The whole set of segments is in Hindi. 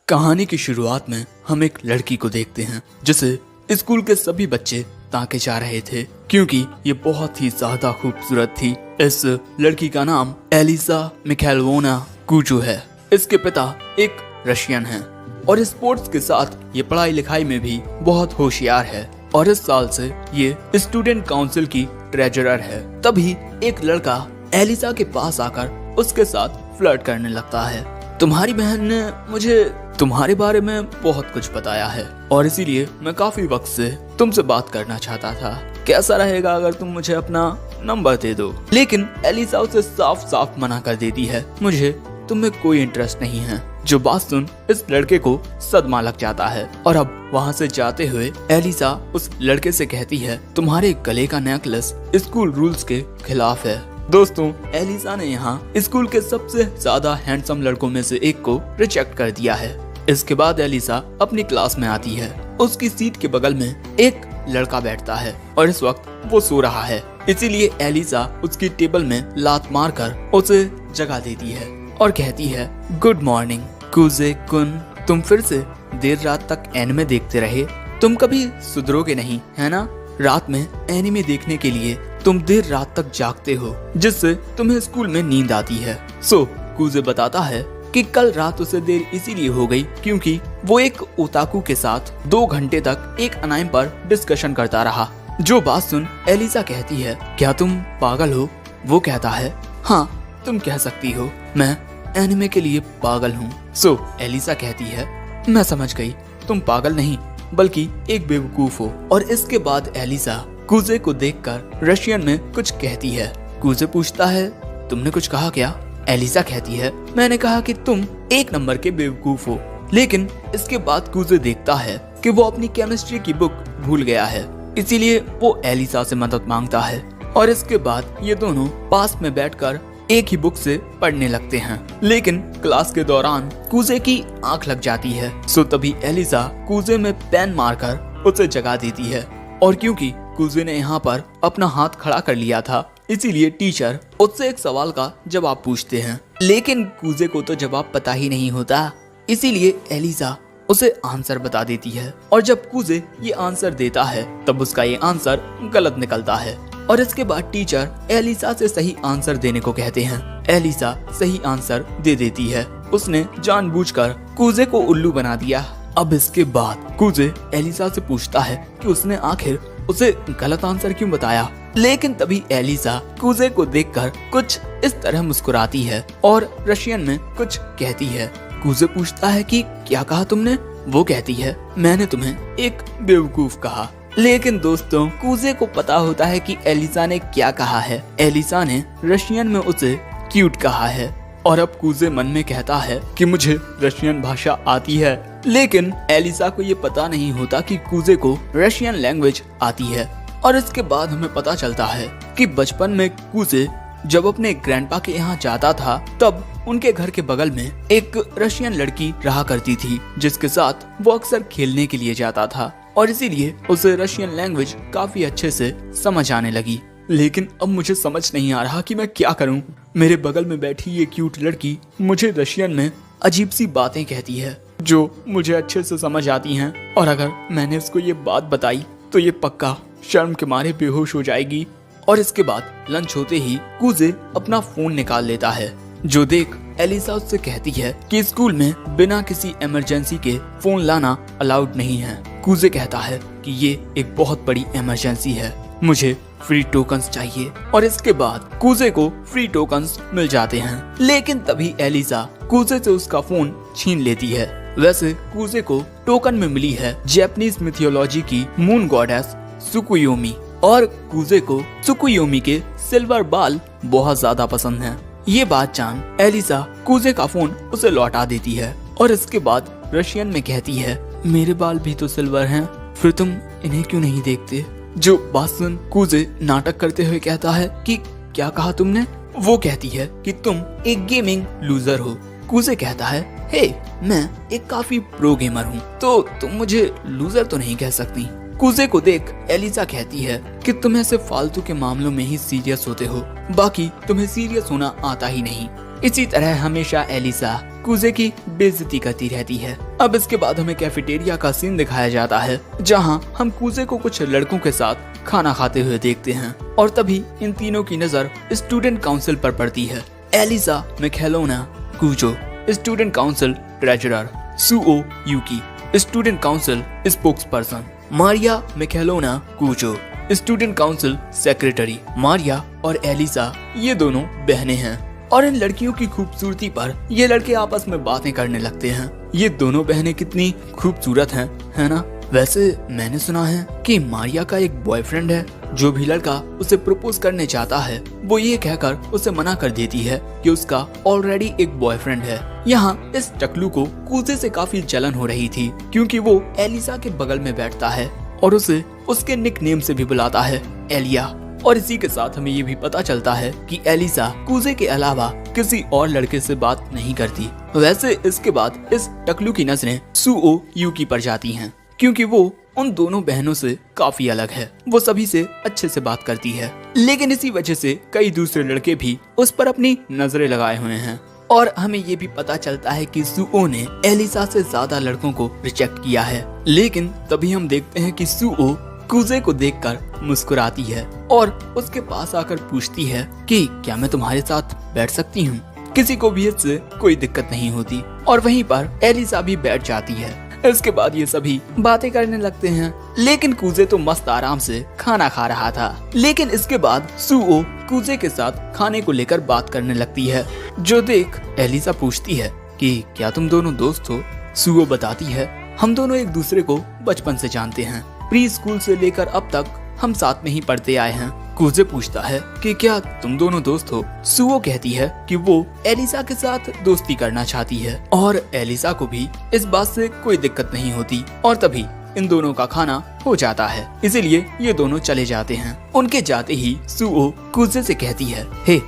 कहानी की शुरुआत में हम एक लड़की को देखते हैं जिसे स्कूल के सभी बच्चे ताके जा रहे थे क्योंकि ये बहुत ही ज्यादा खूबसूरत थी। इस लड़की का नाम एलिसा मिखाइलोवना कुजो है। इसके पिता एक रशियन हैं और स्पोर्ट्स के साथ ये पढ़ाई लिखाई में भी बहुत होशियार है और इस साल से ये स्टूडेंट काउंसिल की ट्रेजरर है। तभी एक लड़का एलिसा के पास आकर उसके साथ फ्लर्ट करने लगता है। तुम्हारी बहन ने मुझे तुम्हारे बारे में बहुत कुछ बताया है और इसीलिए मैं काफी वक्त से तुमसे बात करना चाहता था। कैसा रहेगा अगर तुम मुझे अपना नंबर दे दो? लेकिन एलिसा उसे साफ साफ मना कर देती है, मुझे तुम में कोई इंटरेस्ट नहीं है। जो बात सुन इस लड़के को सदमा लग जाता है और अब वहाँ से जाते हुए एलिसा उस लड़के से कहती है, तुम्हारे गले का नेकलेस स्कूल रूल्स के खिलाफ है। दोस्तों, एलिसा ने यहाँ स्कूल के सबसे ज्यादा हैंडसम लड़कों में से एक को रिजेक्ट कर दिया है। इसके बाद एलिसा अपनी क्लास में आती है। उसकी सीट के बगल में एक लड़का बैठता है और इस वक्त वो सो रहा है, इसीलिए एलिसा उसकी टेबल में लात मारकर उसे जगा देती है और कहती है, गुड मॉर्निंग कुजे कुन, तुम फिर से देर रात तक एनिमे देखते रहे। तुम कभी सुधरोगे नहीं, है ना? रात में एनिमे देखने के लिए तुम देर रात तक जागते हो जिससे तुम्हें स्कूल में नींद आती है। सो कुजे बताता है कि कल रात उसे देर इसीलिए हो गई क्योंकि वो एक ओताकू के साथ 2 घंटे तक एक अनाइम पर डिस्कशन करता रहा। जो बात सुन एलिसा कहती है, क्या तुम पागल हो? वो कहता है, हाँ तुम कह सकती हो, मैं एनिमे के लिए पागल हूँ। सो एलिसा कहती है, मैं समझ गई, तुम पागल नहीं बल्कि एक बेवकूफ हो। और इसके बाद एलिसा कुजे को देखकर रशियन में कुछ कहती है। कुजे पूछता है, तुमने कुछ कहा क्या? एलिसा कहती है, मैंने कहा कि तुम 1 नंबर के बेवकूफ हो। लेकिन इसके बाद कुजे देखता है कि वो अपनी केमिस्ट्री की बुक भूल गया है, इसीलिए वो एलिसा से मदद मांगता है और इसके बाद ये दोनों पास में बैठकर एक ही बुक से पढ़ने लगते हैं। लेकिन क्लास के दौरान कुजे की आंख लग जाती है। सो तभी एलिसा कुजे में पेन मारकर उसे जगा देती है और क्योंकि कुजे ने यहाँ पर अपना हाथ खड़ा कर लिया था, इसीलिए टीचर उससे एक सवाल का जवाब पूछते हैं। लेकिन कुजे को तो जवाब पता ही नहीं होता, इसीलिए एलिसा उसे आंसर बता देती है और जब कुजे ये आंसर देता है तब उसका ये आंसर गलत निकलता है और इसके बाद टीचर एलिसा से सही आंसर देने को कहते हैं। एलिसा सही आंसर दे देती है। उसने जानबूझकर कुजे को उल्लू बना दिया। अब इसके बाद कुजे एलिसा से पूछता है कि उसने आखिर उसे गलत आंसर क्यों बताया। लेकिन तभी एलिसा कुजे को देखकर कुछ इस तरह मुस्कुराती है और रशियन में कुछ कहती है। कुजे पूछता है कि क्या कहा तुमने? वो कहती है, मैंने तुम्हें एक बेवकूफ कहा। लेकिन दोस्तों, कुजे को पता होता है कि एलिसा ने क्या कहा है। एलिसा ने रशियन में उसे क्यूट कहा है और अब कुजे मन में कहता है कि मुझे रशियन भाषा आती है। लेकिन एलिसा को ये पता नहीं होता कि कुजे को रशियन लैंग्वेज आती है। और इसके बाद हमें पता चलता है कि बचपन में कुजे जब अपने ग्रैंडपा के यहाँ जाता था तब उनके घर के बगल में एक रशियन लड़की रहा करती थी जिसके साथ वो अक्सर खेलने के लिए जाता था और इसीलिए उसे रशियन लैंग्वेज काफी अच्छे से समझ आने लगी। लेकिन अब मुझे समझ नहीं आ रहा कि मैं क्या करूं। मेरे बगल में बैठी ये क्यूट लड़की मुझे रशियन में अजीब सी बातें कहती है जो मुझे अच्छे से समझ आती हैं और अगर मैंने उसको ये बात बताई तो ये पक्का शर्म के मारे बेहोश हो जाएगी। और इसके बाद लंच होते ही कुजे अपना फोन निकाल लेता है। जो देख एलिसा उससे कहती है कि स्कूल में बिना किसी इमरजेंसी के फोन लाना अलाउड नहीं है। कुजे कहता है कि ये एक बहुत बड़ी इमरजेंसी है, मुझे फ्री टोकन्स चाहिए और इसके बाद कुजे को फ्री टोकन्स मिल जाते हैं। लेकिन तभी एलिसा कुजे से उसका फोन छीन लेती है। वैसे कुजे को टोकन में मिली है जापानीज मिथोलॉजी की मून गॉडेस सुकुयोमी और कुजे को सुकुयोमी के सिल्वर बाल बहुत ज्यादा पसंद हैं। ये बात जान एलिसा कुजे का फोन उसे लौटा देती है और इसके बाद रशियन में कहती है, मेरे बाल भी तो सिल्वर हैं, फिर तुम इन्हें क्यों नहीं देखते? जो बात सुन कुजे नाटक करते हुए कहता है कि क्या कहा तुमने? वो कहती है कि तुम एक गेमिंग लूजर हो। कुजे कहता है, हे मैं एक काफी प्रो गेमर हूँ, तो तुम मुझे लूजर तो नहीं कह सकती। कुजे को देख एलिसा कहती है कि तुम ऐसे फालतू के मामलों में ही सीरियस होते हो, बाकी तुम्हें सीरियस होना आता ही नहीं। इसी तरह हमेशा एलिसा कूजे की बेइज्जती करती रहती है। अब इसके बाद हमें कैफेटेरिया का सीन दिखाया जाता है, जहां हम कूजे को कुछ लड़कों के साथ खाना खाते हुए देखते हैं और तभी इन तीनों की नजर स्टूडेंट काउंसिल पर पड़ती है। Alisa Mikhailovna Kujou student council treasurer, Suou Yuki student council spokesperson, Maria Mikhailovna Kujou student council secretary. Maria और एलिसा ये दोनों बहनें हैं और इन लड़कियों की खूबसूरती पर ये लड़के आपस में बातें करने लगते हैं। ये दोनों बहनें कितनी खूबसूरत हैं, है ना? वैसे मैंने सुना है कि मारिया का एक बॉयफ्रेंड है। जो भी लड़का उसे प्रपोज करने चाहता है वो ये कहकर उसे मना कर देती है कि उसका ऑलरेडी एक बॉयफ्रेंड है। यहाँ इस टकलू को कूजे से काफी जलन हो रही थी क्योंकि वो एलिसा के बगल में बैठता है और उसे उसके निकनेम से भी बुलाता है, एलिया। और इसी के साथ हमें ये भी पता चलता है कि एलिसा कूजे के अलावा किसी और लड़के से बात नहीं करती। वैसे इसके बाद इस टकलू की नजरें सुओ यूकी पर जाती हैं क्योंकि वो उन दोनों बहनों से काफी अलग है। वो सभी से अच्छे से बात करती है, लेकिन इसी वजह से कई दूसरे लड़के भी उस पर अपनी नजरें लगाए हुए हैं। और हमें ये भी पता चलता है कि सुओ ने एलिसा से ज्यादा लड़कों को रिजेक्ट किया है। लेकिन तभी हम देखते हैं कि सुओ कूजे को देखकर मुस्कुराती है और उसके पास आकर पूछती है कि क्या मैं तुम्हारे साथ बैठ सकती हूँ? किसी को भी इससे कोई दिक्कत नहीं होती और वहीं पर एलिसा भी बैठ जाती है। इसके बाद ये सभी बातें करने लगते हैं, लेकिन कूजे तो मस्त आराम से खाना खा रहा था। लेकिन इसके बाद सुओ कूजे के साथ खाने को लेकर बात करने लगती है, जो देख एलिसा पूछती है कि क्या तुम दोनों दोस्त हो? सुओ बताती है, हम दोनों एक दूसरे को बचपन से जानते हैं, प्री स्कूल से लेकर अब तक हम साथ में ही पढ़ते आए हैं। कूजे पूछता है कि क्या तुम दोनों दोस्त हो? सुओ कहती है कि वो एलिसा के साथ दोस्ती करना चाहती है और एलिसा को भी इस बात से कोई दिक्कत नहीं होती। और तभी इन दोनों का खाना हो जाता है, इसीलिए ये दोनों चले जाते हैं। उनके जाते ही सुओ कूजे से कहती है, हे,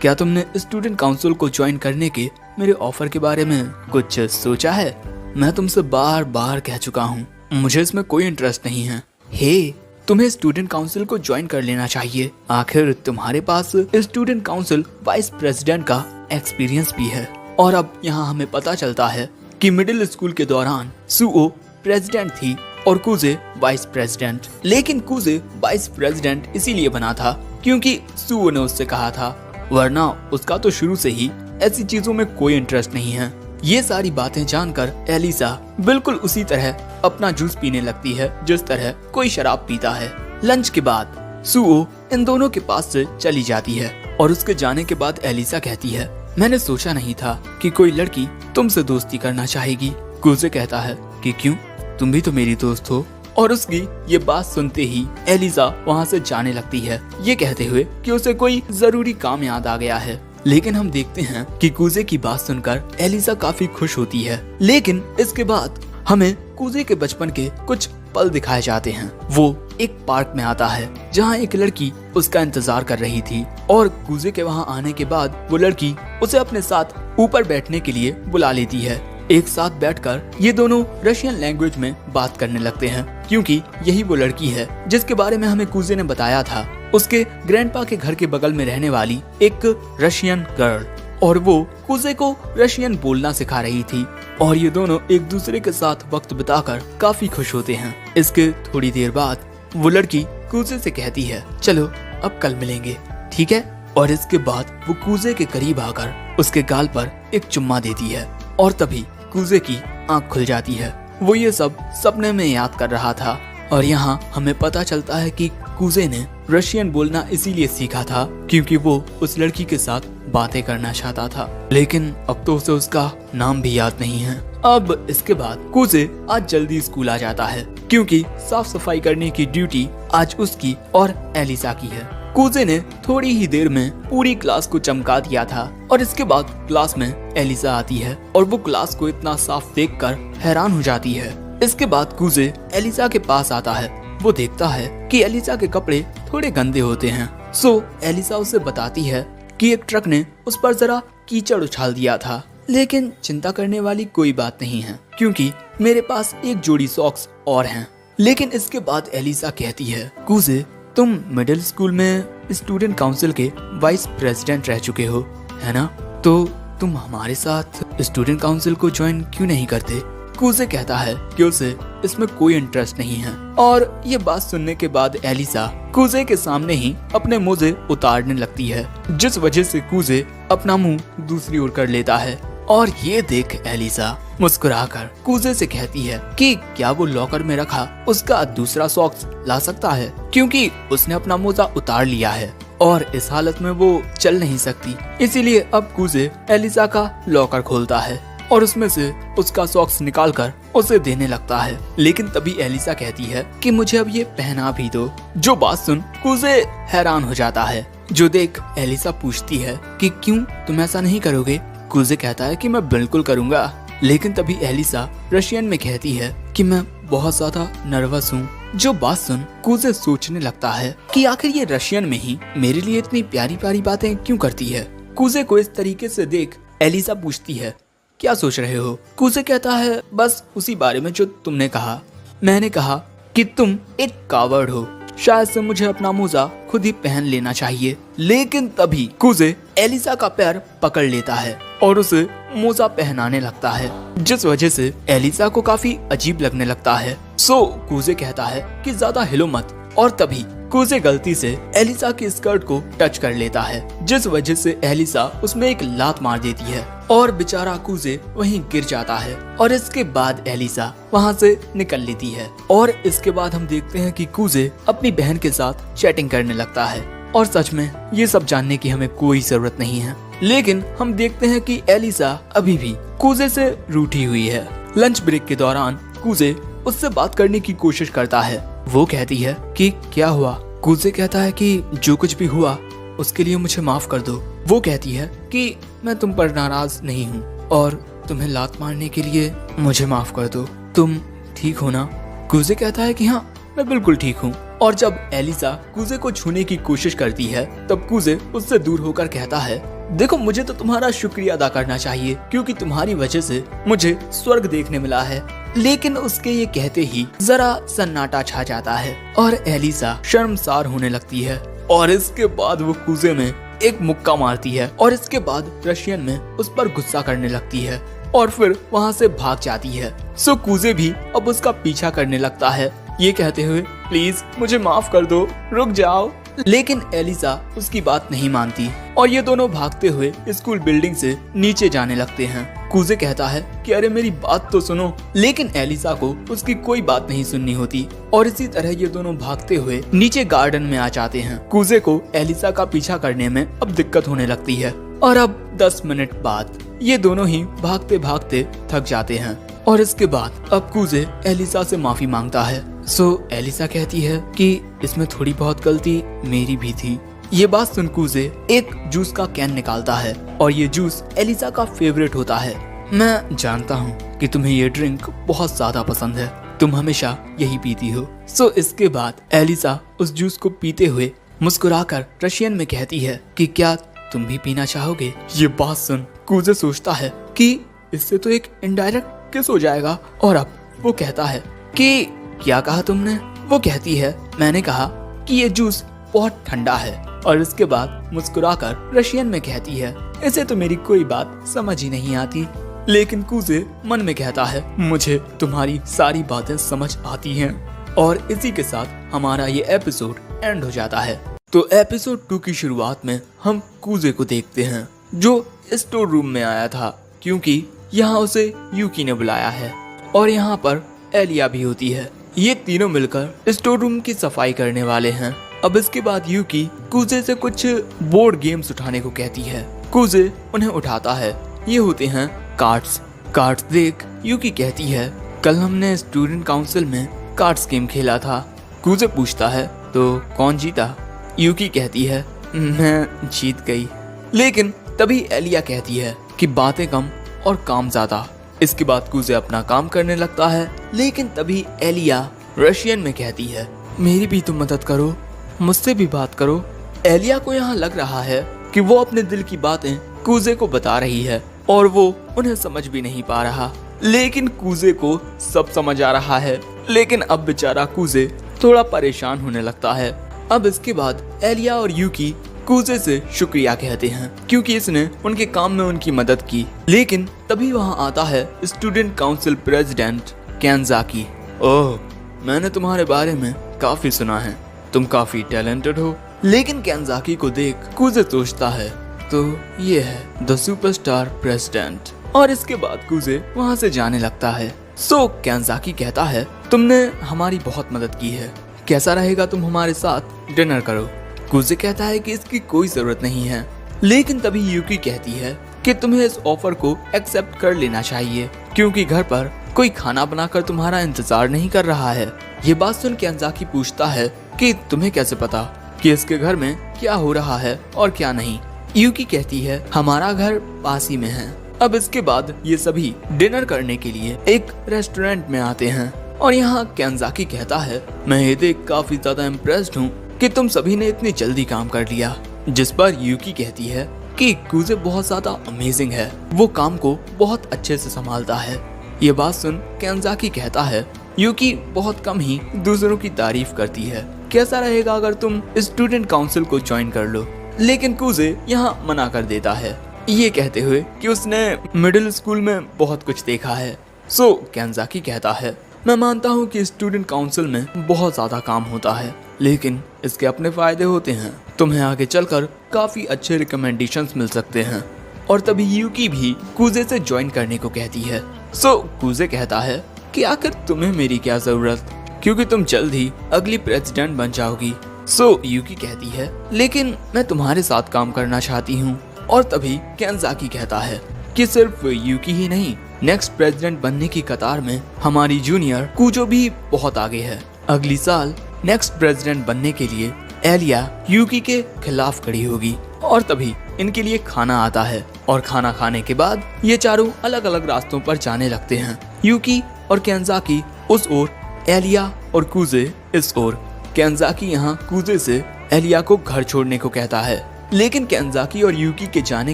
क्या तुमने स्टूडेंट काउंसिल को ज्वाइन करने के मेरे ऑफर के बारे में कुछ सोचा है? मैं तुमसे बार बार कह चुका हूँ, मुझे इसमें कोई इंटरेस्ट नहीं है। हे, तुम्हें स्टूडेंट काउंसिल को ज्वाइन कर लेना चाहिए। आखिर तुम्हारे पास स्टूडेंट काउंसिल वाइस प्रेसिडेंट का एक्सपीरियंस भी है। और अब यहाँ हमें पता चलता है कि मिडिल स्कूल के दौरान सुओ प्रेसिडेंट थी और कूजे वाइस प्रेसिडेंट। लेकिन कूजे वाइस प्रेसिडेंट इसीलिए बना था क्योंकि सुओ ने उससे कहा था, वरना उसका तो शुरू से ही ऐसी चीजों में कोई इंटरेस्ट नहीं है। ये सारी बातें जानकर एलिसा बिल्कुल उसी तरह अपना जूस पीने लगती है जिस तरह कोई शराब पीता है। लंच के बाद सुओ इन दोनों के पास से चली जाती है और उसके जाने के बाद एलिसा कहती है, मैंने सोचा नहीं था कि कोई लड़की तुमसे दोस्ती करना चाहेगी। कूजे कहता है कि क्यों, तुम भी तो मेरी दोस्त हो। और उसकी ये बात सुनते ही एलिसा वहाँ से जाने लगती है, ये कहते हुए कि उसे कोई जरूरी काम याद आ गया है। लेकिन हम देखते हैं कि कूजे की बात सुनकर एलिसा काफी खुश होती है। लेकिन इसके बाद हमें कूजे के बचपन के कुछ पल दिखाए जाते हैं। वो एक पार्क में आता है जहाँ एक लड़की उसका इंतजार कर रही थी और कूजे के वहाँ आने के बाद वो लड़की उसे अपने साथ ऊपर बैठने के लिए बुला लेती है। एक साथ बैठकर ये दोनों रशियन लैंग्वेज में बात करने लगते हैं क्योंकि यही वो लड़की है जिसके बारे में हमें कूजे ने बताया था, उसके ग्रैंडपा के घर के बगल में रहने वाली एक रशियन गर्ल। और वो कूजे को रशियन बोलना सिखा रही थी और ये दोनों एक दूसरे के साथ वक्त बिताकर काफी खुश होते हैं। इसके थोड़ी देर बाद वो लड़की कूजे से कहती है, चलो अब कल मिलेंगे, ठीक है? और इसके बाद वो कूजे के करीब आकर उसके गाल पर एक चुम्मा देती है और तभी कूजे की आंख खुल जाती है। वो ये सब सपने में याद कर रहा था और यहाँ हमें पता चलता है कि कूजे ने रशियन बोलना इसीलिए सीखा था क्योंकि वो उस लड़की के साथ बातें करना चाहता था, लेकिन अब तो उसे उसका नाम भी याद नहीं है। अब इसके बाद कूजे आज जल्दी स्कूल आ जाता है क्योंकि साफ सफाई करने की ड्यूटी आज उसकी और एलिसा की है। कूजे ने थोड़ी ही देर में पूरी क्लास को चमका दिया था और इसके बाद क्लास में एलिसा आती है और वो क्लास को इतना साफ देखकर हैरान हो जाती है। इसके बाद कूजे एलिसा के पास आता है। वो देखता है कि एलिसा के कपड़े थोड़े गंदे होते हैं। सो एलिसा उसे बताती है कि एक ट्रक ने उस पर जरा कीचड़ उछाल दिया था, लेकिन चिंता करने वाली कोई बात नहीं है क्योंकि मेरे पास एक जोड़ी सॉक्स और हैं। लेकिन इसके बाद एलिसा कहती है, कूजे, तुम मिडिल स्कूल में स्टूडेंट काउंसिल के वाइस प्रेसिडेंट रह चुके हो, है ना? तो तुम हमारे साथ स्टूडेंट काउंसिल को ज्वाइन क्यों नहीं करते? कूजे कहता है कि उसे इसमें कोई इंटरेस्ट नहीं है। और ये बात सुनने के बाद एलिसा कूजे के सामने ही अपने मोजे उतारने लगती है, जिस वजह से कूजे अपना मुंह दूसरी ओर कर लेता है। और ये देख एलिसा मुस्कुराकर कूजे से कहती है कि क्या वो लॉकर में रखा उसका दूसरा सॉक्स ला सकता है, क्योंकि उसने अपना मोजा उतार लिया है और इस हालत में वो चल नहीं सकती। इसीलिए अब कूजे एलिसा का लॉकर खोलता है और उसमें से उसका सॉक्स निकालकर उसे देने लगता है। लेकिन तभी एलिसा कहती है कि मुझे अब ये पहना भी दो। जो बात सुन कूजे हैरान हो जाता है। जो देख एलिसा पूछती है कि क्यों तुम ऐसा नहीं करोगे? कूजे कहता है कि मैं बिल्कुल करूँगा। लेकिन तभी एलिसा रशियन में कहती है कि मैं बहुत ज्यादा नर्वस हूँ। जो बात सुन कूजे सोचने लगता है कि आखिर ये रशियन में ही मेरे लिए इतनी प्यारी प्यारी बातें क्यों करती है। कूजे को इस तरीके से देख एलिसा पूछती है क्या सोच रहे हो? कूजे कहता है बस उसी बारे में जो तुमने कहा। मैंने कहा कि तुम एक कावर्ड हो, शायद से मुझे अपना मोजा खुद ही पहन लेना चाहिए। लेकिन तभी कूजे एलिसा का पैर पकड़ लेता है और उसे मोजा पहनाने लगता है, जिस वजह से एलिसा को काफी अजीब लगने लगता है। सो कूजे कहता है कि ज्यादा हिलो मत। और तभी कूजे गलती से एलिसा की स्कर्ट को टच कर लेता है, जिस वजह से एलिसा उसमें एक लात मार देती है और बेचारा कूजे वहीं गिर जाता है। और इसके बाद एलिसा वहां से निकल लेती है। और इसके बाद हम देखते हैं कि कूजे अपनी बहन के साथ चैटिंग करने लगता है। और सच में ये सब जानने की हमें कोई जरूरत नहीं है। लेकिन हम देखते हैं कि एलिसा अभी भी कूजे से रूठी हुई है। लंच ब्रेक के दौरान कूजे उससे बात करने की कोशिश करता है। वो कहती है कि क्या हुआ? कूजे कहता है कि जो कुछ भी हुआ उसके लिए मुझे माफ कर दो। वो कहती है कि मैं तुम पर नाराज नहीं हूँ और तुम्हें लात मारने के लिए मुझे माफ कर दो। तुम ठीक हो ना? कूजे कहता है कि हाँ मैं बिल्कुल ठीक हूँ। और जब एलिसा कूजे को छूने की कोशिश करती है तब कूजे उससे दूर होकर कहता है देखो मुझे तो तुम्हारा शुक्रिया अदा करना चाहिए, क्योंकि तुम्हारी वजह से मुझे स्वर्ग देखने मिला है। लेकिन उसके ये कहते ही जरा सन्नाटा छा जाता है और एलिसा शर्मसार होने लगती है। और इसके बाद वो कूजे में एक मुक्का मारती है और इसके बाद रशियन में उस पर गुस्सा करने लगती है और फिर वहाँ से भाग जाती है। सो कूजे भी अब उसका पीछा करने लगता है, ये कहते हुए प्लीज मुझे माफ कर दो, रुक जाओ। लेकिन एलिसा उसकी बात नहीं मानती और ये दोनों भागते हुए स्कूल बिल्डिंग से नीचे जाने लगते हैं। कूजे कहता है कि अरे मेरी बात तो सुनो। लेकिन एलिसा को उसकी कोई बात नहीं सुननी होती और इसी तरह ये दोनों भागते हुए नीचे गार्डन में आ जाते हैं। कूजे को एलिसा का पीछा करने में अब दिक्कत होने लगती है और अब 10 मिनट बाद ये दोनों ही भागते भागते थक जाते हैं। और इसके बाद अब कूजे एलिसा से माफी मांगता है। सो एलिसा कहती है कि इसमें थोड़ी बहुत गलती मेरी भी थी। ये बात सुन कूजे एक जूस का कैन निकालता है और ये जूस एलिसा का फेवरेट होता है। मैं जानता हूँ कि तुम्हें ये ड्रिंक बहुत ज्यादा पसंद है, तुम हमेशा यही पीती हो। सो इसके बाद एलिसा उस जूस को पीते हुए मुस्कुराकर रशियन में कहती है कि क्या तुम भी पीना चाहोगे? ये बात सुन कूजे सोचता है कि इससे तो एक इनडायरेक्ट किस हो जाएगा। और अब वो कहता है कि क्या कहा तुमने? वो कहती है मैंने कहा कि ये जूस बहुत ठंडा है। और इसके बाद मुस्कुराकर रशियन में कहती है इसे तो मेरी कोई बात समझ ही नहीं आती। लेकिन कूजे मन में कहता है मुझे तुम्हारी सारी बातें समझ आती हैं। और इसी के साथ हमारा ये एपिसोड एंड हो जाता है। तो एपिसोड 2 की शुरुआत में हम कूजे को देखते हैं जो स्टोर रूम में आया था, क्योंकि यहाँ उसे यूकी ने बुलाया है और यहाँ पर एलिया भी होती है। ये तीनों मिलकर स्टोर रूम की सफाई करने वाले हैं। अब इसके बाद यूकी कूजे से कुछ बोर्ड गेम्स उठाने को कहती है। कूजे उन्हें उठाता है। ये होते हैं कार्ड्स देख यूकी कहती है कल हमने स्टूडेंट काउंसिल में कार्ड्स गेम खेला था। कूजे पूछता है तो कौन जीता? यूकी कहती है मैं जीत गई। लेकिन तभी एलिया कहती है कि बातें कम और काम ज्यादा। इसके बाद कूजे अपना काम करने लगता है। लेकिन तभी एलिया रशियन में कहती है मेरी भी तुम मदद करो, मुझसे भी बात करो। एलिया को यहाँ लग रहा है कि वो अपने दिल की बातें कूजे को बता रही है और वो उन्हें समझ भी नहीं पा रहा। लेकिन कूजे को सब समझ आ रहा है। लेकिन अब बेचारा कूजे थोड़ा परेशान होने लगता है। अब इसके बाद एलिया और यूकी कूजे से शुक्रिया कहते हैं क्योंकि इसने उनके काम में उनकी मदद की। लेकिन तभी वहाँ आता है स्टूडेंट काउंसिल प्रेसिडेंट कैंजाकी। ओह, मैंने तुम्हारे बारे में काफी सुना है, तुम काफी टैलेंटेड हो। लेकिन कैंजाकी को देख कूजे सोचता है तो ये है द सुपरस्टार प्रेसिडेंट। और इसके बाद कूजे वहाँ से जाने लगता है। सो कैंजाकी कहता है तुमने हमारी बहुत मदद की है, कैसा रहेगा तुम हमारे साथ डिनर करो। कूजे कहता है कि इसकी कोई जरूरत नहीं है। लेकिन तभी यूकी कहती है कि तुम्हें इस ऑफर को एक्सेप्ट कर लेना चाहिए क्योंकि घर पर कोई खाना बनाकर तुम्हारा इंतजार नहीं कर रहा है। ये बात सुन कैंजाकी पूछता है कि तुम्हें कैसे पता कि इसके घर में क्या हो रहा है और क्या नहीं। यूकी कहती है हमारा घर पास ही में है। अब इसके बाद ये सभी डिनर करने के लिए एक रेस्टोरेंट में आते हैं और यहाँ कैंजाकी कहता है मैं ये देख काफी ज्यादा इम्प्रेस्ड हूँ कि तुम सभी ने इतनी जल्दी काम कर लिया। जिस पर यूकी कहती है कि कूजे बहुत ज्यादा अमेजिंग है, वो काम को बहुत अच्छे से संभालता है। ये बात सुन कैंजाकी कहता है यूकी बहुत कम ही दूसरों की तारीफ करती है, कैसा रहेगा अगर तुम स्टूडेंट काउंसिल को ज्वाइन कर लो। लेकिन कूजे यहाँ मना कर देता है, ये कहते हुए कि उसने मिडिल स्कूल में बहुत कुछ देखा है। सो कैंजाकी कहता है मैं मानता हूँ कि स्टूडेंट काउंसिल में बहुत ज्यादा काम होता है, लेकिन इसके अपने फायदे होते हैं। तुम्हें आगे चलकर काफी अच्छे रिकमेंडेशंस मिल सकते हैं। और तभी यूकी भी कूजे से ज्वाइन करने को कहती है। सो कूजे कहता है कि आखिर तुम्हें मेरी क्या जरूरत, क्योंकि तुम जल्द ही अगली प्रेसिडेंट बन जाओगी। सो यूकी कहती है लेकिन मैं तुम्हारे साथ काम करना चाहती हूँ। और तभी कैंजाकी कहता है कि सिर्फ यूकी ही नहीं, नेक्स्ट प्रेसिडेंट बनने की कतार में हमारी जूनियर कूजो भी बहुत आगे है। अगली साल नेक्स्ट प्रेसिडेंट बनने के लिए एलिया यूकी के खिलाफ खड़ी होगी। और तभी इनके लिए खाना आता है और खाना खाने के बाद ये चारों अलग अलग रास्तों पर जाने लगते हैं। यूकी और कैंजाकी उस ओर, एलिया और कूजे इस ओर। कैंजाकी यहाँ कूजे से एलिया को घर छोड़ने को कहता है। लेकिन कैंजाकी और यूकी के जाने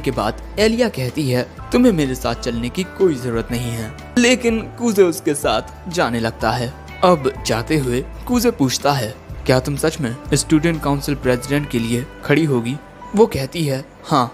के बाद एलिया कहती है तुम्हें मेरे साथ चलने की कोई जरूरत नहीं है। लेकिन कूजे उसके साथ जाने लगता है। अब जाते हुए कूजे पूछता है क्या तुम सच में स्टूडेंट काउंसिल प्रेसिडेंट के लिए खड़ी होगी? वो कहती है हाँ।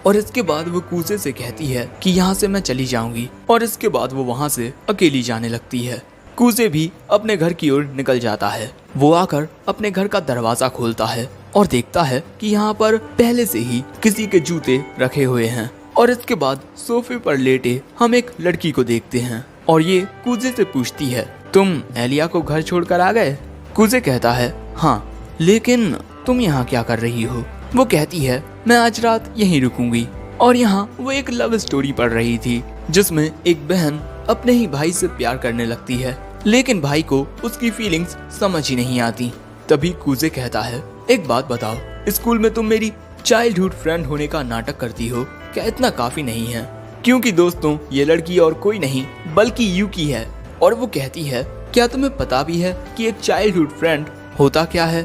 और इसके बाद वो कूजे से कहती है कि यहाँ से मैं चली जाऊंगी। और इसके बाद वो वहाँ से अकेली जाने लगती है। कूजे भी अपने घर की ओर निकल जाता है। वो आकर अपने घर का दरवाजा खोलता है और देखता है कि यहाँ पर पहले से ही किसी के जूते रखे हुए हैं। और इसके बाद सोफे पर लेटे हम एक लड़की को देखते हैं और ये कूजे से पूछती है तुम एलिया को घर छोड़कर आ गए? कूजे कहता है हाँ, लेकिन तुम यहाँ क्या कर रही हो? वो कहती है मैं आज रात यहीं रुकूंगी। और यहाँ वो एक लव स्टोरी पढ़ रही थी जिसमें एक बहन अपने ही भाई से प्यार करने लगती है, लेकिन भाई को उसकी फीलिंग्स समझ ही नहीं आती। तभी कूजे कहता है एक बात बताओ, स्कूल में तुम मेरी चाइल्डहुड फ्रेंड होने का नाटक करती हो, क्या इतना काफी नहीं है? क्योंकि दोस्तों ये लड़की और कोई नहीं बल्कि यूकी है। और वो कहती है क्या तुम्हें पता भी है कि एक चाइल्डहुड फ्रेंड होता क्या है?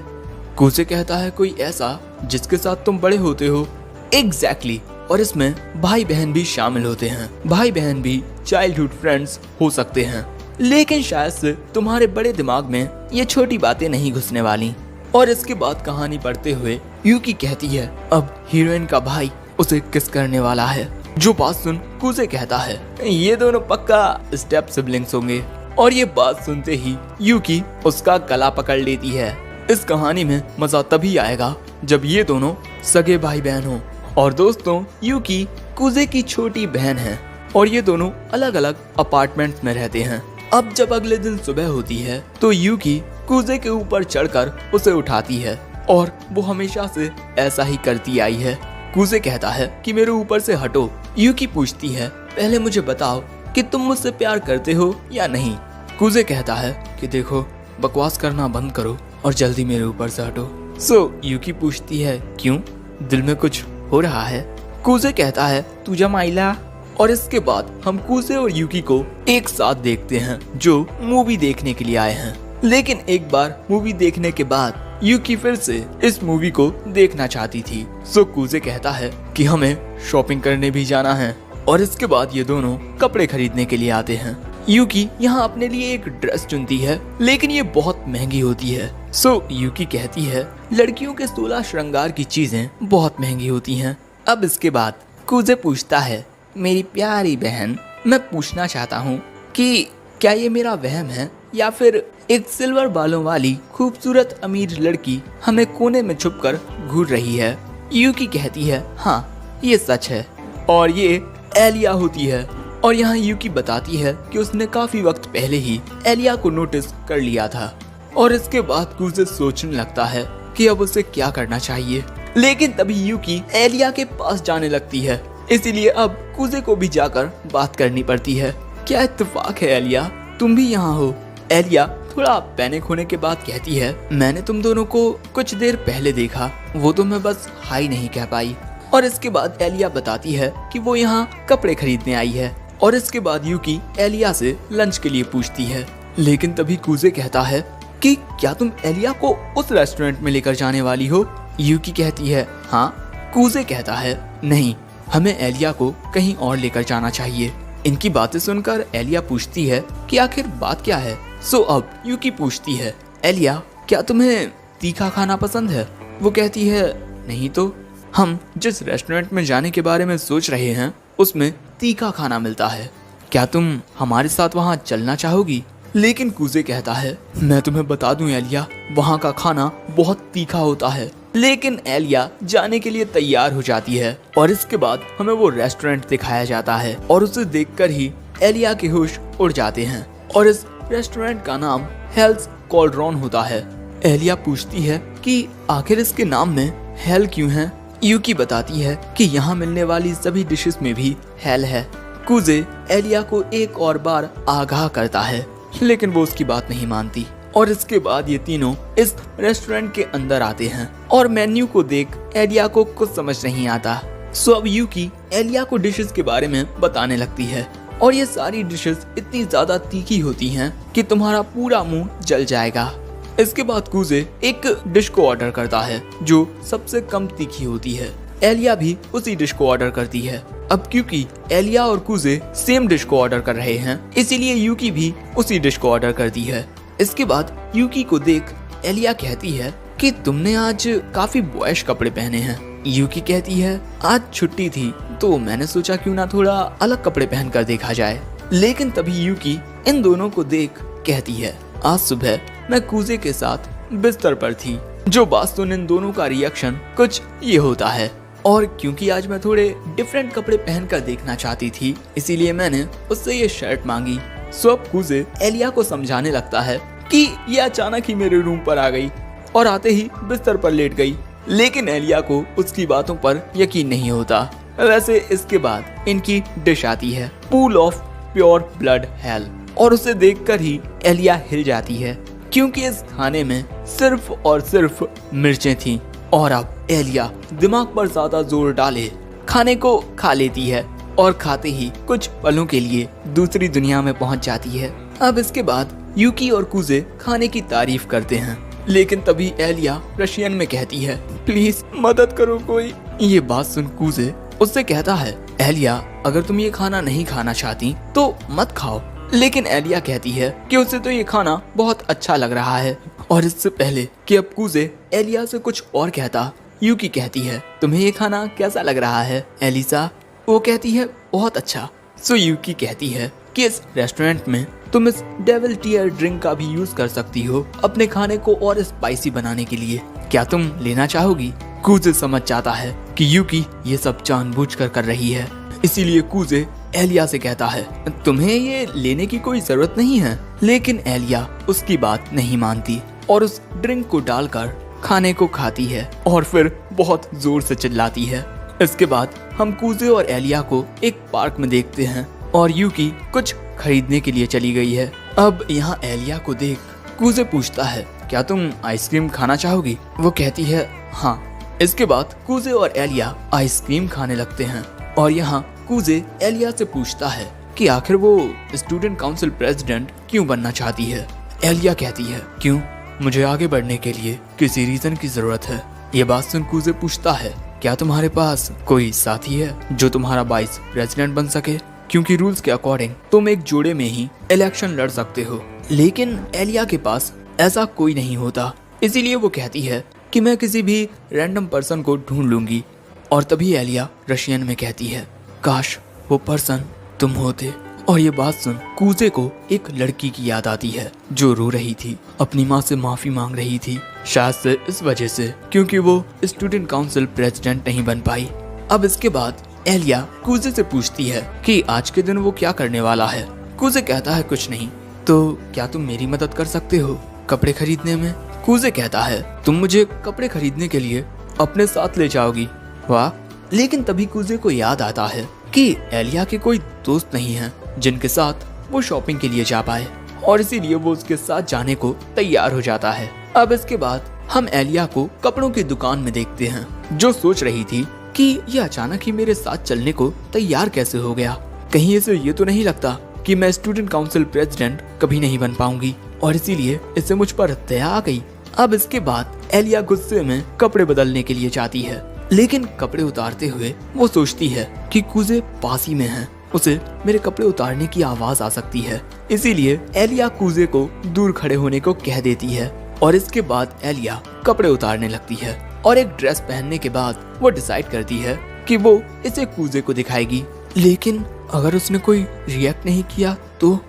कूजे कहता है कोई ऐसा जिसके साथ तुम बड़े होते हो। एग्जैक्टली। और इसमें भाई बहन भी शामिल होते हैं। भाई बहन भी चाइल्डहुड फ्रेंड्स हो सकते हैं, लेकिन शायद से तुम्हारे बड़े दिमाग में ये छोटी बातें नहीं घुसने वाली। और इसके बाद कहानी पढ़ते हुए यूकी कहती है अब हीरोइन का भाई उसे किस करने वाला है। जो बात सुन कूजे कहता है ये दोनों पक्का स्टेप सिबलिंग्स होंगे। और ये बात सुनते ही यूकी उसका गला पकड़ लेती है। इस कहानी में मजा तभी आएगा जब ये दोनों सगे भाई बहन हो। और दोस्तों यूकी कूजे की छोटी बहन है और ये दोनों अलग अलग अपार्टमेंट में रहते हैं। अब जब अगले दिन सुबह होती है तो यूकी कूजे के ऊपर चढ़कर उसे उठाती है और वो हमेशा से ऐसा ही करती आई है। कूजे कहता है कि मेरे ऊपर से हटो। यूकी पूछती है पहले मुझे बताओ कि तुम मुझसे प्यार करते हो या नहीं। कूजे कहता है कि देखो बकवास करना बंद करो और जल्दी मेरे ऊपर से हटो। सो यूकी पूछती है क्यों, दिल में कुछ हो रहा है? कूजे कहता है तू जमाइला। और इसके बाद हम कूजे और यूकी को एक साथ देखते हैं जो मूवी देखने के लिए आए हैं। लेकिन एक बार मूवी देखने के बाद यूकी फिर से इस मूवी को देखना चाहती थी। सो कूजे कहता है कि हमें शॉपिंग करने भी जाना है। और इसके बाद ये दोनों कपड़े खरीदने के लिए आते हैं। यूकी यहाँ अपने लिए एक ड्रेस चुनती है, लेकिन ये बहुत महंगी होती है। सो यूकी कहती है लड़कियों के 16 श्रृंगार की चीजें बहुत महंगी होती हैं। अब इसके बाद कुजे पूछता है मेरी प्यारी बहन, मैं पूछना चाहता हूँ कि क्या ये मेरा वहम है या फिर एक सिल्वर बालों वाली खूबसूरत अमीर लड़की हमें कोने में छुपकर घूर रही है। यूकी कहती है हाँ ये सच है और ये एलिया होती है। और यहाँ यूकी बताती है कि उसने काफी वक्त पहले ही एलिया को नोटिस कर लिया था। और इसके बाद कुजे सोचने लगता है कि अब उसे क्या करना चाहिए, लेकिन तभी यूकी एलिया के पास जाने लगती है, इसीलिए अब कुजे को भी जाकर बात करनी पड़ती है। क्या इत्तेफाक है एलिया, तुम भी यहाँ हो। एलिया थोड़ा पैनिक होने के बाद कहती है मैंने तुम दोनों को कुछ देर पहले देखा, वो तो मैं बस हाई नहीं कह पाई। और इसके बाद एलिया बताती है कि वो यहाँ कपड़े खरीदने आई है। और इसके बाद यूकी एलिया से लंच के लिए पूछती है, लेकिन तभी कुजे कहता है कि क्या तुम एलिया को उस रेस्टोरेंट में लेकर जाने वाली हो। यूकी कहती है हाँ। कुजे कहता है नहीं, हमें एलिया को कहीं और लेकर जाना चाहिए। इनकी बातें सुनकर एलिया पूछती है कि आखिर बात क्या है। सो अब यूकी पूछती है एलिया क्या तुम्हें तीखा खाना पसंद है। वो कहती है नहीं तो, हम जिस रेस्टोरेंट में जाने के बारे में सोच रहे हैं उसमें तीखा खाना मिलता है, क्या तुम हमारे साथ वहाँ चलना चाहोगी। लेकिन कुजे कहता है मैं तुम्हें बता दूं एलिया, वहाँ का खाना बहुत तीखा होता है। लेकिन एलिया जाने के लिए तैयार हो जाती है और इसके बाद हमें वो रेस्टोरेंट दिखाया जाता है और उसे देखकर ही एलिया के होश उड़ जाते हैं। और इस रेस्टोरेंट का नाम हेल्स कॉल्ड्रॉन होता है। एलिया पूछती है कि आखिर इसके नाम में हेल क्यों है। यूकी बताती है कि यहाँ मिलने वाली सभी डिशेस में भी हेल है। कुजे एलिया को एक और बार आगाह करता है, लेकिन वो उसकी बात नहीं मानती। और इसके बाद ये तीनों इस रेस्टोरेंट के अंदर आते हैं और मेन्यू को देख एलिया को कुछ समझ नहीं आता। सो अब यूकी एलिया को डिशेस के बारे में बताने लगती है और ये सारी डिशेस इतनी ज्यादा तीखी होती हैं कि तुम्हारा पूरा मुंह जल जाएगा। इसके बाद कुजे एक डिश को ऑर्डर करता है जो सबसे कम तीखी होती है। एलिया भी उसी डिश को ऑर्डर करती है। अब क्योंकि एलिया और कुजे सेम डिश को ऑर्डर कर रहे हैं, इसीलिए यूकी भी उसी डिश को ऑर्डर करती है। इसके बाद यूकी को देख एलिया कहती है कि तुमने आज काफी बॉयश कपड़े पहने हैं। यूकी कहती है आज छुट्टी थी तो मैंने सोचा क्यों ना थोड़ा अलग कपड़े पहन कर देखा जाए। लेकिन तभी यूकी इन दोनों को देख कहती है आज सुबह मैं कुजे के साथ बिस्तर पर थी। जो बात सुन इन दोनों का रिएक्शन कुछ ये होता है। और क्योंकि आज मैं थोड़े डिफरेंट कपड़े पहनकर देखना चाहती थी, इसीलिए मैंने उससे ये शर्ट मांगी। सो अब कुजे एलिया को समझाने लगता है कि ये अचानक ही मेरे रूम पर आ गई और आते ही बिस्तर पर लेट गई। लेकिन एलिया को उसकी बातों पर यकीन नहीं होता। वैसे इसके बाद इनकी डिश आती है pool of pure blood hello और उसे देखकर ही एलिया हिल जाती है, क्योंकि इस खाने में सिर्फ और सिर्फ मिर्चें थीं। और अब एलिया दिमाग पर ज्यादा जोर डाले खाने को खा लेती है और खाते ही कुछ पलों के लिए दूसरी दुनिया में पहुंच जाती है। अब इसके बाद यूकी और कुजे खाने की तारीफ करते हैं, लेकिन तभी एलिया रशियन में कहती है प्लीज मदद करो कोई। ये बात सुन कुजे उससे कहता है एलिया अगर तुम ये खाना नहीं खाना चाहती तो मत खाओ। लेकिन एलिया कहती है कि उसे तो ये खाना बहुत अच्छा लग रहा है। और इससे पहले कि अब कुजे एलिया से कुछ और कहता, यूकी कहती है तुम्हें ये खाना कैसा लग रहा है एलिसा। वो कहती है बहुत अच्छा। सो यूकी कहती है कि इस रेस्टोरेंट में तुम इस डेविल टीयर ड्रिंक का भी यूज कर सकती हो अपने खाने को और स्पाइसी बनाने के लिए, क्या तुम लेना चाहोगी। कुजे समझ जाता है कि यूकी ये सब जानबूझकर कर रही है, इसीलिए कुजे एलिया से कहता है तुम्हें ये लेने की कोई जरूरत नहीं है। लेकिन एलिया उसकी बात नहीं मानती और उस ड्रिंक को डालकर खाने को खाती है और फिर बहुत जोर से चिल्लाती है। इसके बाद हम कुजे और एलिया को एक पार्क में देखते हैं और यूकी कुछ खरीदने के लिए चली गई है। अब यहाँ एलिया को देख कुजे पूछता है क्या तुम आइसक्रीम खाना चाहोगी। वो कहती है हाँ। इसके बाद कुजे और एलिया आइसक्रीम खाने लगते हैं और यहाँ कुजे एलिया से पूछता है कि आखिर वो स्टूडेंट काउंसिल प्रेसिडेंट क्यों बनना चाहती है। एलिया कहती है क्यों, मुझे आगे बढ़ने के लिए किसी रीजन की जरूरत है। ये बात सुन कुजे पूछता है क्या तुम्हारे पास कोई साथी है जो तुम्हारा वाइस प्रेसिडेंट बन सके। क्योंकि रूल्स के अकॉर्डिंग तुम एक जोड़े में ही इलेक्शन लड़ सकते हो। लेकिन एलिया के पास ऐसा कोई नहीं होता, इसीलिए वो कहती है कि मैं किसी भी रैंडम पर्सन को ढूंढ लूंगी। और तभी एलिया रशियन में कहती है, काश वो पर्सन तुम होते। और ये बात सुन कूजे को एक लड़की की याद आती है जो रो रही थी, अपनी माँ से माफी मांग रही थी, शायद से इस वजह से क्योंकि वो स्टूडेंट काउंसिल प्रेसिडेंट नहीं बन पाई। अब इसके बाद एलिया कूजे से पूछती है कि आज के दिन वो क्या करने वाला है। कूजे कहता है कुछ नहीं। तो क्या तुम मेरी मदद कर सकते हो कपड़े खरीदने में? कूजे कहता है तुम मुझे कपड़े खरीदने के लिए अपने साथ ले जाओगी। वाह। लेकिन तभी कूजे को याद आता है कि एलिया के कोई दोस्त नहीं है जिनके साथ वो शॉपिंग के लिए जा पाए, और इसीलिए वो उसके साथ जाने को तैयार हो जाता है। अब इसके बाद हम एलिया को कपड़ों की दुकान में देखते हैं, जो सोच रही थी कि ये अचानक ही मेरे साथ चलने को तैयार कैसे हो गया। कहीं इसे ये तो नहीं लगता कि मैं स्टूडेंट काउंसिल प्रेसिडेंट कभी नहीं बन पाऊंगी, और इसीलिए इसे मुझ पर दया आ गई। अब इसके बाद एलिया गुस्से में कपड़े बदलने के लिए जाती है, लेकिन कपड़े उतारते हुए वो सोचती है कि कूजे पास ही में है, उसे मेरे कपड़े उतारने की आवाज आ सकती है। इसीलिए एलिया कूजे को दूर खड़े होने को कह देती है, और इसके बाद एलिया कपड़े उतारने लगती है, और एक ड्रेस पहनने के बाद वो डिसाइड करती है कि वो इसे कूजे को दिखाएगी। लेकिन अगर उसने कोई रिएक्ट नहीं किया तो?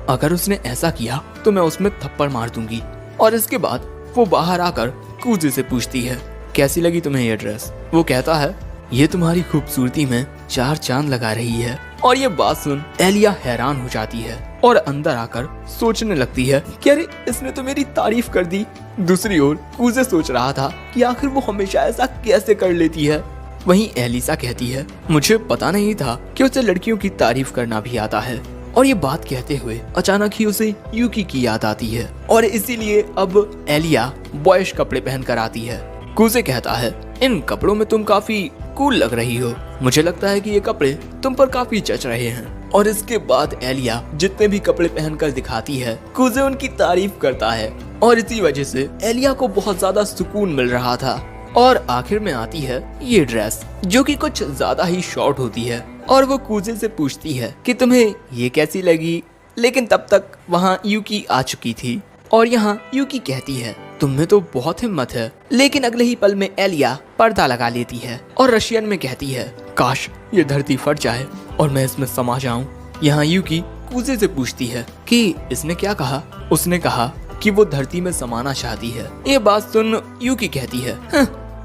अगर उसने ऐसा किया तो मैं उसमें थप्पड़ मार दूंगी। और इसके बाद वो बाहर आकर कूजे से पूछती है, कैसी लगी तुम्हें ये ड्रेस? वो कहता है, ये तुम्हारी खूबसूरती में 4 चांद लगा रही है। और ये बात सुन एलिया हैरान हो जाती है और अंदर आकर सोचने लगती है कि अरे इसने तो मेरी तारीफ कर दी। दूसरी ओर कूजे सोच रहा था कि आखिर वो हमेशा ऐसा कैसे कर लेती है। वहीं एलिसा कहती है, मुझे पता नहीं था कि उसे लड़कियों की तारीफ करना भी आता है। और ये बात कहते हुए अचानक ही उसे यूकी की याद आती है, और इसीलिए अब एलिया बॉयज कपड़े पहनकर आती है। कूजे कहता है, इन कपड़ों में तुम काफी कूल लग रही हो, मुझे लगता है कि ये कपड़े तुम पर काफी जच रहे हैं। और इसके बाद एलिया जितने भी कपड़े पहनकर दिखाती है, कूजे उनकी तारीफ करता है, और इसी वजह से एलिया को बहुत ज्यादा सुकून मिल रहा था। और आखिर में आती है ये ड्रेस, जो कि कुछ ज्यादा ही शॉर्ट होती है, और वो कूजे से पूछती है कि तुम्हें ये कैसी लगी। लेकिन तब तक वहाँ यूकी आ चुकी थी, और यहाँ यूकी कहती है, तुम में तो बहुत हिम्मत है। लेकिन अगले ही पल में एलिया पर्दा लगा लेती है और रशियन में कहती है, काश ये धरती फट जाए और मैं इसमें समा जाऊं। यहाँ यूकी कूजे से पूछती है कि इसने क्या कहा। उसने कहा कि वो धरती में समाना चाहती है। ये बात सुन यूकी कहती है,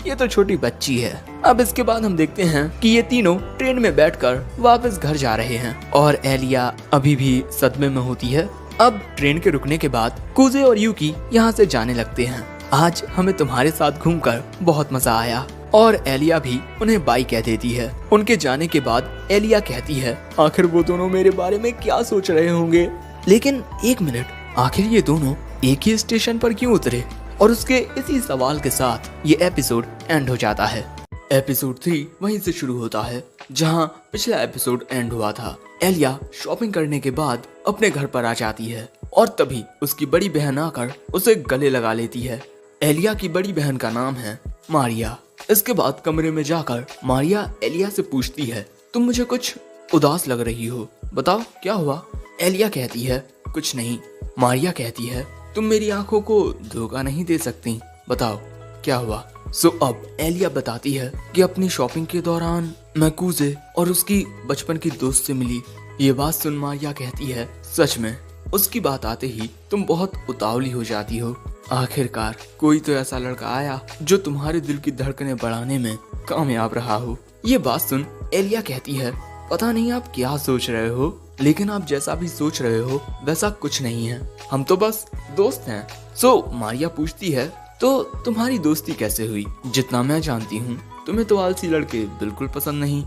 ये तो छोटी बच्ची है। अब इसके बाद हम देखते हैं कि ये तीनों ट्रेन में बैठकर वापस घर जा रहे हैं, और एलिया अभी भी सदमे में होती है। अब ट्रेन के रुकने के बाद कूजे और यूकी यहाँ से जाने लगते हैं। आज हमें तुम्हारे साथ घूमकर बहुत मजा आया। और एलिया भी उन्हें बाय कह देती है। उनके जाने के बाद एलिया कहती है, आखिर वो दोनों मेरे बारे में क्या सोच रहे होंगे। लेकिन एक मिनट, आखिर ये दोनों एक ही स्टेशन पर क्यों उतरे? और उसके इसी सवाल के साथ ये एपिसोड एंड हो जाता है। एपिसोड 3 वहीं से शुरू होता है जहां पिछला एपिसोड एंड हुआ था। एलिया शॉपिंग करने के बाद अपने घर पर आ जाती है, और तभी उसकी बड़ी बहन आकर उसे गले लगा लेती है। एलिया की बड़ी बहन का नाम है मारिया। इसके बाद कमरे में जाकर मारिया एलिया से पूछती है, तुम मुझे कुछ उदास लग रही हो, बताओ क्या हुआ? एलिया कहती है, कुछ नहीं। मारिया कहती है, तुम मेरी आंखों को धोखा नहीं दे सकती, बताओ क्या हुआ? अब एलिया बताती है कि अपनी शॉपिंग के दौरान मैं कूजे और उसकी बचपन की दोस्त से मिली। ये बात सुन मारिया कहती है, सच में? उसकी बात आते ही तुम बहुत उतावली हो जाती हो। आखिरकार कोई तो ऐसा लड़का आया जो तुम्हारे दिल की धड़कनें बढ़ाने में कामयाब रहा हो। ये बात सुन एलिया कहती है, पता नहीं आप क्या सोच रहे हो, लेकिन आप जैसा भी सोच रहे हो वैसा कुछ नहीं है, हम तो बस दोस्त हैं। मारिया पूछती है, तो तुम्हारी दोस्ती कैसे हुई? जितना मैं जानती हूँ तुम्हें तो आलसी लड़के बिल्कुल पसंद नहीं।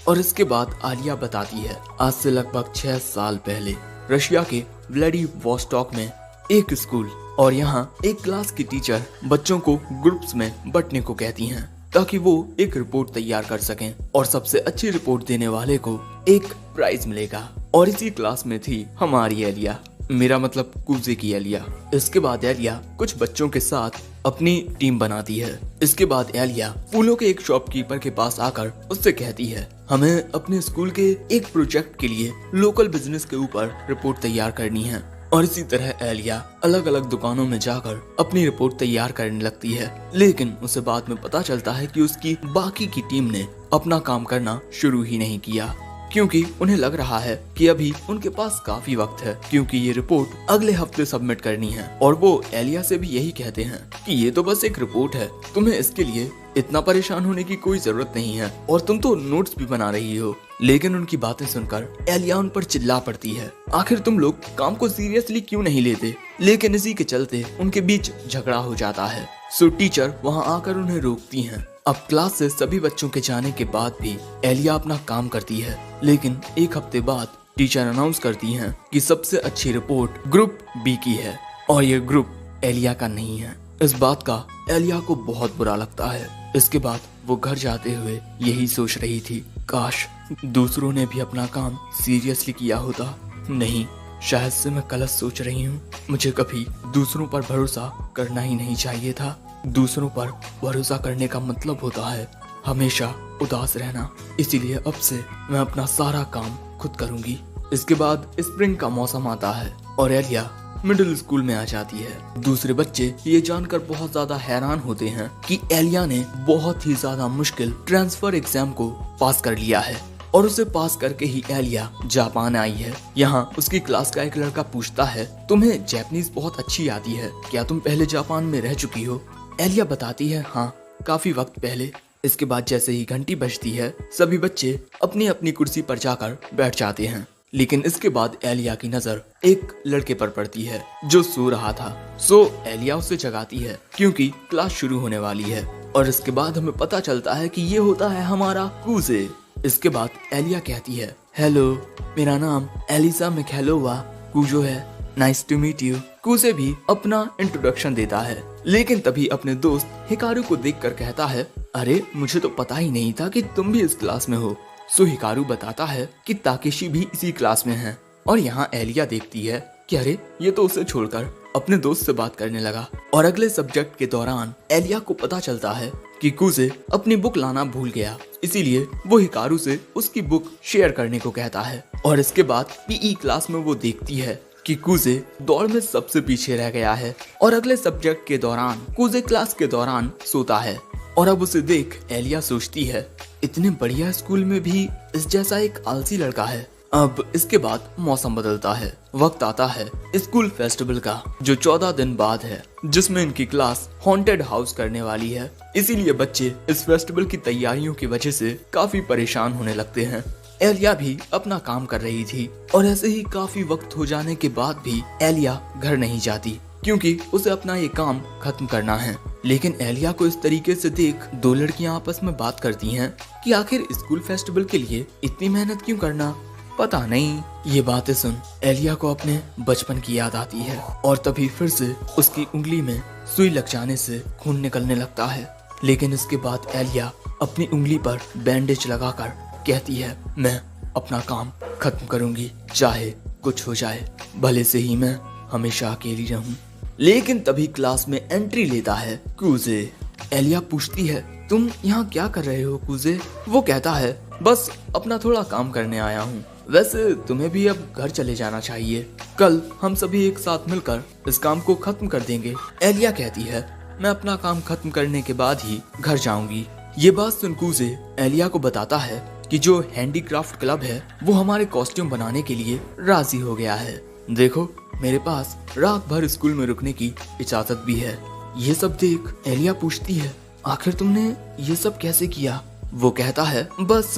और इसके बाद आलिया बताती है, आज से लगभग 6 साल पहले रशिया के व्लादिवोस्टॉक में एक स्कूल और यहाँ एक क्लास की टीचर बच्चों को ग्रुप्स में बंटने को कहती हैं, ताकि वो एक रिपोर्ट तैयार कर सकें, और सबसे अच्छी रिपोर्ट देने वाले को एक प्राइज मिलेगा। और इसी क्लास में थी हमारी एलिया, मेरा मतलब कूजे की एलिया। इसके बाद एलिया कुछ बच्चों के साथ अपनी टीम बनाती है। इसके बाद एलिया फूलों के एक शॉपकीपर के पास आकर उससे कहती है हमें अपने स्कूल के एक प्रोजेक्ट के लिए लोकल बिजनेस के ऊपर रिपोर्ट तैयार करनी है। और इसी तरह एलिया अलग अलग दुकानों में जाकर अपनी रिपोर्ट तैयार करने लगती है, लेकिन उसे बाद में पता चलता है कि उसकी बाकी की टीम ने अपना काम करना शुरू ही नहीं किया, क्योंकि उन्हें लग रहा है कि अभी उनके पास काफी वक्त है, क्योंकि ये रिपोर्ट अगले हफ्ते सबमिट करनी है। और वो एलिया से भी यही कहते हैं कि ये तो बस एक रिपोर्ट है, तुम्हें इसके लिए इतना परेशान होने की कोई जरूरत नहीं है, और तुम तो नोट्स भी बना रही हो। लेकिन उनकी बातें सुनकर एलिया उन पर चिल्ला पड़ती है, आखिर तुम लोग काम को सीरियसली क्यों नहीं लेते। लेकिन इसी के चलते उनके बीच झगड़ा हो जाता है। सो टीचर वहाँ आकर उन्हें रोकती हैं। अब क्लास से सभी बच्चों के जाने के बाद भी एलिया अपना काम करती है, लेकिन एक हफ्ते बाद टीचर अनाउंस करती हैं कि सबसे अच्छी रिपोर्ट ग्रुप बी की है, और ये ग्रुप एलिया का नहीं है। इस बात का एलिया को बहुत बुरा लगता है। इसके बाद वो घर जाते हुए यही सोच रही थी, काश दूसरों ने भी अपना काम सीरियसली किया होता। नहीं, शायद से मैं गलत सोच रही हूँ। मुझे कभी दूसरों पर भरोसा करना ही नहीं चाहिए था। दूसरों पर भरोसा करने का मतलब होता है हमेशा उदास रहना। इसीलिए अब से मैं अपना सारा काम खुद करूंगी। इसके बाद स्प्रिंग का मौसम आता है और एलिया मिडिल स्कूल में आ जाती है। दूसरे बच्चे ये जानकर बहुत ज्यादा हैरान होते हैं कि एलिया ने बहुत ही ज्यादा मुश्किल ट्रांसफर एग्जाम को पास कर लिया है, और उसे पास करके ही एलिया जापान आई है। यहाँ उसकी क्लास का एक लड़का पूछता है, तुम्हें जापानीज बहुत अच्छी आती है, क्या तुम पहले जापान में रह चुकी हो। एलिया बताती है, हाँ, काफी वक्त पहले। इसके बाद जैसे ही घंटी बजती है, सभी बच्चे अपनी अपनी कुर्सी पर जाकर बैठ जाते हैं। लेकिन इसके बाद एलिया की नजर एक लड़के पर पड़ती है जो सो रहा था। सो एलिया उसे जगाती है क्योंकि क्लास शुरू होने वाली है। और इसके बाद हमें पता चलता है कि ये होता है हमारा कूजे। इसके बाद एलिया कहती है, हेलो, मेरा नाम एलिसा मिखैलोवा कूजो है, नाइस टू मीट यू। कूजे भी अपना इंट्रोडक्शन देता है, लेकिन तभी अपने दोस्त हिकारू को देखकर कहता है, अरे मुझे तो पता ही नहीं था कि तुम भी इस क्लास में हो। सो हिकारू बताता है कि ताकेशी भी इसी क्लास में है। और यहाँ एलिया देखती है कि अरे ये तो उसे छोड़कर अपने दोस्त से बात करने लगा। और अगले सब्जेक्ट के दौरान एलिया को पता चलता है कि कूजे अपनी बुक लाना भूल गया, इसीलिए वो हिकारू से उसकी बुक शेयर करने को कहता है। और इसके बाद पीई क्लास में वो देखती है कि कूजे दौड़ में सबसे पीछे रह गया है। और अगले सब्जेक्ट के दौरान कूजे क्लास के दौरान सोता है। और अब उसे देख एलिया सोचती है, इतने बढ़िया स्कूल में भी इस जैसा एक आलसी लड़का है। अब इसके बाद मौसम बदलता है। वक्त आता है स्कूल फेस्टिवल का, जो 14 दिन बाद है, जिसमें इनकी क्लास हॉन्टेड हाउस करने वाली है। इसीलिए बच्चे इस फेस्टिवल की तैयारियों की वजह से काफी परेशान होने लगते हैं। एलिया भी अपना काम कर रही थी, और ऐसे ही काफी वक्त हो जाने के बाद भी एलिया घर नहीं जाती, क्योंकि उसे अपना ये काम खत्म करना है। लेकिन एलिया को इस तरीके से देख दो लड़कियां आपस में बात करती हैं कि आखिर स्कूल फेस्टिवल के लिए इतनी मेहनत क्यों करना, पता नहीं। ये बातें सुन एलिया को अपने बचपन की याद आती है, और तभी फिर से उसकी उंगली में सुई लग जाने से खून निकलने लगता है। लेकिन इसके बाद एलिया अपनी उंगली पर बैंडेज लगाकर कहती है, मैं अपना काम खत्म करूंगी, चाहे कुछ हो जाए, भले से ही मैं हमेशा अकेली रहूं। लेकिन तभी क्लास में एंट्री लेता है कूजे। एलिया पूछती है, तुम यहाँ क्या कर रहे हो कूजे। वो कहता है, बस अपना थोड़ा काम करने आया हूँ। वैसे तुम्हें भी अब घर चले जाना चाहिए, कल हम सभी एक साथ मिलकर इस काम को खत्म कर देंगे। एलिया कहती है, मैं अपना काम खत्म करने के बाद ही घर जाऊंगी। ये बात सुन कूजे एलिया को बताता है कि जो हैंडीक्राफ्ट क्लब है वो हमारे कॉस्ट्यूम बनाने के लिए राजी हो गया है। देखो, मेरे पास रात भर स्कूल में रुकने की इजाजत भी है। ये सब देख एलिया पूछती है, आखिर तुमने ये सब कैसे किया। वो कहता है, बस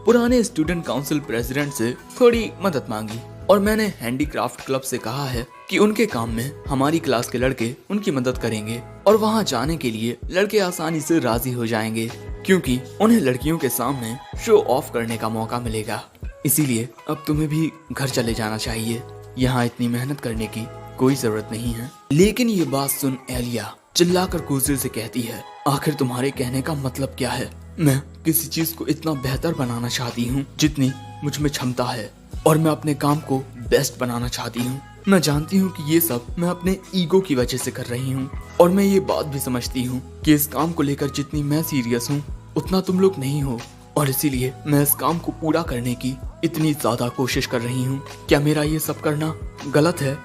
पुराने स्टूडेंट काउंसिल प्रेसिडेंट से थोड़ी मदद मांगी, और मैंने हैंडीक्राफ्ट क्लब से कहा है कि उनके काम में हमारी क्लास के लड़के उनकी मदद करेंगे, और वहाँ जाने के लिए लड़के आसानी से राजी हो जाएंगे, क्योंकि उन्हें लड़कियों के सामने शो ऑफ करने का मौका मिलेगा। इसीलिए अब तुम्हें भी घर चले जाना चाहिए, यहाँ इतनी मेहनत करने की कोई जरूरत नहीं है। लेकिन ये बात सुन एलिया चिल्लाकर कूजे से कहती है, आखिर तुम्हारे कहने का मतलब क्या है। मैं किसी चीज को इतना बेहतर बनाना चाहती हूँ जितनी मुझ में क्षमता है, और मैं अपने काम को बेस्ट बनाना चाहती हूँ। मैं जानती हूँ कि ये सब मैं अपने ईगो की वजह से कर रही हूँ, और मैं ये बात भी समझती हूँ कि इस काम को लेकर जितनी मैं सीरियस हूँ उतना तुम लोग नहीं हो। और इसीलिए मैं इस काम को पूरा करने की इतनी ज्यादा कोशिश कर रही हूँ। क्या मेरा ये सब करना गलत है?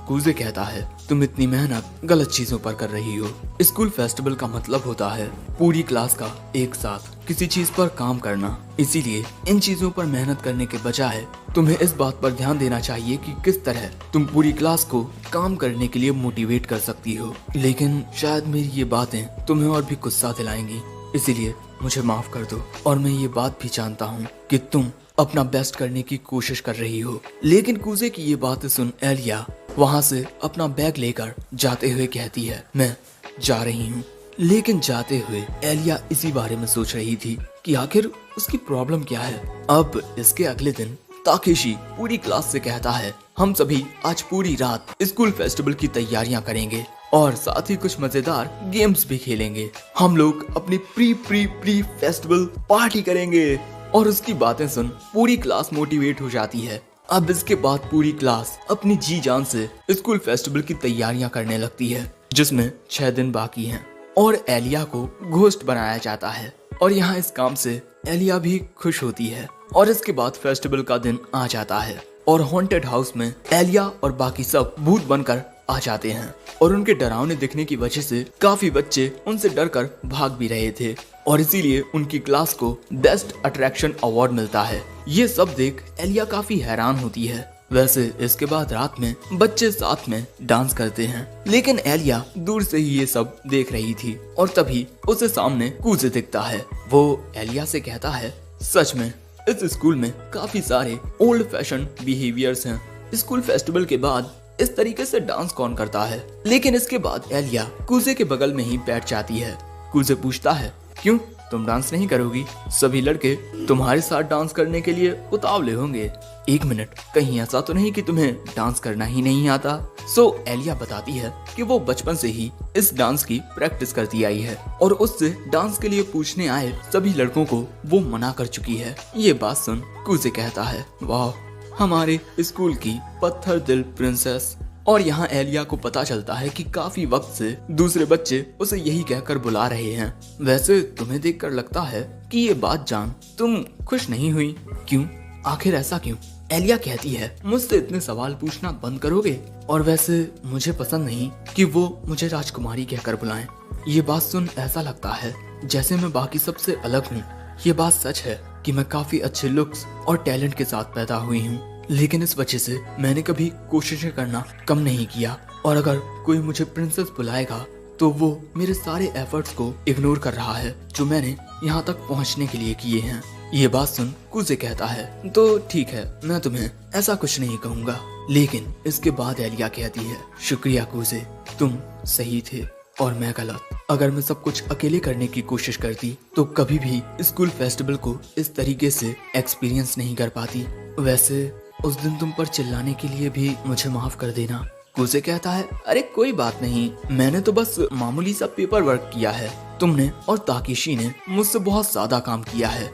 कूजे कहता है, तुम इतनी मेहनत गलत चीजों पर कर रही हो। स्कूल फेस्टिवल का मतलब होता है पूरी क्लास का एक साथ किसी चीज पर काम करना। इसीलिए इन चीजों पर मेहनत करने के बजाय तुम्हें इस बात पर ध्यान देना चाहिए कि किस तरह तुम पूरी क्लास को काम करने के लिए मोटिवेट कर सकती हो। लेकिन शायद मेरी ये बातें तुम्हें और भी गुस्सा दिलाएंगी, इसीलिए मुझे माफ कर दो। और मैं ये बात भी जानता हूँ कि तुम अपना बेस्ट करने की कोशिश कर रही हो। लेकिन कूजे की ये बातें सुन एलिया वहाँ से अपना बैग लेकर जाते हुए कहती है, मैं जा रही हूँ। लेकिन जाते हुए एलिया इसी बारे में सोच रही थी कि आखिर उसकी प्रॉब्लम क्या है। अब इसके अगले दिन ताकेशी पूरी क्लास से कहता है, हम सभी आज पूरी रात स्कूल फेस्टिवल की तैयारियां करेंगे और साथ ही कुछ मजेदार गेम्स भी खेलेंगे। हम लोग अपनी प्री फेस्टिवल पार्टी करेंगे। और उसकी बातें सुन पूरी क्लास मोटिवेट हो जाती है। अब इसके बाद पूरी क्लास अपनी जी जान से स्कूल फेस्टिवल की तैयारियां करने लगती है, जिसमें 6 दिन बाकी हैं। और एलिया को घोस्ट बनाया जाता है और यहाँ इस काम से एलिया भी खुश होती है। और इसके बाद फेस्टिवल का दिन आ जाता है और हॉन्टेड हाउस में एलिया और बाकी सब भूत बनकर आ जाते हैं। और उनके डरावने दिखने की वजह से काफी बच्चे उनसे डरकर भाग भी रहे थे और इसीलिए उनकी क्लास को बेस्ट अट्रैक्शन अवार्ड मिलता है। ये सब देख एलिया काफी हैरान होती है। वैसे इसके बाद रात में बच्चे साथ में डांस करते हैं, लेकिन एलिया दूर से ही ये सब देख रही थी और तभी उसे सामने कूजे दिखता है। वो एलिया से कहता है, सच में इस स्कूल में काफी सारे ओल्ड फैशन बिहेवियर्स हैं। स्कूल फेस्टिवल के बाद इस तरीके से डांस कौन करता है? लेकिन इसके बाद एलिया कूजे के बगल में ही बैठ जाती है। कूजे पूछता है, क्यों तुम डांस नहीं करोगी? सभी लड़के तुम्हारे साथ डांस करने के लिए उतावले होंगे। एक मिनट, कहीं ऐसा तो नहीं कि तुम्हें डांस करना ही नहीं आता? एलिया बताती है कि वो बचपन से ही इस डांस की प्रैक्टिस करती आई है और उससे डांस के लिए पूछने आए सभी लड़कों को वो मना कर चुकी है। ये बात सुन कूजे कहता है, वाह, हमारे स्कूल की पत्थर दिल प्रिंसेस। और यहाँ एलिया को पता चलता है कि काफी वक्त से दूसरे बच्चे उसे यही कहकर बुला रहे हैं। वैसे तुम्हें देखकर लगता है कि ये बात जान तुम खुश नहीं हुई। क्यों? आखिर ऐसा क्यों? एलिया कहती है, मुझसे इतने सवाल पूछना बंद करोगे? और वैसे मुझे पसंद नहीं कि वो मुझे राजकुमारी कहकर बुलाएं। ये बात सुन ऐसा लगता है जैसे मैं बाकी सबसे अलग हूँ। ये बात सच है कि मैं काफी अच्छे लुक्स और टैलेंट के साथ पैदा हुई हूँ, लेकिन इस वजह से मैंने कभी कोशिशें करना कम नहीं किया। और अगर कोई मुझे प्रिंसेस बुलाएगा तो वो मेरे सारे एफर्ट्स को इग्नोर कर रहा है जो मैंने यहाँ तक पहुँचने के लिए किए हैं। ये बात सुन कूजे कहता है, तो ठीक है, मैं तुम्हें ऐसा कुछ नहीं कहूँगा। लेकिन इसके बाद एलिया कहती है, शुक्रिया कूजे, तुम सही थे और मैं गलत। अगर मैं सब कुछ अकेले करने की कोशिश करती तो कभी भी स्कूल फेस्टिवल को इस तरीके से एक्सपीरियंस नहीं कर पाती। वैसे उस दिन तुम पर चिल्लाने के लिए भी मुझे माफ कर देना। कूजे कहता है, अरे कोई बात नहीं, मैंने तो बस मामूली सा पेपर वर्क किया है। तुमने और ताकेशी ने मुझसे बहुत ज्यादा काम किया है।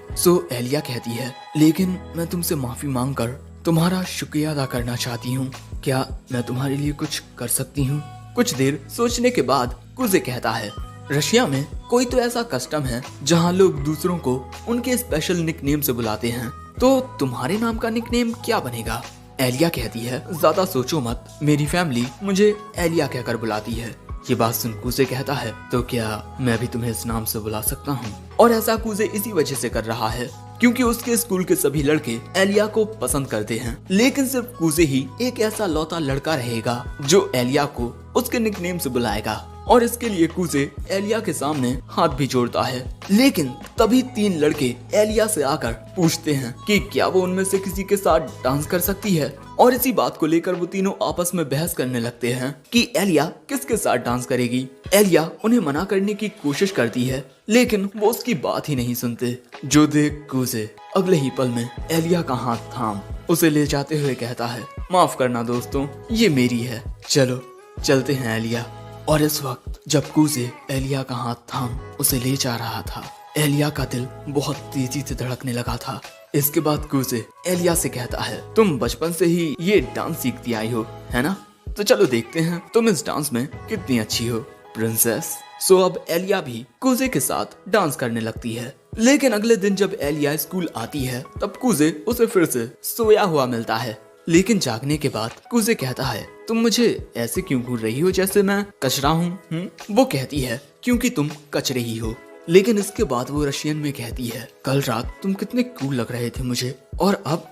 एलिया कहती है, लेकिन मैं तुमसे माफी मांगकर तुम्हारा शुक्रिया अदा करना चाहती हूँ। क्या मैं तुम्हारे लिए कुछ कर सकती हूँ? कुछ देर सोचने के बाद कूजे कहता है, रशिया में कोई तो ऐसा कस्टम है जहाँ लोग दूसरों को उनके स्पेशल निकनेम से बुलाते हैं, तो तुम्हारे नाम का निकनेम क्या बनेगा? एलिया कहती है, ज्यादा सोचो मत, मेरी फैमिली मुझे एलिया कहकर बुलाती है। ये बात सुन कूजे कहता है, तो क्या मैं भी तुम्हें इस नाम से बुला सकता हूँ? और ऐसा कूजे इसी वजह से कर रहा है क्योंकि उसके स्कूल के सभी लड़के एलिया को पसंद करते हैं, लेकिन सिर्फ कूजे ही एक ऐसा लौता लड़का रहेगा जो एलिया को उसके निकनेम से बुलाएगा। और इसके लिए कूजे एलिया के सामने हाथ भी जोड़ता है। लेकिन तभी 3 लड़के एलिया से आकर पूछते हैं कि क्या वो उनमें से किसी के साथ डांस कर सकती है। और इसी बात को लेकर वो तीनों आपस में बहस करने लगते हैं कि एलिया किसके साथ डांस करेगी। एलिया उन्हें मना करने की कोशिश करती है, लेकिन वो उसकी बात ही नहीं सुनते। जो देख कूजे अगले ही पल में एलिया का हाथ थाम उसे ले जाते हुए कहता है, माफ करना दोस्तों, ये मेरी है, चलो चलते हैं एलिया। और इस वक्त जब कूजे एलिया का हाथ थाम उसे ले जा रहा था, एलिया का दिल बहुत तेजी से धड़कने लगा था। इसके बाद कूजे एलिया से कहता है, तुम बचपन से ही ये डांस सीखती आई हो, है ना? तो चलो देखते हैं तुम इस डांस में कितनी अच्छी हो, प्रिंसेस। अब एलिया भी कूजे के साथ डांस करने लगती है, लेकिन अगले दिन जब एलिया स्कूल आती है तब कुजे उसे फिर से सोया हुआ मिलता है। लेकिन जागने के बाद कुजे कहता है, तुम मुझे ऐसे क्यों घूर रही हो जैसे मैं कचरा हूँ? वो कहती है, क्योंकि तुम कचरे ही हो। लेकिन इसके बाद वो रशियन में कहती है, कल रात तुम कितने कूल लग रहे थे मुझे, और अब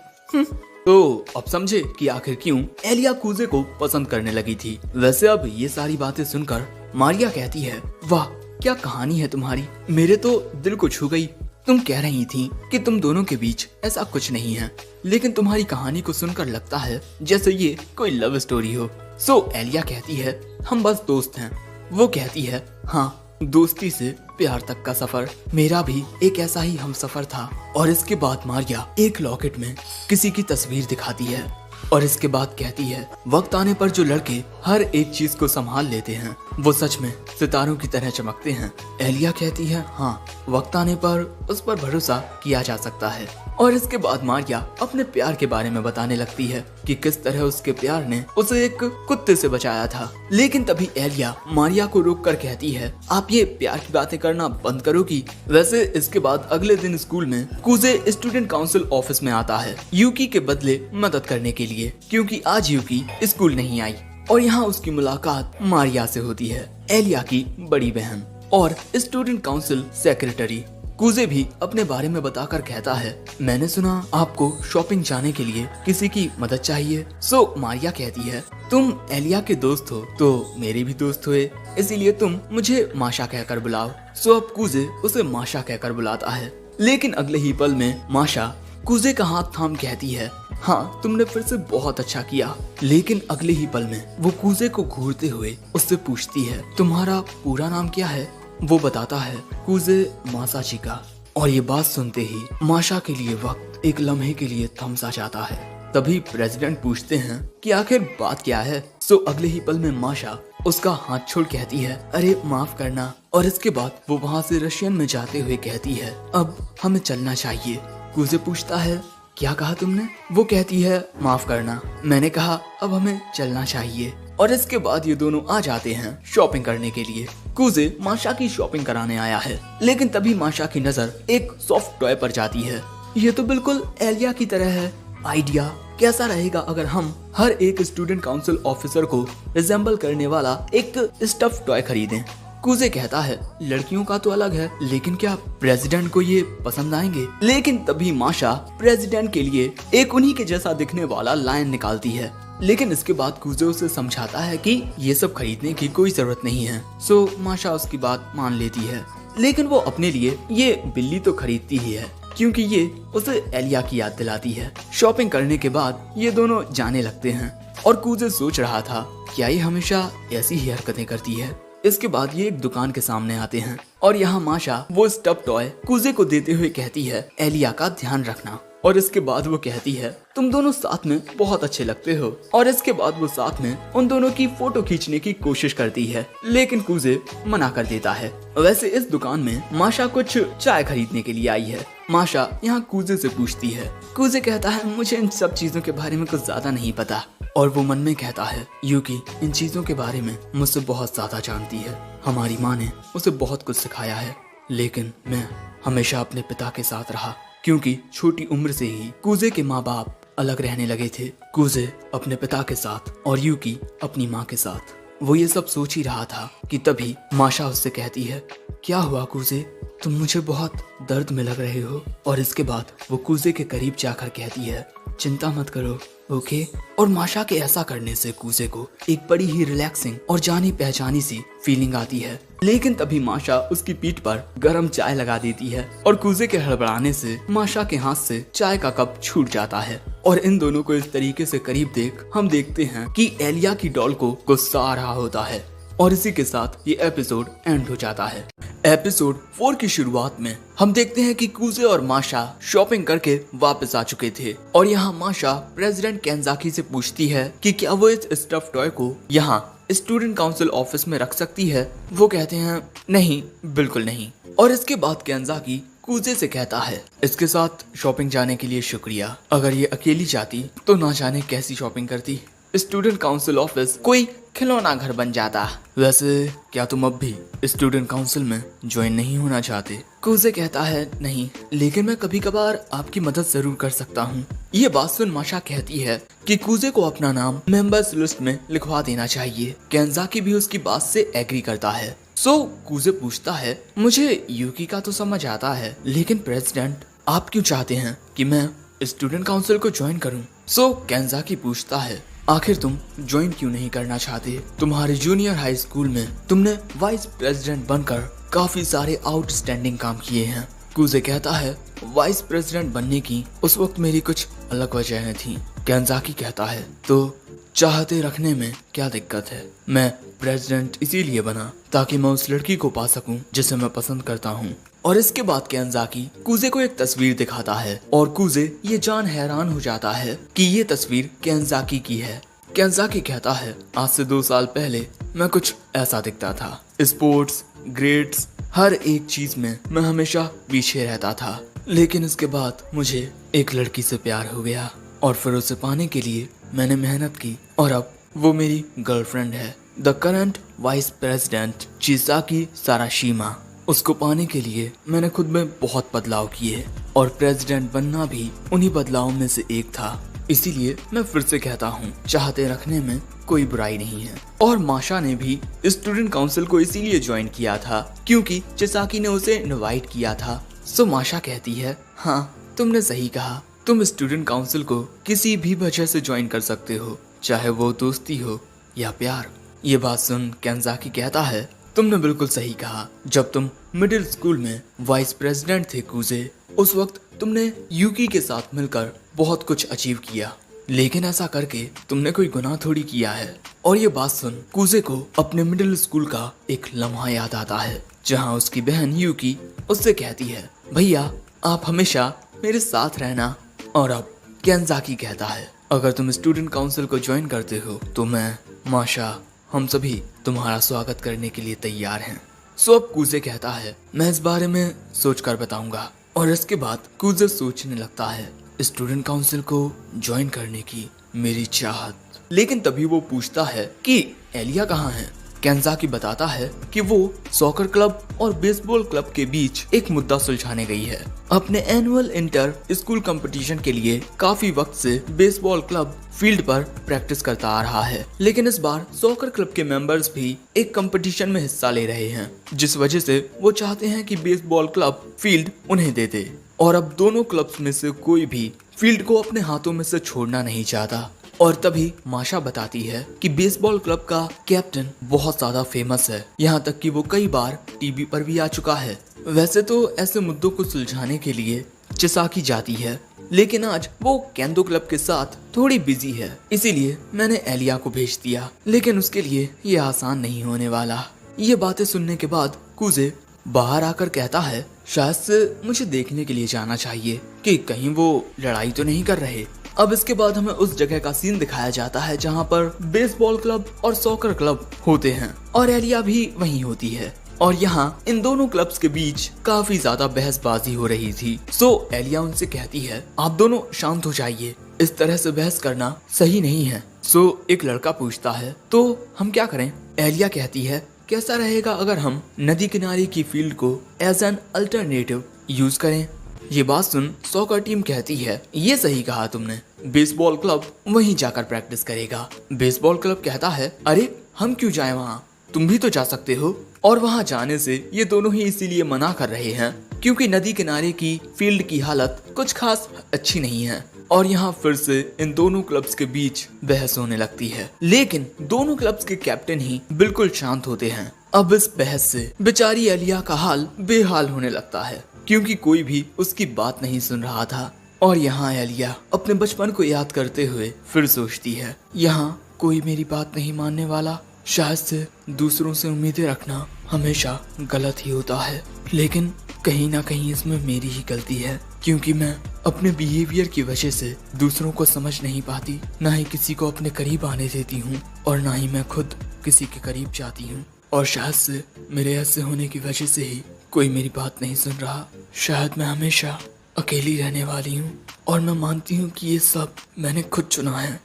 तो अब समझे कि आखिर क्यों एलिया कुजे को पसंद करने लगी थी। वैसे अब ये सारी बातें सुनकर मारिया कहती है, वाह क्या कहानी है तुम्हारी, मेरे तो दिल को छू गई। तुम कह रही थी कि तुम दोनों के बीच ऐसा कुछ नहीं है, लेकिन तुम्हारी कहानी को सुनकर लगता है जैसे ये कोई लव स्टोरी हो। सो एलिया कहती है, हम बस दोस्त हैं। वो कहती है, हाँ, दोस्ती से प्यार तक का सफर, मेरा भी एक ऐसा ही हम सफर था। और इसके बाद मारिया एक लॉकेट में किसी की तस्वीर दिखाती है और इसके बाद कहती है, वक्त आने पर जो लड़के हर एक चीज को संभाल लेते हैं वो सच में सितारों की तरह चमकते हैं। एलिया कहती है, हाँ, वक्त आने पर उस पर भरोसा किया जा सकता है। और इसके बाद मारिया अपने प्यार के बारे में बताने लगती है कि किस तरह उसके प्यार ने उसे एक कुत्ते से बचाया था। लेकिन तभी एलिया मारिया को रोक कर कहती है, आप ये प्यार की बातें करना बंद करोगी? वैसे इसके बाद अगले दिन स्कूल में कुजे स्टूडेंट काउंसिल ऑफिस में आता है यूकी के बदले मदद करने के लिए, क्योंकि आज यूकी स्कूल नहीं आई। और यहाँ उसकी मुलाकात मारिया से होती है, एलिया की बड़ी बहन और स्टूडेंट काउंसिल सेक्रेटरी। कुजे भी अपने बारे में बताकर कहता है, मैंने सुना आपको शॉपिंग जाने के लिए किसी की मदद चाहिए। सो मारिया कहती है, तुम एलिया के दोस्त हो तो मेरे भी दोस्त हुए, इसीलिए तुम मुझे माशा कहकर बुलाओ। सो अब कुजे उसे माशा कहकर बुलाता है। लेकिन अगले ही पल में माशा कुजे का हाथ थाम कहती है, हाँ, तुमने फिर से बहुत अच्छा किया। लेकिन अगले ही पल में वो कुजे को घूरते हुए उससे पूछती है, तुम्हारा पूरा नाम क्या है? वो बताता है, कुजे मासाचिका। और ये बात सुनते ही माशा के लिए वक्त एक लम्हे के लिए थम सा जाता है। तभी प्रेसिडेंट पूछते हैं कि आखिर बात क्या है। सो अगले ही पल में माशा उसका हाथ छोड़ कहती है, अरे माफ करना। और इसके बाद वो वहाँ से रशियन में जाते हुए कहती है, अब हमें चलना चाहिए। कुजे पूछता है, क्या कहा तुमने? वो कहती है, माफ करना, मैंने कहा अब हमें चलना चाहिए। और इसके बाद ये दोनों आ जाते हैं शॉपिंग करने के लिए। कुजे माशा की शॉपिंग कराने आया है, लेकिन तभी माशा की नजर एक सॉफ्ट टॉय पर जाती है। ये तो बिल्कुल एलिया की तरह है। आइडिया कैसा रहेगा अगर हम हर एक स्टूडेंट काउंसिल ऑफिसर को रिजेंबल करने वाला एक स्टफ टॉय खरीदें? कुजे कहता है, लड़कियों का तो अलग है, लेकिन क्या प्रेसिडेंट को ये पसंद आएंगे? लेकिन तभी माशा प्रेसिडेंट के लिए एक उन्हीं के जैसा दिखने वाला लायन निकालती है। लेकिन इसके बाद कुजे उसे समझाता है कि ये सब खरीदने की कोई जरूरत नहीं है। सो माशा उसकी बात मान लेती है। लेकिन वो अपने लिए ये बिल्ली तो खरीदती ही है, क्योंकि ये उसे एलिया की याद दिलाती है। शॉपिंग करने के बाद ये दोनों जाने लगते हैं और कुजे सोच रहा था, क्या ये हमेशा ऐसी ही हरकतें करती है? इसके बाद ये एक दुकान के सामने आते हैं और यहाँ माशा वो स्टफ टॉय कुजे को देते हुए कहती है, एलिया का ध्यान रखना। और इसके बाद वो कहती है, तुम दोनों साथ में बहुत अच्छे लगते हो। और इसके बाद वो साथ में उन दोनों की फोटो खींचने की कोशिश करती है, लेकिन कुजे मना कर देता है। वैसे इस दुकान में माशा कुछ चाय खरीदने के लिए आई है। माशा यहाँ कुजे से पूछती है। कुजे कहता है, मुझे इन सब चीजों के बारे में कुछ ज्यादा नहीं पता। और वो मन में कहता है, यूकी इन चीजों के बारे में मुझसे बहुत ज्यादा जानती है। हमारी माँ ने उसे बहुत कुछ सिखाया है, लेकिन मैं हमेशा अपने पिता के साथ रहा, क्योंकि छोटी उम्र से ही कुजे के माँ बाप अलग रहने लगे थे। कुजे अपने पिता के साथ और यूकी अपनी माँ के साथ। वो ये सब सोच ही रहा था कि तभी माशा उससे कहती है, क्या हुआ कुजे, तुम मुझे बहुत दर्द में लग रहे हो। और इसके बाद वो कुजे के करीब जाकर कहती है, चिंता मत करो, ओके। और माशा के ऐसा करने से कुजे को एक बड़ी ही रिलैक्सिंग और जानी पहचानी सी फीलिंग आती है। लेकिन तभी माशा उसकी पीठ पर गरम चाय लगा देती है और कुजे के हड़बड़ाने से माशा के हाथ से चाय का कप छूट जाता है। और इन दोनों को इस तरीके से करीब देख हम देखते हैं कि एलिया की डॉल को गुस्सा आ रहा होता है। और इसी के साथ ये एपिसोड एंड हो जाता है। एपिसोड 4 की शुरुआत में हम देखते हैं कि कुजे और माशा शॉपिंग करके वापस आ चुके थे और यहाँ माशा प्रेसिडेंट केंजाकी से पूछती है कि क्या वो इस स्टफ टॉय को यहाँ स्टूडेंट काउंसिल ऑफिस में रख सकती है। वो कहते हैं, नहीं, बिल्कुल नहीं। और इसके बाद केंजाकी कुजे से कहता है, इसके साथ शॉपिंग जाने के लिए शुक्रिया, अगर ये अकेली जाती तो ना जाने कैसी शॉपिंग करती। स्टूडेंट काउंसिल ऑफिस कोई खिलौना घर बन जाता। वैसे क्या तुम अब भी स्टूडेंट काउंसिल में ज्वाइन नहीं होना चाहते? कूजे कहता है नहीं, लेकिन मैं कभी कभार आपकी मदद जरूर कर सकता हूँ। ये बात सुन माशा कहती है कि कूजे को अपना नाम मेंबर्स लिस्ट में लिखवा देना चाहिए। केंजाकी भी उसकी बात से एग्री करता है। सो कूजे पूछता है, मुझे यूकी का तो समझ आता है, लेकिन प्रेसिडेंट आप क्यों चाहते हैं कि मैं स्टूडेंट काउंसिल को ज्वाइन करूं? सो केंजाकी पूछता है, आखिर तुम ज्वाइन क्यों नहीं करना चाहते? तुम्हारे जूनियर हाई स्कूल में तुमने वाइस प्रेसिडेंट बनकर काफी सारे आउटस्टैंडिंग काम किए हैं। कूजे कहता है, वाइस प्रेसिडेंट बनने की उस वक्त मेरी कुछ अलग वजहें थी। केंजाकी कहता है, तो चाहते रखने में क्या दिक्कत है? मैं प्रेसिडेंट इसीलिए बना ताकि मैं उस लड़की को पा सकूं जिसे मैं पसंद करता हूं। और इसके बाद केंजाकी कूजे को एक तस्वीर दिखाता है और कूजे ये जान हैरान हो जाता है कि ये तस्वीर केंजाकी की है। केंजाकी कहता है, आज से 2 साल पहले मैं कुछ ऐसा दिखता था। स्पोर्ट्स, ग्रेड्स, हर एक चीज में मैं हमेशा पीछे रहता था, लेकिन इसके बाद मुझे एक लड़की से प्यार हो गया और फिर उसे पाने के लिए मैंने मेहनत की और अब वो मेरी गर्लफ्रेंड है। The current vice president Chisaki Sarashina. उसको पाने के लिए मैंने खुद में बहुत बदलाव किए और प्रेसिडेंट बनना भी उन्हीं बदलावों में से एक था। इसीलिए मैं फिर से कहता हूँ, चाहते रखने में कोई बुराई नहीं है। और माशा ने भी स्टूडेंट काउंसिल को इसीलिए ज्वाइन किया था क्योंकि चिसाकी ने उसे इनवाइट किया था। सो माशा कहती है, हाँ तुमने सही कहा, तुम स्टूडेंट काउंसिल को किसी भी वजह से ज्वाइन कर सकते हो, चाहे वो दोस्ती हो या प्यार। ये बात सुन केंजाकी कहता है, तुमने बिल्कुल सही कहा। जब तुम मिडिल स्कूल में वाइस प्रेसिडेंट थे कूजे, उस वक्त तुमने यूकी के साथ मिलकर बहुत कुछ अचीव किया, लेकिन ऐसा करके तुमने कोई गुनाह थोड़ी किया है। और ये बात सुन कूजे को अपने मिडिल स्कूल का एक लम्हा याद आता है जहाँ उसकी बहन यूकी उससे कहती है, भैया आप हमेशा मेरे साथ रहना। और अब केंजाकी कहता है, अगर तुम स्टूडेंट काउंसिल को ज्वाइन करते हो तो मैं, माशा, हम सभी तुम्हारा स्वागत करने के लिए तैयार हैं। सो अब कूजे कहता है, मैं इस बारे में सोचकर बताऊंगा। और इसके बाद कूजे सोचने लगता है स्टूडेंट काउंसिल को ज्वाइन करने की मेरी चाहत। लेकिन तभी वो पूछता है कि एलिया कहाँ है? केंजाकी बताता है कि वो सॉकर क्लब और बेसबॉल क्लब के बीच एक मुद्दा सुलझाने गई है। अपने एनुअल इंटर स्कूल कंपटीशन के लिए काफी वक्त से बेसबॉल क्लब फील्ड पर प्रैक्टिस करता आ रहा है, लेकिन इस बार सॉकर क्लब के मेंबर्स भी एक कंपटीशन में हिस्सा ले रहे हैं, जिस वजह से वो चाहते हैं कि बेसबॉल क्लब फील्ड उन्हें दे दे। और अब दोनों क्लब्स में से कोई भी फील्ड को अपने हाथों में से छोड़ना नहीं चाहता। और तभी माशा बताती है कि बेसबॉल क्लब का कैप्टन बहुत ज्यादा फेमस है, यहाँ तक कि वो कई बार टीवी पर भी आ चुका है। वैसे तो ऐसे मुद्दों को सुलझाने के लिए चिसाकी जाती है, लेकिन आज वो केंदो क्लब के साथ थोड़ी बिजी है, इसीलिए मैंने एलिया को भेज दिया, लेकिन उसके लिए ये आसान नहीं होने वाला। ये बातें सुनने के बाद कूजे बाहर आकर कहता है, शायद से मुझे देखने के लिए जाना चाहिए कि कहीं वो लड़ाई तो नहीं कर रहे। अब इसके बाद हमें उस जगह का सीन दिखाया जाता है जहाँ पर बेसबॉल क्लब और सॉकर क्लब होते हैं और एलिया भी वहीं होती है। और यहाँ इन दोनों क्लब्स के बीच काफी ज्यादा बहसबाजी हो रही थी। सो एलिया उनसे कहती है, आप दोनों शांत हो जाइए, इस तरह से बहस करना सही नहीं है। सो एक लड़का पूछता है, तो हम क्या करें? एलिया कहती है, कैसा रहेगा अगर हम नदी किनारे की फील्ड को एज एन अल्टरनेटिव यूज करें? ये बात सुन सॉकर टीम कहती है, ये सही कहा तुमने, बेसबॉल क्लब वहीं जाकर प्रैक्टिस करेगा। बेसबॉल क्लब कहता है, अरे हम क्यों जाएं वहाँ, तुम भी तो जा सकते हो। और वहाँ जाने से ये दोनों ही इसीलिए मना कर रहे हैं क्योंकि नदी किनारे की फील्ड की हालत कुछ खास अच्छी नहीं है। और यहाँ फिर से इन दोनों क्लब्स के बीच बहस होने लगती है, लेकिन दोनों क्लब्स के कैप्टन ही बिल्कुल शांत होते हैं। अब इस बहस से बेचारी एलिया का हाल बेहाल होने लगता है क्योंकि कोई भी उसकी बात नहीं सुन रहा था। और यहाँ एलिया अपने बचपन को याद करते हुए फिर सोचती है, यहाँ कोई मेरी बात नहीं मानने वाला। शायद से दूसरों से उम्मीदें रखना हमेशा गलत ही होता है, लेकिन कहीं ना कहीं इसमें मेरी ही गलती है क्योंकि मैं अपने बिहेवियर की वजह से दूसरों को समझ नहीं पाती, ना ही किसी को अपने करीब आने देती हूँ और ना ही मैं खुद किसी के करीब जाती हूँ। और शायद से मेरे ऐसे होने की वजह से ही कोई मेरी बात नहीं सुन रहा। शायद मैं हमेशा अकेली रहने वाली हूँ और मैं मानती हूँ कि ये सब मैंने खुद चुना है।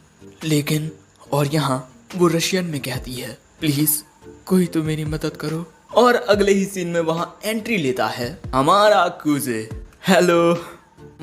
लेकिन और यहाँ वो रशियन में कहती है, प्लीज कोई तो मेरी मदद करो। और अगले ही सीन में वहाँ एंट्री लेता है हमारा कूजे। हेलो,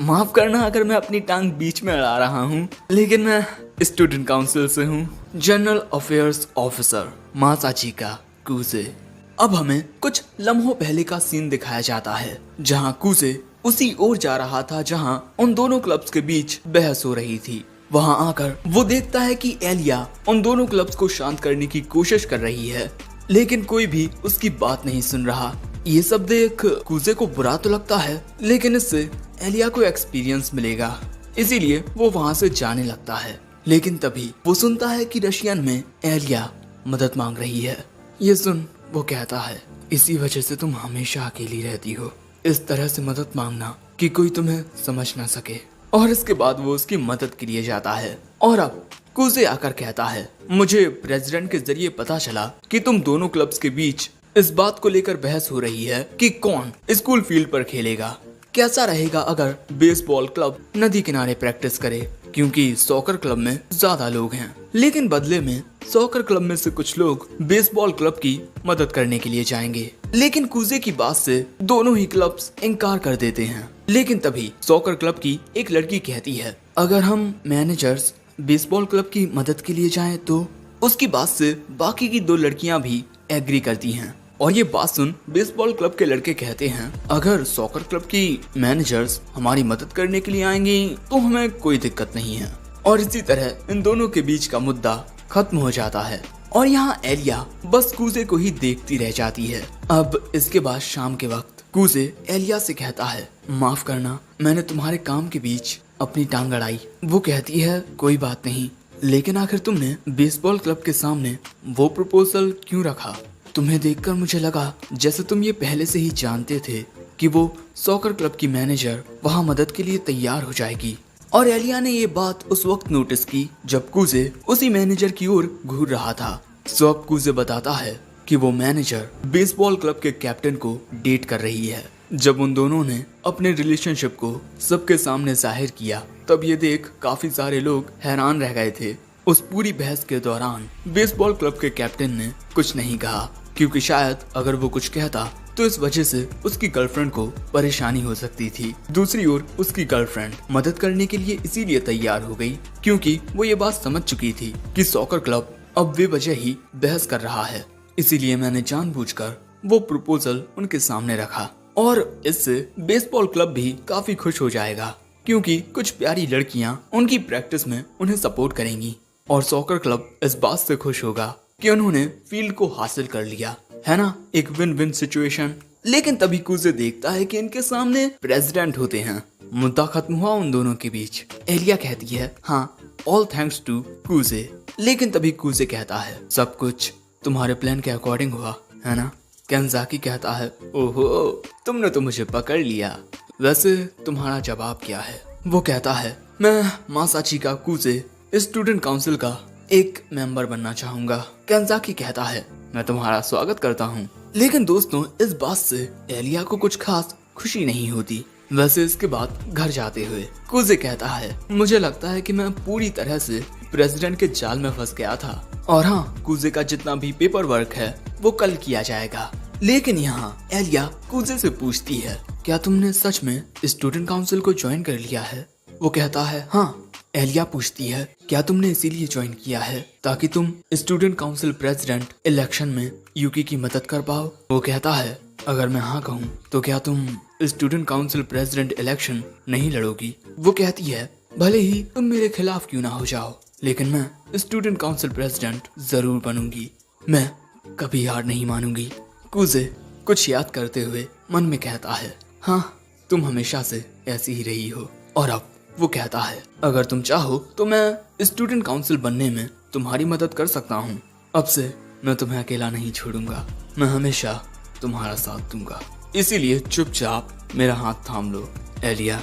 माफ करना अगर मैं अपनी टांग बीच में अड़ा रहा हूँ, लेकिन मैं स्टूडेंट काउंसिल से हूँ, जनरल अफेयर्स ऑफिसर मासाचिका कूजे। अब हमें कुछ लम्हों पहले का सीन दिखाया जाता है जहाँ कूजे उसी ओर जा रहा था जहाँ उन दोनों क्लब्स के बीच बहस हो रही थी। वहाँ आकर वो देखता है कि एलिया उन दोनों क्लब्स को शांत करने की कोशिश कर रही है, लेकिन कोई भी उसकी बात नहीं सुन रहा। ये सब देख कूजे को बुरा तो लगता है, लेकिन इससे एलिया को एक्सपीरियंस मिलेगा, इसीलिए वो वहाँ से जाने लगता है। लेकिन तभी वो सुनता है कि रशियन में एलिया मदद मांग रही है। ये सुन वो कहता है, इसी वजह से तुम हमेशा अकेली रहती हो, इस तरह से मदद मांगना कि कोई तुम्हें समझ ना सके। और इसके बाद वो उसकी मदद के लिए जाता है। और अब कूजे आकर कहता है, मुझे प्रेसिडेंट के जरिए पता चला कि तुम दोनों क्लब्स के बीच इस बात को लेकर बहस हो रही है कि कौन स्कूल फील्ड पर खेलेगा। कैसा रहेगा अगर बेसबॉल क्लब नदी किनारे प्रैक्टिस करे, क्योंकि सॉकर क्लब में ज्यादा लोग हैं। लेकिन बदले में सॉकर क्लब में से कुछ लोग बेसबॉल क्लब की मदद करने के लिए जाएंगे। लेकिन कूजे की बात से दोनों ही क्लब्स इनकार कर देते हैं। लेकिन तभी सॉकर क्लब की एक लड़की कहती है, अगर हम मैनेजर्स बेसबॉल क्लब की मदद के लिए जाएं तो उसकी बात से बाकी की दो लड़कियां भी एग्री करती हैं। और ये बात सुन बेसबॉल क्लब के लड़के कहते हैं, अगर सॉकर क्लब की मैनेजर्स हमारी मदद करने के लिए आएंगी तो हमें कोई दिक्कत नहीं है। और इसी तरह इन दोनों के बीच का मुद्दा खत्म हो जाता है। और यहाँ एलिया बस कूजे को ही देखती रह जाती है। अब इसके बाद शाम के वक्त कूजे एलिया से कहता है, माफ करना मैंने तुम्हारे काम के बीच अपनी टांग अड़ाई। वो कहती है, कोई बात नहीं, लेकिन आखिर तुमने बेसबॉल क्लब के सामने वो प्रपोजल क्यों रखा? तुम्हें देखकर मुझे लगा जैसे तुम ये पहले से ही जानते थे कि वो सॉकर क्लब की मैनेजर वहाँ मदद के लिए तैयार हो जाएगी। और एलिया ने ये बात उस वक्त नोटिस की जब कूजे उसी मैनेजर की ओर घूर रहा था। सो अब कूजे बताता है कि वो मैनेजर बेसबॉल क्लब के कैप्टन को डेट कर रही है। जब उन दोनों ने अपने रिलेशनशिप को सबके सामने जाहिर किया, तब ये देख काफी सारे लोग हैरान रह गए थे। उस पूरी बहस के दौरान बेसबॉल क्लब के कैप्टन ने कुछ नहीं कहा, क्योंकि शायद अगर वो कुछ कहता तो इस वजह से उसकी गर्लफ्रेंड को परेशानी हो सकती थी। दूसरी ओर उसकी गर्लफ्रेंड मदद करने के लिए इसीलिए तैयार हो गई क्योंकि वो ये बात समझ चुकी थी कि सॉकर क्लब अब बेवजह ही बहस कर रहा है, इसीलिए मैंने जानबूझकर वो प्रपोजल उनके सामने रखा। और इससे बेसबॉल क्लब भी काफी खुश हो जाएगा क्योंकि कुछ प्यारी लड़कियां उनकी प्रैक्टिस में उन्हें सपोर्ट करेंगी। और सॉकर क्लब इस बात से खुश होगा कि उन्होंने फील्ड को हासिल कर लिया, है ना, एक विन विन सिचुएशन। लेकिन तभी कूजे देखता है कि इनके सामने प्रेसिडेंट होते हैं। मुद्दा खत्म हुआ उन दोनों के बीच। एलिया कहती है, हाँ, ऑल थैंक्स टू कूजे। लेकिन तभी कूजे कहता है, सब कुछ तुम्हारे प्लान के अकॉर्डिंग हुआ, है ना? केंजाकी कहता है, ओहो, तुमने तो मुझे पकड़ लिया। वैसे तुम्हारा जवाब क्या है? वो कहता है, मैं मासाचिका कूजे स्टूडेंट काउंसिल का एक मेंबर बनना चाहूंगा। केंजाकी कहता है, मैं तुम्हारा स्वागत करता हूँ। लेकिन दोस्तों इस बात से एलिया को कुछ खास खुशी नहीं होती। वैसे इसके बाद घर जाते हुए कूजे कहता है, मुझे लगता है कि मैं पूरी तरह से प्रेसिडेंट के जाल में फंस गया था। और हाँ, कूजे का जितना भी पेपर वर्क है वो कल किया जाएगा। लेकिन यहाँ एलिया कूजे से पूछती है, क्या तुमने सच में स्टूडेंट काउंसिल को ज्वाइन कर लिया है? वो कहता है, हाँ। एलिया पूछती है, क्या तुमने इसीलिए ज्वाइन किया है ताकि तुम स्टूडेंट काउंसिल प्रेसिडेंट इलेक्शन में यूकी की मदद कर पाओ? वो कहता है, अगर मैं हाँ कहूँ तो क्या तुम स्टूडेंट काउंसिल प्रेसिडेंट इलेक्शन नहीं लड़ोगी? वो कहती है, भले ही तुम मेरे खिलाफ क्यों ना हो जाओ, लेकिन मैं स्टूडेंट काउंसिल प्रेसिडेंट जरूर बनूंगी। मैं कभी हार नहीं मानूंगी। कूजे कुछ याद करते हुए मन में कहता है, हाँ, तुम हमेशा से ऐसी ही रही हो। और अब वो कहता है, अगर तुम चाहो तो मैं स्टूडेंट काउंसिल बनने में तुम्हारी मदद कर सकता हूँ। अब से मैं तुम्हें अकेला नहीं छोड़ूंगा, मैं हमेशा तुम्हारा साथ दूंगा। इसीलिए चुपचाप मेरा हाथ थाम लो, एलिया।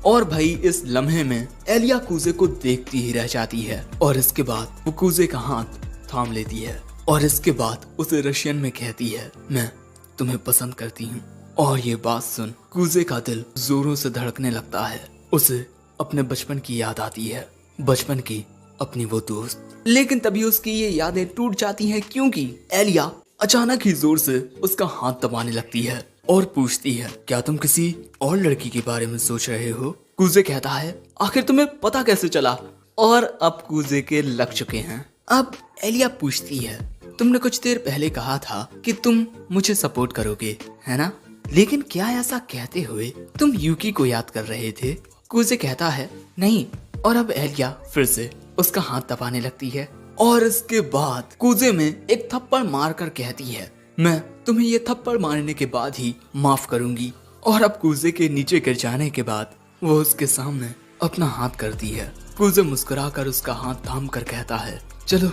और भाई इस लम्हे में एलिया कूजे को देखती ही रह जाती है। और इसके बाद वो कूजे का हाथ थाम लेती है और इसके बाद उसे रशियन में कहती है, मैं तुम्हें पसंद करती हूँ। और ये बात सुन कूजे का दिल जोरों से धड़कने लगता है। उसे अपने बचपन की याद आती है, बचपन की अपनी वो दोस्त। लेकिन तभी उसकी ये यादें टूट जाती हैं क्योंकि एलिया अचानक ही जोर से उसका हाथ दबाने लगती है और पूछती है, क्या तुम किसी और लड़की के बारे में सोच रहे हो? कूजे कहता है, आखिर तुम्हें पता कैसे चला? और अब कूजे के लग चुके हैं। अब एलिया पूछती है, तुमने कुछ देर पहले कहा था कि तुम मुझे सपोर्ट करोगे, है ना? लेकिन क्या ऐसा कहते हुए तुम यूकी को याद कर रहे थे? कूजे कहता है, नहीं। और अब एलिया फिर से उसका हाथ दबाने लगती है और इसके बाद कूजे में एक थप्पड़ मारकर कहती है, मैं तुम्हें ये थप्पड़ मारने के बाद ही माफ करूंगी। और अब कूजे के नीचे गिर जाने के बाद वो उसके सामने अपना हाथ करती है। कूजे मुस्कुराकर उसका हाथ थाम कर कहता है, चलो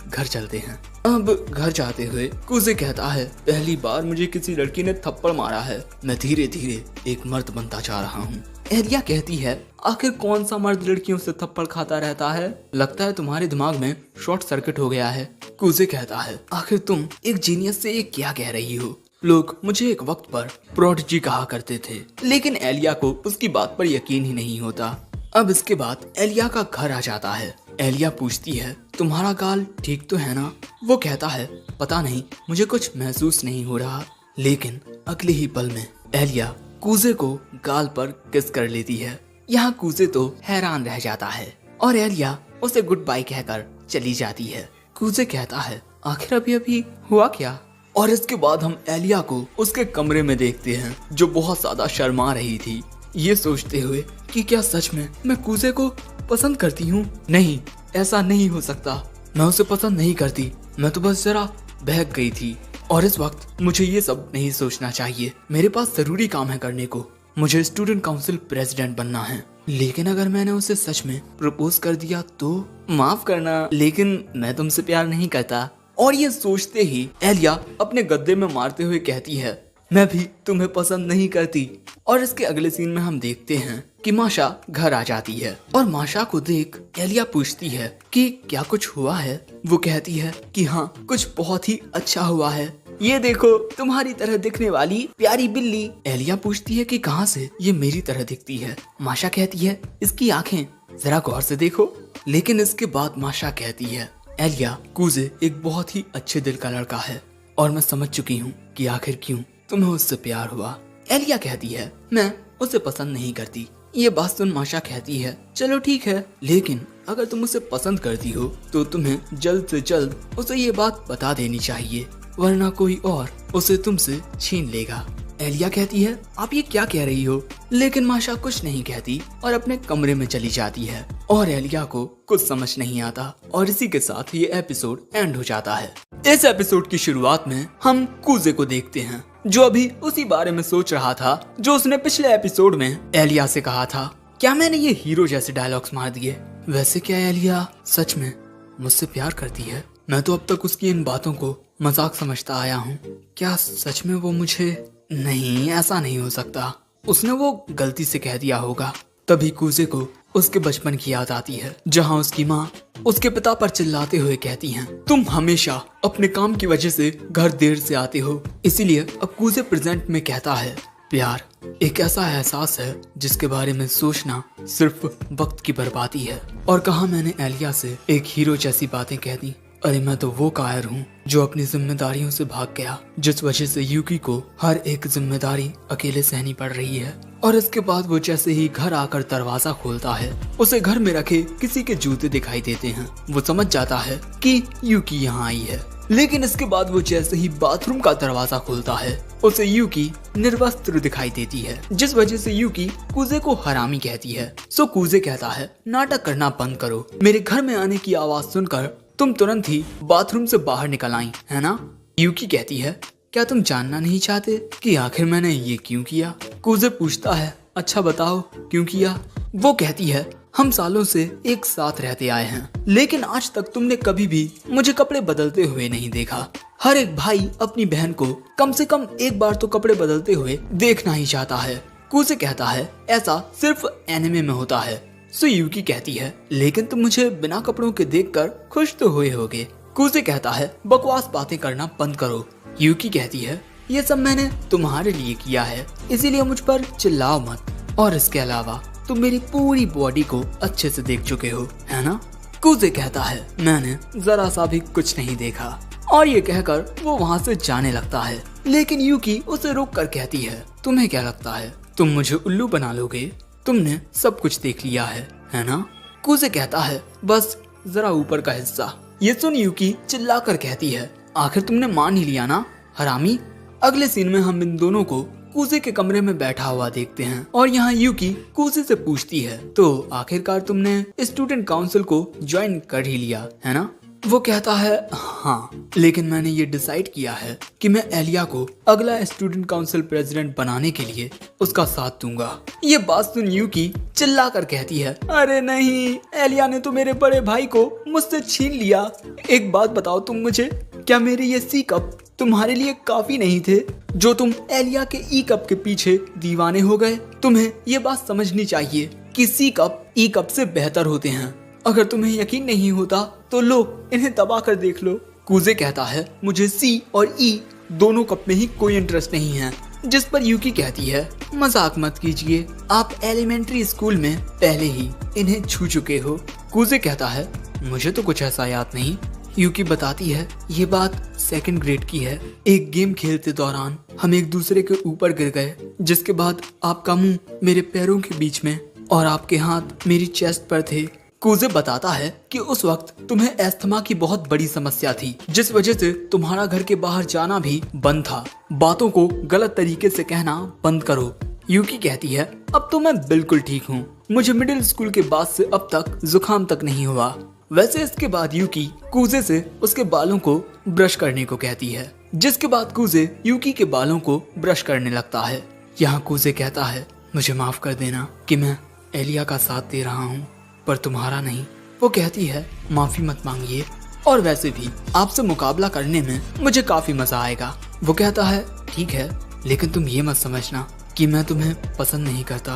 घर चलते हैं। अब घर जाते हुए कूजे कहता है, पहली बार मुझे किसी लड़की ने थप्पड़ मारा है। मैं धीरे धीरे एक मर्द बनता जा रहा हूँ। एलिया कहती है, आखिर कौन सा मर्द लड़कियों से थप्पड़ खाता रहता है? लगता है तुम्हारे दिमाग में शॉर्ट सर्किट हो गया है। कूजे कहता है, आखिर तुम एक जीनियस से ये क्या कह रही हो? लोग मुझे एक वक्त पर प्रोडिजी कहा करते थे। लेकिन एलिया को उसकी बात पर यकीन ही नहीं होता। अब इसके बाद एलिया का घर आ जाता है। एलिया पूछती है, तुम्हारा गाल ठीक तो है ना? वो कहता है, पता नहीं, मुझे कुछ महसूस नहीं हो रहा। लेकिन अगले ही पल में एलिया कूजे को गाल पर किस कर लेती है। यहाँ कूजे तो हैरान रह जाता है और एलिया उसे गुड बाय कहकर चली जाती है। कूजे कहता है, आखिर अभी अभी हुआ क्या? और इसके बाद हम एलिया को उसके कमरे में देखते हैं जो बहुत ज्यादा शर्मा रही थी, ये सोचते हुए कि क्या सच में मैं कूजे को पसंद करती हूँ? नहीं, ऐसा नहीं हो सकता। मैं उसे पसंद नहीं करती, मैं तो बस जरा बहक गई थी। और इस वक्त मुझे ये सब नहीं सोचना चाहिए। मेरे पास जरूरी काम है करने को। मुझे स्टूडेंट काउंसिल प्रेसिडेंट बनना है। लेकिन अगर मैंने उसे सच में प्रपोज कर दिया तो? माफ करना, लेकिन मैं तुमसे प्यार नहीं करता। और ये सोचते ही एलिया अपने गद्दे में मारते हुए कहती है, मैं भी तुम्हें पसंद नहीं करती। और इसके अगले सीन में हम देखते हैं कि माशा घर आ जाती है और माशा को देख एलिया पूछती है कि क्या कुछ हुआ है? वो कहती है कि हाँ, कुछ बहुत ही अच्छा हुआ है। ये देखो, तुम्हारी तरह दिखने वाली प्यारी बिल्ली। एलिया पूछती है कि कहाँ से ये मेरी तरह दिखती है? माशा कहती है, इसकी आंखें जरा गौर से देखो। लेकिन इसके बाद माशा कहती है, एलिया, कूजे एक बहुत ही अच्छे दिल का लड़का है और मैं समझ चुकी हूँ कि आखिर क्यों तुम्हें उससे प्यार हुआ। एलिया कहती है, मैं उसे पसंद नहीं करती। ये बात सुन माशा कहती है, चलो ठीक है, लेकिन अगर तुम उसे पसंद करती हो तो तुम्हें जल्द से जल्द उसे ये बात बता देनी चाहिए, वरना कोई और उसे तुमसे छीन लेगा। एलिया कहती है, आप ये क्या कह रही हो? लेकिन माशा कुछ नहीं कहती और अपने कमरे में चली जाती है और एलिया को कुछ समझ नहीं आता। और इसी के साथ ये एपिसोड एंड हो जाता है। इस एपिसोड की शुरुआत में हम कूजे को देखते हैं जो अभी उसी बारे में सोच रहा था जो उसने पिछले एपिसोड में एलिया से कहा था। क्या मैंने ये हीरो जैसे डायलॉग्स मार दिए? वैसे क्या एलिया सच में मुझसे प्यार करती है? मैं तो अब तक उसकी इन बातों को मजाक समझता आया हूँ। क्या सच में वो मुझे? नहीं, ऐसा नहीं हो सकता। उसने वो गलती से कह दिया होगा। तभी कूजे को उसके बचपन की याद आती है जहाँ उसकी माँ उसके पिता पर चिल्लाते हुए कहती हैं, तुम हमेशा अपने काम की वजह से घर देर से आते हो। इसीलिए अब कूजे प्रेजेंट में कहता है, प्यार एक ऐसा एहसास है जिसके बारे में सोचना सिर्फ वक्त की बर्बादी है। और कहा मैंने एलिया से एक हीरो जैसी बातें कह दी। अरे मैं तो वो कायर हूँ जो अपनी जिम्मेदारियों से भाग गया, जिस वजह से यूकी को हर एक जिम्मेदारी अकेले सहनी पड़ रही है। और इसके बाद वो जैसे ही घर आकर दरवाजा खोलता है, उसे घर में रखे किसी के जूते दिखाई देते हैं। वो समझ जाता है कि यूकी यहाँ आई है। लेकिन इसके बाद वो जैसे ही बाथरूम का दरवाजा खोलता है, उसे यूकी निर्वस्त्र दिखाई देती है, जिस वजह से यूकी कूजे को हरामी कहती है। सो कूजे कहता है, नाटक करना बंद करो। मेरे घर में आने की आवाज सुनकर तुम तुरंत ही बाथरूम से बाहर निकल आई, है ना? यूकी कहती है, क्या तुम जानना नहीं चाहते कि आखिर मैंने ये क्यों किया? कूजे पूछता है, अच्छा बताओ क्यों किया? वो कहती है, हम सालों से एक साथ रहते आए हैं, लेकिन आज तक तुमने कभी भी मुझे कपड़े बदलते हुए नहीं देखा। हर एक भाई अपनी बहन को कम से कम एक बार तो कपड़े बदलते हुए देखना ही चाहता है। कूजे कहता है, ऐसा सिर्फ एनिमे में होता है। सो यूकी कहती है, लेकिन तुम मुझे बिना कपड़ों के देखकर खुश तो हुए होगे। कूजे कहता है, बकवास बातें करना बंद करो। यूकी कहती है, ये सब मैंने तुम्हारे लिए किया है, इसीलिए मुझ पर चिल्लाओ मत। और इसके अलावा तुम मेरी पूरी बॉडी को अच्छे से देख चुके हो, है ना? कूजे कहता है मैंने जरा सा भी कुछ नहीं देखा, और ये कहकर वो वहाँ से जाने लगता है। लेकिन यूकी उसे रोक कर कहती है तुम्हें क्या लगता है तुम मुझे उल्लू बना लोगे? तुमने सब कुछ देख लिया है ना? कूजे कहता है बस जरा ऊपर का हिस्सा। ये सुन यूकी चिल्ला कर कहती है आखिर तुमने मान ही लिया ना हरामी। अगले सीन में हम इन दोनों को कूजे के कमरे में बैठा हुआ देखते हैं और यहाँ यूकी कूजे से पूछती है तो आखिरकार तुमने स्टूडेंट काउंसिल को ज्वाइन कर ही लिया है ना? वो कहता है हाँ, लेकिन मैंने ये डिसाइड किया है कि मैं एलिया को अगला स्टूडेंट काउंसिल प्रेसिडेंट बनाने के लिए उसका साथ दूंगा। ये बात सुन यूकी चिल्ला कर कहती है अरे नहीं, एलिया ने तो मेरे बड़े भाई को मुझसे छीन लिया। एक बात बताओ तुम मुझे, क्या मेरे ये सी कप तुम्हारे लिए काफी नहीं थे जो तुम एलिया के ई कप के पीछे दीवाने हो गए? तुम्हें ये बात समझनी चाहिए कि सी कप ई कप से बेहतर होते हैं। अगर तुम्हें यकीन नहीं होता तो लो इन्हें दबा कर देख लो। कूजे कहता है मुझे सी और ई दोनों कप में ही कोई इंटरेस्ट नहीं है। जिस पर यूकी कहती है मजाक मत कीजिए, आप एलिमेंट्री स्कूल में पहले ही इन्हें छू चुके हो। कूजे कहता है मुझे तो कुछ ऐसा याद नहीं। यूकी बताती है ये बात सेकंड ग्रेड की है। एक गेम खेलते दौरान हम एक दूसरे के ऊपर गिर गए, जिसके बाद आपका मुंह मेरे पैरों के बीच में और आपके हाथ मेरी चेस्ट पर थे। कूजे बताता है कि उस वक्त तुम्हें अस्थमा की बहुत बड़ी समस्या थी, जिस वजह से तुम्हारा घर के बाहर जाना भी बंद था। बातों को गलत तरीके से कहना बंद करो। यूकी कहती है अब तो मैं बिल्कुल ठीक हूँ, मुझे मिडिल स्कूल के बाद से अब तक जुकाम तक नहीं हुआ। वैसे इसके बाद यूकी कूजे से उसके बालों को ब्रश करने को कहती है, जिसके बाद कूजे यूकी के बालों को ब्रश करने लगता है। यहाँ कूजे कहता है मुझे माफ कर देना कि मैं एलिया का साथ दे रहा हूँ पर तुम्हारा नहीं। वो कहती है माफी मत मांगिए, और वैसे भी आपसे मुकाबला करने में मुझे काफी मजा आएगा। वो कहता है ठीक है, लेकिन तुम ये मत समझना कि मैं तुम्हें पसंद नहीं करता।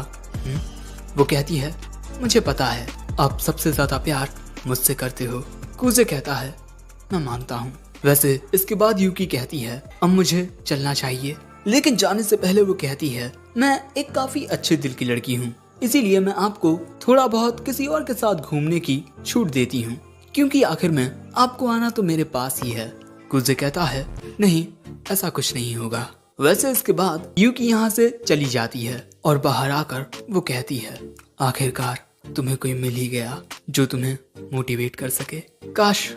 वो कहती है मुझे पता है आप सबसे ज्यादा प्यार मुझसे करते हो। कूजे कहता है मैं मानता हूँ। वैसे इसके बाद यूकी कहती है अब मुझे चलना चाहिए, लेकिन जाने से पहले वो कहती है मैं एक काफी अच्छे दिल की लड़की हूँ, इसीलिए मैं आपको थोड़ा बहुत किसी और के साथ घूमने की छूट देती हूँ, क्योंकि आखिर में आपको आना तो मेरे पास ही है। कूजे कहता है नहीं, ऐसा कुछ नहीं होगा। वैसे इसके बाद यूकी यहाँ से चली जाती है और बाहर आकर वो कहती है आखिरकार तुम्हें कोई मिल ही गया जो तुम्हें मोटिवेट कर सके। काश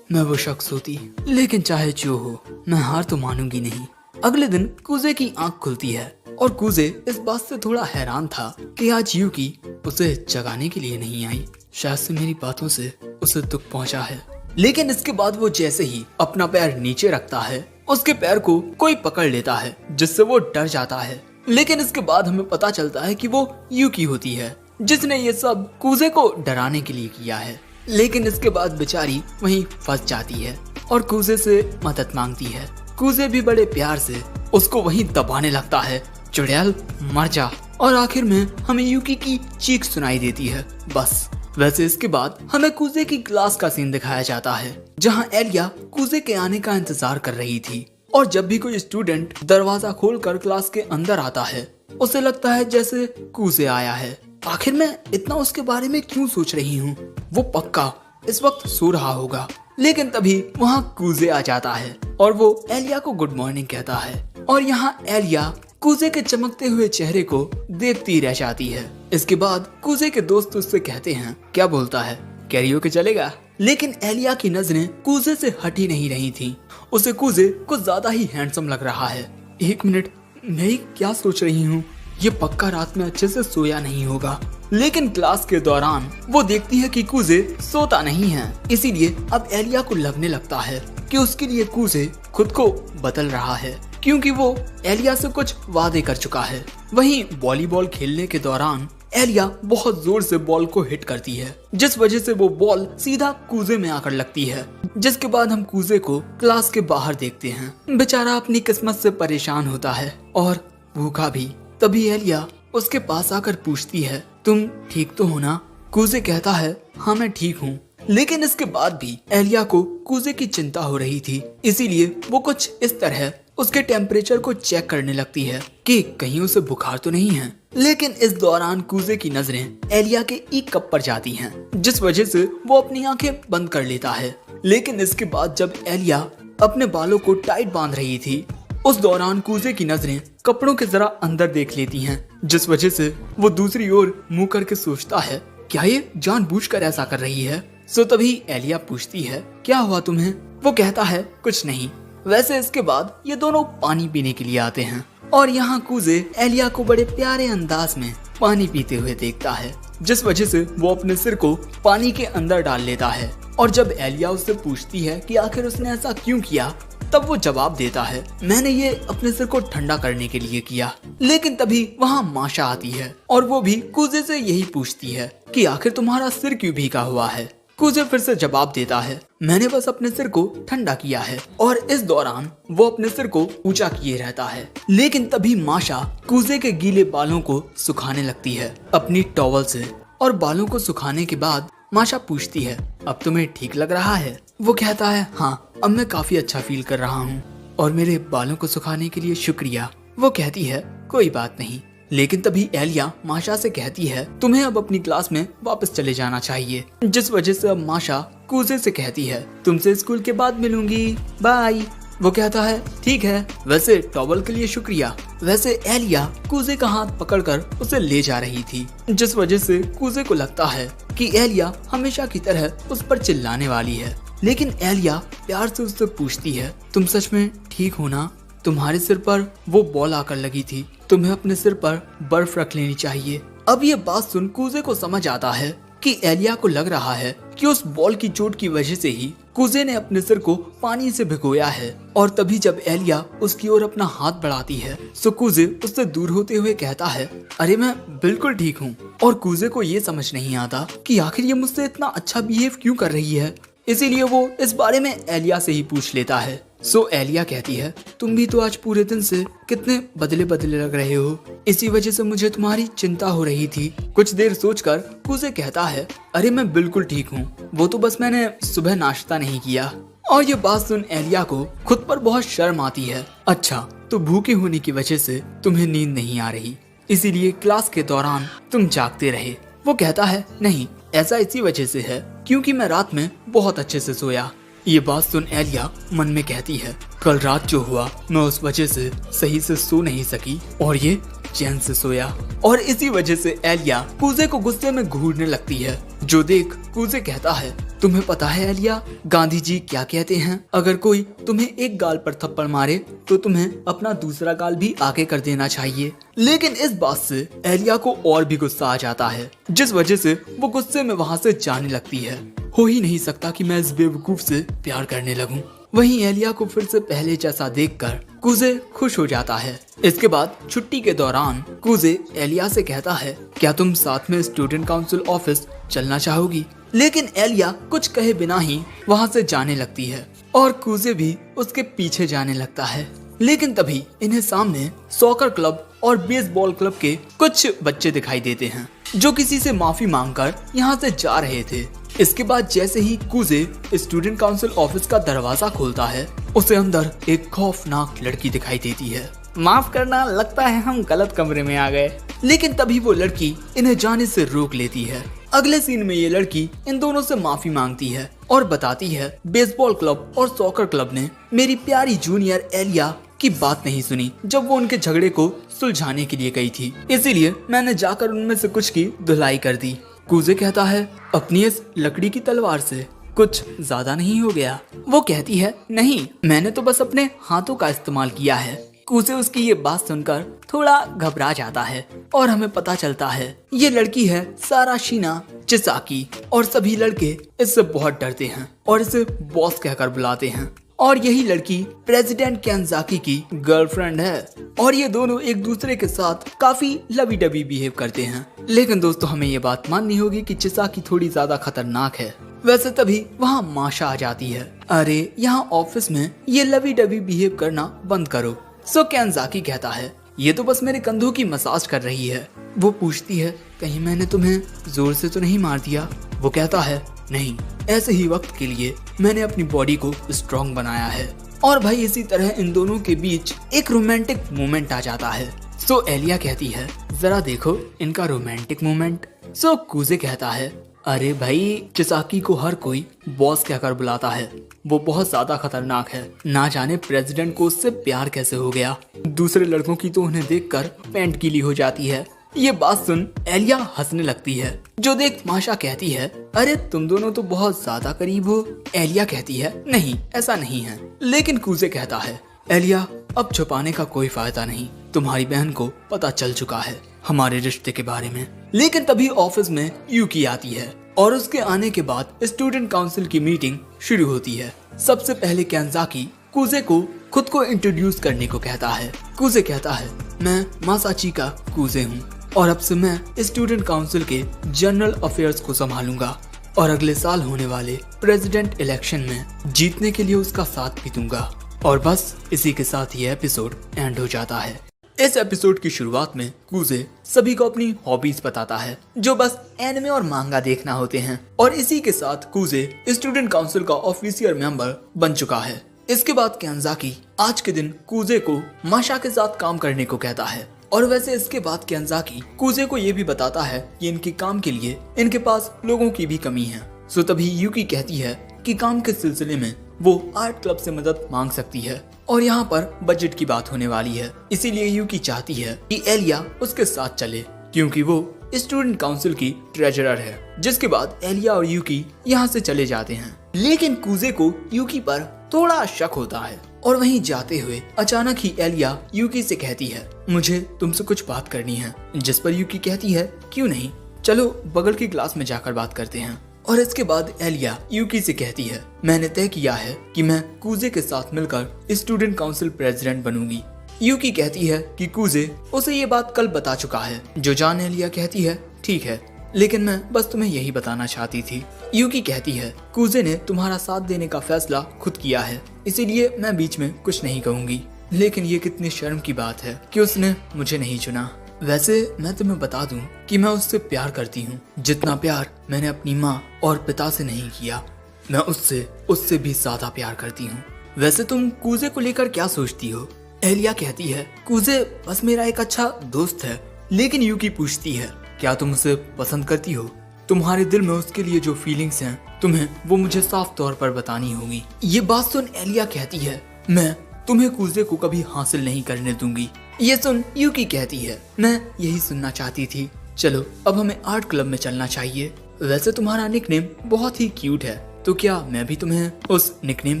मैं वो शख्स होती, लेकिन चाहे जो हो मैं हार तो मानूंगी नहीं। अगले दिन कूजे की आंख खुलती है और कूजे इस बात से थोड़ा हैरान था कि आज यूकी उसे जगाने के लिए नहीं आई। शायद से मेरी बातों से उसे दुख पहुंचा है। लेकिन इसके बाद वो जैसे ही अपना पैर नीचे रखता है, उसके पैर को कोई पकड़ लेता है, जिससे वो डर जाता है। लेकिन इसके बाद हमें पता चलता है कि वो यूकी होती है, जिसने ये सब कूजे को डराने के लिए किया है। लेकिन इसके बाद बेचारी वहीं फंस जाती है और कूजे से मदद मांगती है। कूजे भी बड़े प्यार से उसको वहीं दबाने लगता है, चुड़ैल मर जा। और आखिर में हमें यूकी की चीख सुनाई देती है, बस। वैसे इसके बाद हमें कूजे की क्लास का सीन दिखाया जाता है, जहां एलिया कूजे के आने का इंतजार कर रही थी। और जब भी कोई स्टूडेंट दरवाजा खोलकर क्लास के अंदर आता है, उसे लगता है जैसे कूजे आया है। आखिर मैं इतना उसके बारे में क्यों सोच रही हूँ? वो पक्का इस वक्त सो रहा होगा। लेकिन तभी वहाँ कूजे आ जाता है और वो एलिया को गुड मॉर्निंग कहता है। और यहाँ एलिया कूजे के चमकते हुए चेहरे को देखती रह जाती है। इसके बाद कूजे के दोस्त उससे कहते हैं क्या बोलता है, कैरियोके चलेगा? लेकिन एलिया की नजरें कूजे से हटी नहीं रही थी। उसे कूजे कुछ ज्यादा ही हैंडसम लग रहा है। एक मिनट, मैं क्या सोच रही हूँ? ये पक्का रात में अच्छे से सोया नहीं होगा। लेकिन क्लास के दौरान वो देखती है कि कूजे सोता नहीं है, इसीलिए अब एलिया को लगने लगता है कि उसके लिए कूजे खुद को बदल रहा है, क्योंकि वो एलिया से कुछ वादे कर चुका है। वहीं वॉलीबॉल खेलने के दौरान एलिया बहुत जोर से बॉल को हिट करती है, जिस वजह से वो बॉल सीधा कूजे में आकर लगती है। जिसके बाद हम कूजे को क्लास के बाहर देखते हैं। बेचारा अपनी किस्मत से परेशान होता है और भूखा भी। तभी एलिया उसके पास आकर पूछती है तुम ठीक तो हो ना? कूजे कहता है हाँ मैं ठीक हूँ। लेकिन इसके बाद भी एलिया को कूजे की चिंता हो रही थी, इसीलिए वो कुछ इस तरह उसके टेम्परेचर को चेक करने लगती है कि कहीं उसे बुखार तो नहीं है। लेकिन इस दौरान कूजे की नजरें एलिया के ई कप पर जाती हैं, जिस वजह से वो अपनी आंखें बंद कर लेता है। लेकिन इसके बाद जब एलिया अपने बालों को टाइट बांध रही थी, उस दौरान कूजे की नजरें कपड़ों के जरा अंदर देख लेती हैं, जिस वजह से वो दूसरी ओर मुंह करके सोचता है क्या ये जानबूझकर ऐसा कर रही है। सो तभी एलिया पूछती है क्या हुआ तुम्हें। वो कहता है कुछ नहीं। वैसे इसके बाद ये दोनों पानी पीने के लिए आते हैं और यहाँ कूजे एलिया को बड़े प्यारे अंदाज में पानी पीते हुए देखता है, जिस वजह से वो अपने सिर को पानी के अंदर डाल लेता है। और जब एलिया उससे पूछती है कि आखिर उसने ऐसा क्यों किया, तब वो जवाब देता है मैंने ये अपने सिर को ठंडा करने के लिए किया। लेकिन तभी वहाँ माशा आती है और वो भी कूजे से यही पूछती है कि आखिर तुम्हारा सिर क्यों भीगा हुआ है। कूजे फिर से जवाब देता है मैंने बस अपने सिर को ठंडा किया है। और इस दौरान वो अपने सिर को ऊंचा किए रहता है। लेकिन तभी माशा कूजे के गीले बालों को सुखाने लगती है अपनी टॉवल से। और बालों को सुखाने के बाद माशा पूछती है अब तुम्हें ठीक लग रहा है। वो कहता है हाँ, अब मैं काफी अच्छा फील कर रहा हूँ और मेरे बालों को सुखाने के लिए शुक्रिया। वो कहती है कोई बात नहीं। लेकिन तभी एलिया माशा से कहती है तुम्हें अब अपनी क्लास में वापस चले जाना चाहिए, जिस वजह से अब माशा कूजे से कहती है तुमसे स्कूल के बाद मिलूंगी, बाय। वो कहता है ठीक है, वैसे टॉवल के लिए शुक्रिया। वैसे एलिया कूजे का हाथ पकड़कर उसे ले जा रही थी, जिस वजह से कूजे को लगता है कि एलिया हमेशा की तरह उस पर चिल्लाने वाली है। लेकिन एलिया प्यार से उससे पूछती है तुम सच में ठीक हो ना, तुम्हारे सिर पर वो बॉल आकर लगी थी, तुम्हें अपने सिर पर बर्फ रख लेनी चाहिए। अब ये बात सुन कूजे को समझ आता है कि एलिया को लग रहा है कि उस बॉल की चोट की वजह से ही कूजे ने अपने सिर को पानी से भिगोया है। और तभी जब एलिया उसकी ओर अपना हाथ बढ़ाती है तो कूजे उससे दूर होते हुए कहता है अरे मैं बिल्कुल ठीक हूँ। और कूजे को ये समझ नहीं आता कि आखिर ये मुझसे इतना अच्छा बिहेव क्यों कर रही है, इसीलिए वो इस बारे में एलिया से ही पूछ लेता है। सो एलिया कहती है तुम भी तो आज पूरे दिन से कितने बदले बदले लग रहे हो, इसी वजह से मुझे तुम्हारी चिंता हो रही थी। कुछ देर सोचकर कूजे कहता है अरे मैं बिल्कुल ठीक हूँ, वो तो बस मैंने सुबह नाश्ता नहीं किया। और ये बात सुन एलिया को खुद पर बहुत शर्म आती है। अच्छा, तो भूखे होने की वजह से तुम्हें नींद नहीं आ रही, इसीलिए क्लास के दौरान तुम जागते रहे। वो कहता है नहीं, ऐसा इसी वजह से है क्योंकि मैं रात में बहुत अच्छे से सोया। ये बात सुन एलिया मन में कहती है कल रात जो हुआ मैं उस वजह से सही से सो नहीं सकी और ये चैन से सोया। और इसी वजह से एलिया कूजे को गुस्से में घूरने लगती है, जो देख कूजे कहता है तुम्हें पता है एलिया, गांधी जी क्या कहते हैं, अगर कोई तुम्हें एक गाल पर थप्पड़ मारे तो तुम्हें अपना दूसरा गाल भी आगे कर देना चाहिए। लेकिन इस बात से एलिया को और भी गुस्सा आ जाता है, जिस वजह से वो गुस्से में वहाँ से जाने लगती है। हो ही नहीं सकता कि मैं इस बेवकूफ से प्यार करने लगूं। वहीं एलिया को फिर से पहले जैसा देखकर कूजे खुश हो जाता है। इसके बाद छुट्टी के दौरान कूजे एलिया से कहता है क्या तुम साथ में स्टूडेंट काउंसिल ऑफिस चलना चाहोगी। लेकिन एलिया कुछ कहे बिना ही वहाँ से जाने लगती है और कूजे भी उसके पीछे जाने लगता है। लेकिन तभी इन्हें सामने सॉकर क्लब और बेसबॉल क्लब के कुछ बच्चे दिखाई देते हैं, जो किसी से माफी मांगकर यहाँ से जा रहे थे। इसके बाद जैसे ही कूजे स्टूडेंट काउंसिल ऑफिस का दरवाजा खोलता है, उसे अंदर एक खौफनाक लड़की दिखाई देती है। माफ करना, लगता है हम गलत कमरे में आ गए। लेकिन तभी वो लड़की इन्हें जाने से रोक लेती है। अगले सीन में ये लड़की इन दोनों से माफी मांगती है और बताती है बेसबॉल क्लब और सॉकर क्लब ने मेरी प्यारी जूनियर एलिया की बात नहीं सुनी जब वो उनके झगड़े को सुलझाने के लिए गई थी, इसीलिए मैंने जाकर उनमें से कुछ की धुलाई कर दी। कूजे कहता है अपनी इस लकड़ी की तलवार से कुछ ज्यादा नहीं हो गया। वो कहती है नहीं, मैंने तो बस अपने हाथों का इस्तेमाल किया है। कूजे उसकी ये बात सुनकर थोड़ा घबरा जाता है और हमें पता चलता है ये लड़की है साराशिना चिसाकी और सभी लड़के इससे बहुत डरते हैं और इसे बॉस कहकर बुलाते हैं। और यही लड़की प्रेसिडेंट कैंजाकी की गर्लफ्रेंड है और ये दोनों एक दूसरे के साथ काफी लवी डबी बिहेव करते हैं। लेकिन दोस्तों हमें ये बात माननी होगी कि चिसाकी थोड़ी ज्यादा खतरनाक है। वैसे तभी वहाँ माशा आ जाती है, अरे यहाँ ऑफिस में ये लवी डबी बिहेव करना बंद करो। सो कैंजाकी कहता है ये तो बस मेरे कंधों की मसाज कर रही है। वो पूछती है कहीं मैंने तुम्हें जोर से तो नहीं मार दिया। वो कहता है नहीं, ऐसे ही वक्त के लिए मैंने अपनी बॉडी को स्ट्रॉन्ग बनाया है। और भाई इसी तरह इन दोनों के बीच एक रोमांटिक मोमेंट आ जाता है। सो एलिया कहती है जरा देखो इनका रोमांटिक मोमेंट। सो कूजे कहता है अरे भाई चिसाकी को हर कोई बॉस कहकर बुलाता है, वो बहुत ज्यादा खतरनाक है, ना जाने प्रेसिडेंट को उससे प्यार कैसे हो गया। दूसरे लड़कों की तो उन्हें देखकर पैंट गीली हो जाती है। ये बात सुन एलिया हंसने लगती है, जो देख माशा कहती है अरे तुम दोनों तो बहुत ज्यादा करीब हो। एलिया कहती है नहीं ऐसा नहीं है, लेकिन कूजे कहता है एलिया अब छुपाने का कोई फायदा नहीं, तुम्हारी बहन को पता चल चुका है हमारे रिश्ते के बारे में। लेकिन तभी ऑफिस में यूकी आती है और उसके आने के बाद स्टूडेंट काउंसिल की मीटिंग शुरू होती है। सबसे पहले कैंजाकी कूजे को खुद को इंट्रोड्यूस करने को कहता है। कूजे कहता है मैं मासाची का कूजे हूँ और अब से मैं स्टूडेंट काउंसिल के जनरल अफेयर्स को संभालूंगा और अगले साल होने वाले प्रेसिडेंट इलेक्शन में जीतने के लिए उसका साथ भी दूंगा। और बस इसी के साथ ये एपिसोड एंड हो जाता है। इस एपिसोड की शुरुआत में कूजे सभी को अपनी हॉबीज बताता है, जो बस एनिमे और मांगा देखना होते हैं, और इसी के साथ कूजे स्टूडेंट काउंसिल का ऑफिशियल मेंबर बन चुका है। इसके बाद कैंजाकी आज के दिन कूजे को माशा के साथ काम करने को कहता है। और वैसे इसके बाद कैंजाकी कूजे को ये भी बताता है कि इनके काम के लिए इनके पास लोगों की भी कमी है। सो तभी यूकी कहती है कि काम के सिलसिले में वो आर्ट क्लब से मदद मांग सकती है और यहाँ पर बजट की बात होने वाली है। इसीलिए यूकी चाहती है कि एलिया उसके साथ चले, क्योंकि वो स्टूडेंट काउंसिल की ट्रेजरर है। जिसके बाद एलिया और यूकी यहाँ से चले जाते हैं, लेकिन कूजे को यूकी पर थोड़ा शक होता है। और वहीं जाते हुए अचानक ही एलिया यूकी से कहती है मुझे तुमसे कुछ बात करनी है। जिस पर यूकी कहती है क्यों नहीं, चलो बगल की क्लास में जाकर बात करते हैं। और इसके बाद एलिया यूकी से कहती है मैंने तय किया है कि मैं कूजे के साथ मिलकर स्टूडेंट काउंसिल प्रेसिडेंट बनूंगी। यूकी कहती है कि कूजे उसे ये बात कल बता चुका है। जो जान एलिया कहती है ठीक है, लेकिन मैं बस तुम्हें यही बताना चाहती थी। यूकी कहती है कूजे ने तुम्हारा साथ देने का फैसला खुद किया है, इसीलिए मैं बीच में कुछ नहीं कहूंगी। लेकिन ये कितनी शर्म की बात है कि उसने मुझे नहीं चुना। वैसे मैं तुम्हें बता दूं कि मैं उससे प्यार करती हूँ, जितना प्यार मैंने अपनी माँ और पिता से नहीं किया, मैं उससे भी ज्यादा प्यार करती हूँ। वैसे तुम कूजे को लेकर क्या सोचती हो? एलिया कहती है कूजे बस मेरा एक अच्छा दोस्त है। लेकिन यूकी पूछती है क्या तुम उसे पसंद करती हो? तुम्हारे दिल में उसके लिए जो फीलिंग्स हैं तुम्हें वो मुझे साफ तौर पर बतानी होगी। ये बात सुन एलिया कहती है मैं तुम्हें कूजे को कभी हासिल नहीं करने दूंगी। ये सुन यूकी कहती है मैं यही सुनना चाहती थी, चलो अब हमें आर्ट क्लब में चलना चाहिए। वैसे तुम्हारा निकनेम बहुत ही क्यूट है, तो क्या मैं भी तुम्हें उस निकनेम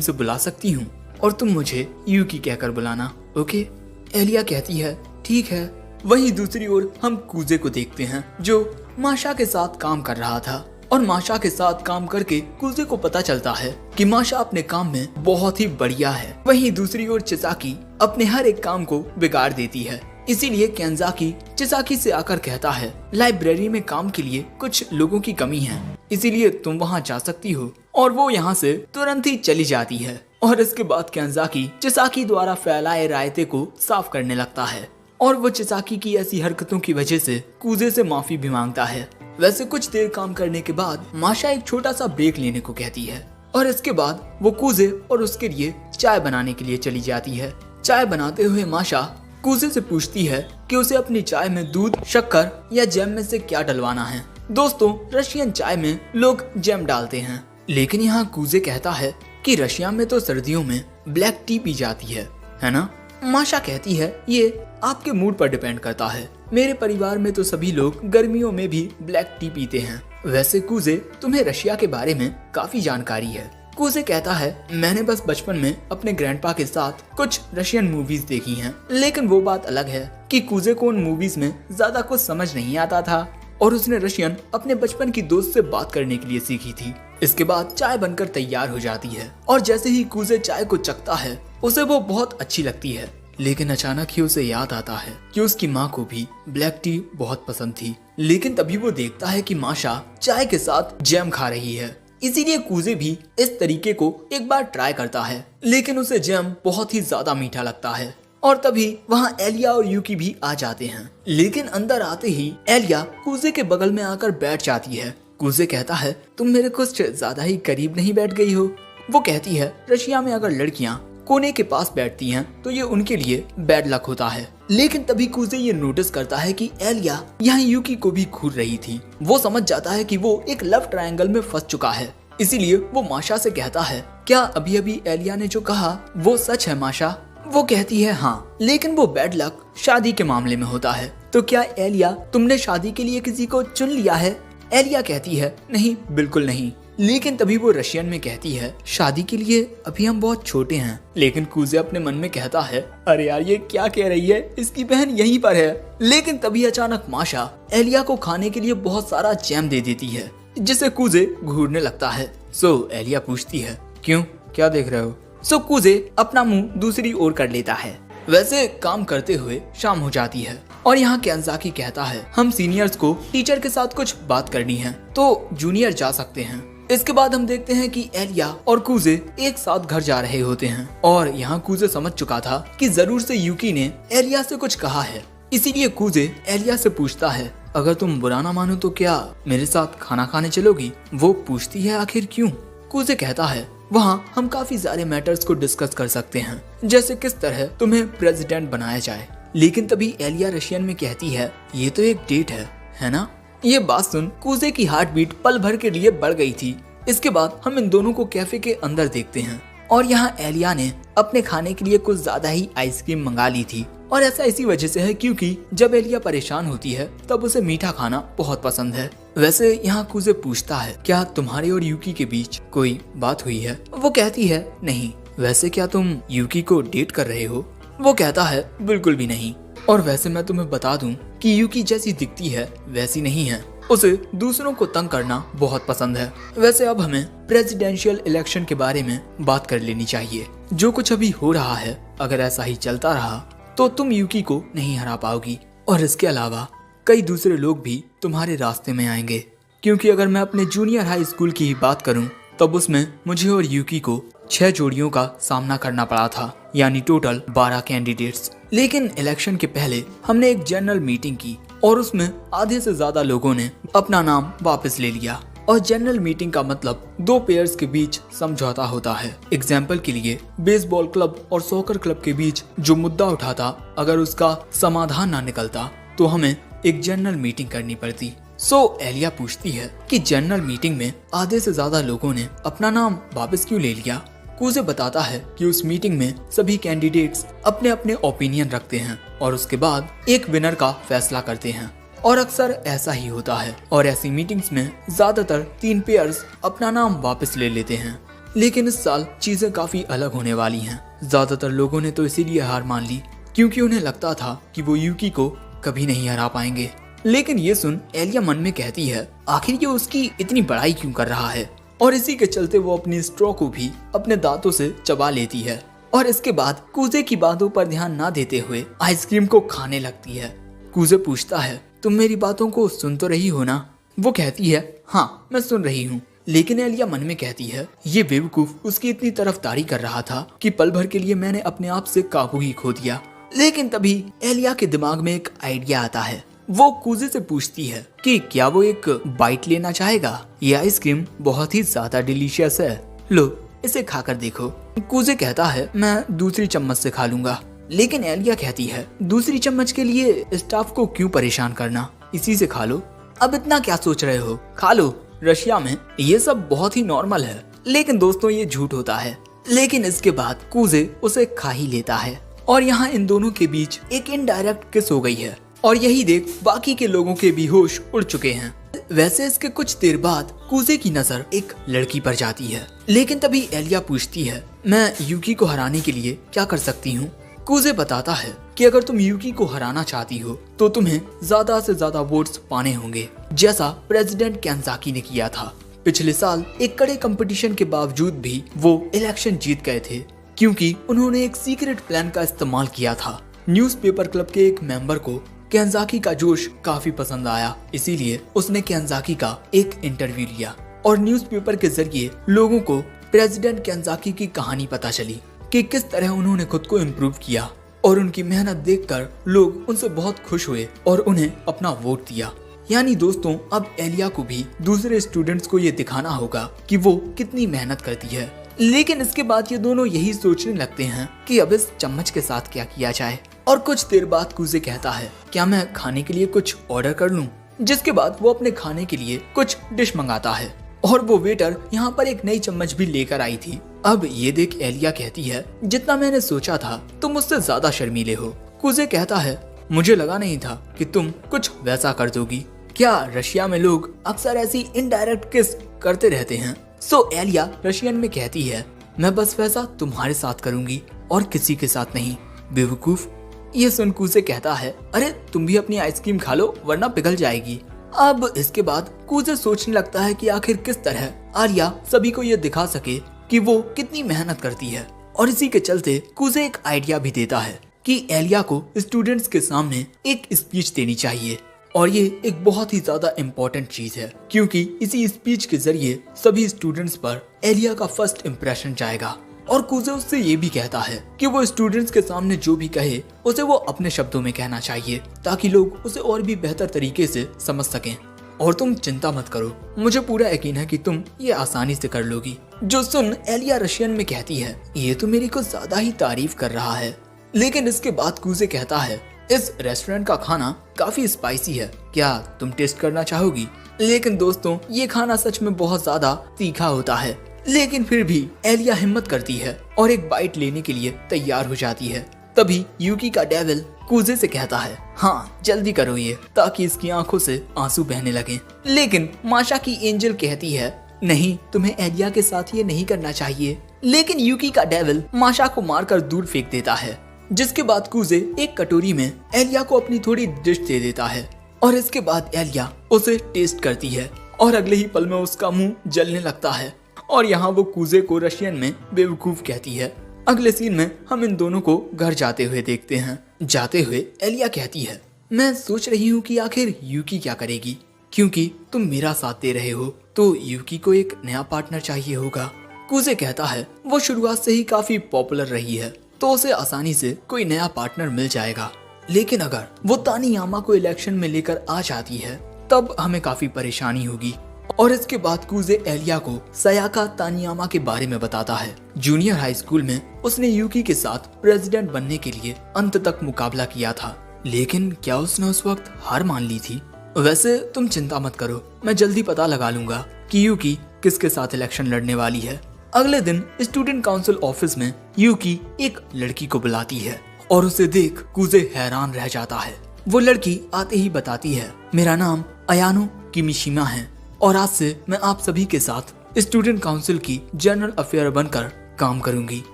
से बुला सकती हूँ और तुम मुझे यूकी कहकर बुलाना, ओके? एलिया कहती है ठीक है। वहीं दूसरी ओर हम कूजे को देखते हैं, जो माशा के साथ काम कर रहा था। और माशा के साथ काम करके कूजे को पता चलता है कि माशा अपने काम में बहुत ही बढ़िया है। वहीं दूसरी ओर चिसाकी अपने हर एक काम को बिगाड़ देती है। इसीलिए कैंजाकी चिसाकी से आकर कहता है लाइब्रेरी में काम के लिए कुछ लोगों की कमी है, इसीलिए तुम वहां जा सकती हो। और वो यहाँ से तुरंत ही चली जाती है। और इसके बाद कैंजाकी चिसाकी द्वारा फैलाए रायते को साफ करने लगता है और वो चिसाकी की ऐसी हरकतों की वजह से कूजे से माफी भी मांगता है। वैसे कुछ देर काम करने के बाद माशा एक छोटा सा ब्रेक लेने को कहती है और इसके बाद वो कूजे और उसके लिए चाय बनाने के लिए चली जाती है। चाय बनाते हुए माशा कूजे से पूछती है कि उसे अपनी चाय में दूध, शक्कर या जैम में से क्या डलवाना है। दोस्तों रशियन चाय में लोग जैम डालते हैं, लेकिन यहाँ कूजे कहता है कि रशिया में तो सर्दियों में ब्लैक टी पी जाती है ना? माशा कहती है ये आपके मूड पर डिपेंड करता है, मेरे परिवार में तो सभी लोग गर्मियों में भी ब्लैक टी पीते हैं। वैसे कूजे तुम्हें रशिया के बारे में काफी जानकारी है। कूजे कहता है मैंने बस बचपन में अपने ग्रैंडपा के साथ कुछ रशियन मूवीज देखी हैं, लेकिन वो बात अलग है कि कूजे को उन मूवीज में ज्यादा कुछ समझ नहीं आता था और उसने रशियन अपने बचपन की दोस्त से बात करने के लिए सीखी थी। इसके बाद चाय बनकर तैयार हो जाती है और जैसे ही कूजे चाय को चखता है उसे वो बहुत अच्छी लगती है, लेकिन अचानक ही उसे याद आता है कि उसकी माँ को भी ब्लैक टी बहुत पसंद थी। लेकिन तभी वो देखता है कि माशा चाय के साथ जैम खा रही है, इसीलिए कूजे भी इस तरीके को एक बार ट्राई करता है, लेकिन उसे जैम बहुत ही ज्यादा मीठा लगता है। और तभी वहाँ एलिया और यूकी भी आ जाते हैं, लेकिन अंदर आते ही एलिया कूजे के बगल में आकर बैठ जाती है। कूजे कहता है तुम मेरे कुछ ज्यादा ही करीब नहीं बैठ गई हो। वो कहती है रशिया में अगर लड़कियाँ कोने के पास बैठती हैं तो ये उनके लिए बैड लक होता है। लेकिन तभी कुजे ये नोटिस करता है कि एलिया यहाँ यूकी को भी घूर रही थी। वो समझ जाता है कि वो एक लव ट्रायंगल में फंस चुका है, इसीलिए वो माशा से कहता है, क्या अभी अभी एलिया ने जो कहा वो सच है माशा? वो कहती है हाँ, लेकिन वो बैड लक शादी के मामले में होता है। तो क्या एलिया तुमने शादी के लिए किसी को चुन लिया है? एलिया कहती है नहीं, बिल्कुल नहीं। लेकिन तभी वो रशियन में कहती है, शादी के लिए अभी हम बहुत छोटे हैं। लेकिन कुजे अपने मन में कहता है, अरे यार ये क्या कह रही है, इसकी बहन यहीं पर है। लेकिन तभी अचानक माशा एलिया को खाने के लिए बहुत सारा जैम दे देती है, जिसे कुजे घूरने लगता है। सो एलिया पूछती है, क्यों, क्या देख रहे हो? सो कुजे अपना मुंह दूसरी ओर कर लेता है। वैसे काम करते हुए शाम हो जाती है और यहाँ कैंजाकी कहता है, हम सीनियर्स को टीचर के साथ कुछ बात करनी है तो जूनियर जा सकते हैं। इसके बाद हम देखते हैं कि एलिया और कुजे एक साथ घर जा रहे होते हैं और यहाँ कुजे समझ चुका था कि जरूर से यूकी ने एलिया से कुछ कहा है, इसीलिए कुजे एलिया से पूछता है, अगर तुम बुरा ना मानो तो क्या मेरे साथ खाना खाने चलोगी? वो पूछती है, आखिर क्यों? कुजे कहता है, वहाँ हम काफी सारे मैटर्स को डिस्कस कर सकते हैं, जैसे किस तरह तुम्हें प्रेसिडेंट बनाया जाए। लेकिन तभी एलिया रशियन में कहती है, ये तो एक डेट है ना? ये बात सुन कुजे की हार्ट बीट पल भर के लिए बढ़ गई थी। इसके बाद हम इन दोनों को कैफे के अंदर देखते हैं और यहाँ एलिया ने अपने खाने के लिए कुछ ज्यादा ही आइसक्रीम मंगा ली थी और ऐसा इसी वजह से है क्योंकि जब एलिया परेशान होती है तब उसे मीठा खाना बहुत पसंद है। वैसे यहाँ कुजे पूछता है, क्या तुम्हारे और यूकी के बीच कोई बात हुई है? वो कहती है, नहीं। वैसे क्या तुम यूकी को डेट कर रहे हो? वो कहता है, बिल्कुल भी नहीं। और वैसे मैं तुम्हें बता दूं कि यूकी जैसी दिखती है वैसी नहीं है, उसे दूसरों को तंग करना बहुत पसंद है। वैसे अब हमें प्रेसिडेंशियल इलेक्शन के बारे में बात कर लेनी चाहिए। जो कुछ अभी हो रहा है, अगर ऐसा ही चलता रहा तो तुम यूकी को नहीं हरा पाओगी और इसके अलावा कई दूसरे लोग भी तुम्हारे रास्ते में आएंगे। क्योंकि अगर मैं अपने जूनियर हाई स्कूल की ही बात करूं तब उसमें मुझे और यूकी को 6 जोड़ियों का सामना करना पड़ा था, यानी टोटल 12 कैंडिडेट्स। लेकिन इलेक्शन के पहले हमने एक जनरल मीटिंग की और उसमें आधे से ज्यादा लोगों ने अपना नाम वापस ले लिया। और जनरल मीटिंग का मतलब 2 पेयर्स के बीच समझौता होता है। एग्जाम्पल के लिए बेसबॉल क्लब और सॉकर क्लब के बीच जो मुद्दा उठा था, अगर उसका समाधान ना निकलता तो हमें एक जनरल मीटिंग करनी पड़ती। सो एलिया पूछती है कि जनरल मीटिंग में आधे से ज्यादा लोगों ने अपना नाम वापस क्यों ले लिया? कुजे बताता है कि उस मीटिंग में सभी कैंडिडेट्स अपने अपने ओपिनियन रखते हैं और उसके बाद एक विनर का फैसला करते हैं और अक्सर ऐसा ही होता है और ऐसी मीटिंग्स में ज्यादातर 3 पेयर्स अपना नाम वापस ले लेते हैं। लेकिन इस साल चीजें काफी अलग होने वाली हैं। ज्यादातर लोगों ने तो इसीलिए हार मान ली क्योंकि उन्हें लगता था कि वो यूकी को कभी नहीं हरा पाएंगे। लेकिन ये सुन एलिया मन में कहती है, आखिर ये उसकी इतनी बड़ाई क्यों कर रहा है? और इसी के चलते वो अपनी स्ट्रॉ को भी अपने दांतों से चबा लेती है और इसके बाद कुजे की बातों पर ध्यान ना देते हुए आइसक्रीम को खाने लगती है। कुजे पूछता है, तुम मेरी बातों को सुन तो रही हो ना? वो कहती है, हाँ मैं सुन रही हूँ। लेकिन एलिया मन में कहती है, ये बेवकूफ उसकी इतनी तरफदारी कर रहा था कि पल भर के लिए मैंने अपने आप से काबू ही खो दिया। लेकिन तभी एलिया के दिमाग में एक आइडिया आता है। वो कुजे से पूछती है कि क्या वो एक बाइट लेना चाहेगा? ये आइसक्रीम बहुत ही ज्यादा डिलीशियस है, लो इसे खाकर देखो। कुजे कहता है, मैं दूसरी चम्मच से खा लूंगा। लेकिन एलिया कहती है, दूसरी चम्मच के लिए स्टाफ को क्यों परेशान करना, इसी से खा लो। अब इतना क्या सोच रहे हो, खा लो, रशिया में ये सब बहुत ही नॉर्मल है। लेकिन दोस्तों ये झूठ होता है। लेकिन इसके बाद कुजे उसे खा ही लेता है और यहाँ इन दोनों के बीच एक इनडायरेक्ट किस हो गई है और यही देख बाकी के लोगों के भी होश उड़ चुके हैं। वैसे इसके कुछ देर बाद कुजे की नजर एक लड़की पर जाती है। लेकिन तभी एलिया पूछती है, मैं यूकी को हराने के लिए क्या कर सकती हूँ? कुजे बताता है कि अगर तुम यूकी को हराना चाहती हो तो तुम्हें ज्यादा से ज्यादा वोट्स पाने होंगे, जैसा प्रेसिडेंट कैंजाकी ने किया था। पिछले साल एक कड़े कंपटीशन के बावजूद भी वो इलेक्शन जीत गए थे क्योंकि उन्होंने एक सीक्रेट प्लान का इस्तेमाल किया था। न्यूज़पेपर क्लब के एक मेंबर को कैंजाकी का जोश काफी पसंद आया, इसीलिए उसने कैंजाकी का एक इंटरव्यू लिया और न्यूज़पेपर के जरिए लोगों को प्रेसिडेंट कैंजाकी की कहानी पता चली कि किस तरह उन्होंने खुद को इम्प्रूव किया और उनकी मेहनत देखकर लोग उनसे बहुत खुश हुए और उन्हें अपना वोट दिया। यानी दोस्तों अब एलिया को भी दूसरे स्टूडेंट्स को ये दिखाना होगा कि वो कितनी मेहनत करती है। लेकिन इसके बाद ये दोनों यही सोचने लगते हैं कि अब इस चम्मच के साथ क्या किया जाए। और कुछ देर बाद कुजे कहता है, क्या मैं खाने के लिए कुछ ऑर्डर कर लूं? जिसके बाद वो अपने खाने के लिए कुछ डिश मंगाता है और वो वेटर यहाँ पर एक नई चम्मच भी लेकर आई थी। अब ये देख एलिया कहती है, जितना मैंने सोचा था तुम मुझसे ज्यादा शर्मीले हो। कुजे कहता है, मुझे लगा नहीं था कि तुम कुछ वैसा कर दोगी। क्या रशिया में लोग अक्सर ऐसी इनडायरेक्ट किस करते रहते हैं? सो एलिया रशियन में कहती है, मैं बस वैसा तुम्हारे साथ करूंगी और किसी के साथ नहीं, बेवकूफ। ये सुन कुजे कहता है, अरे तुम भी अपनी आइसक्रीम खा लो वरना पिघल जाएगी। अब इसके बाद कुजे सोचने लगता है कि आखिर किस तरह आर्या सभी को ये दिखा सके कि वो कितनी मेहनत करती है। और इसी के चलते कुजे एक आइडिया भी देता है कि एलिया को स्टूडेंट्स के सामने एक स्पीच देनी चाहिए। और ये एक बहुत ही ज्यादा इम्पोर्टेंट चीज है, क्योंकि इसी स्पीच के जरिए सभी स्टूडेंट्स पर एलिया का फर्स्ट इम्प्रेशन जाएगा। और कुजे उससे ये भी कहता है कि वो स्टूडेंट्स के सामने जो भी कहे उसे वो अपने शब्दों में कहना चाहिए, ताकि लोग उसे और भी बेहतर तरीके से समझ सकें। और तुम चिंता मत करो, मुझे पूरा यकीन है कि तुम ये आसानी से कर लोगी। जो सुन एलिया रशियन में कहती है, ये तो मेरी कुछ ज्यादा ही तारीफ कर रहा है। लेकिन इसके बाद कुजे कहता है, इस रेस्टोरेंट का खाना काफी स्पाइसी है, क्या तुम टेस्ट करना चाहोगी? लेकिन दोस्तों, ये खाना सच में बहुत ज्यादा तीखा होता है। लेकिन फिर भी एलिया हिम्मत करती है और एक बाइट लेने के लिए तैयार हो जाती है। तभी यूकी का डेविल कुजे से कहता है, हाँ जल्दी करो ये, ताकि इसकी आंखों से आंसू बहने लगे। लेकिन माशा की एंजल कहती है, नहीं, तुम्हें एलिया के साथ ये नहीं करना चाहिए। लेकिन यूकी का डेविल माशा को मारकर दूर फेंक देता है। जिसके बाद कुजे एक कटोरी में एलिया को अपनी थोड़ी डिश दे देता है और इसके बाद एलिया उसे टेस्ट करती है और अगले ही पल में उसका मुंह जलने लगता है। और यहाँ वो कुजे को रशियन में बेवकूफ कहती है। अगले सीन में हम इन दोनों को घर जाते हुए देखते हैं। जाते हुए एलिया कहती है, मैं सोच रही हूँ कि आखिर यूकी क्या करेगी, क्योंकि तुम मेरा साथ दे रहे हो तो यूकी को एक नया पार्टनर चाहिए होगा। कुजे कहता है, वो शुरुआत से ही काफी पॉपुलर रही है तो उसे आसानी से कोई नया पार्टनर मिल जाएगा। लेकिन अगर वो तानियामा को इलेक्शन में लेकर आ जाती है तब हमें काफी परेशानी होगी। और इसके बाद कुजे एलिया को सयाका तानियामा के बारे में बताता है। जूनियर हाई स्कूल में उसने यूकी के साथ प्रेसिडेंट बनने के लिए अंत तक मुकाबला किया था, लेकिन क्या उसने उस वक्त हार मान ली थी? वैसे तुम चिंता मत करो, मैं जल्दी पता लगा लूंगा कि यूकी किसके साथ इलेक्शन लड़ने वाली है। अगले दिन स्टूडेंट काउंसिल ऑफिस में यूकी एक लड़की को बुलाती है और उसे देख कुजे हैरान रह जाता है। वो लड़की आते ही बताती है, मेरा नाम अयानो किमिशिमा है और आज से मैं आप सभी के साथ स्टूडेंट काउंसिल की जनरल अफेयर बनकर काम करूंगी।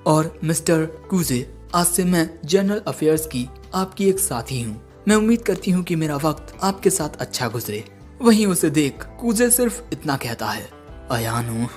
और मिस्टर कुजे, आज से मैं जनरल अफेयर्स की आपकी एक साथी हूँ। मैं उम्मीद करती हूँ कि मेरा वक्त आपके साथ अच्छा गुजरे। वहीं उसे देख कुजे सिर्फ इतना कहता है, अयानो।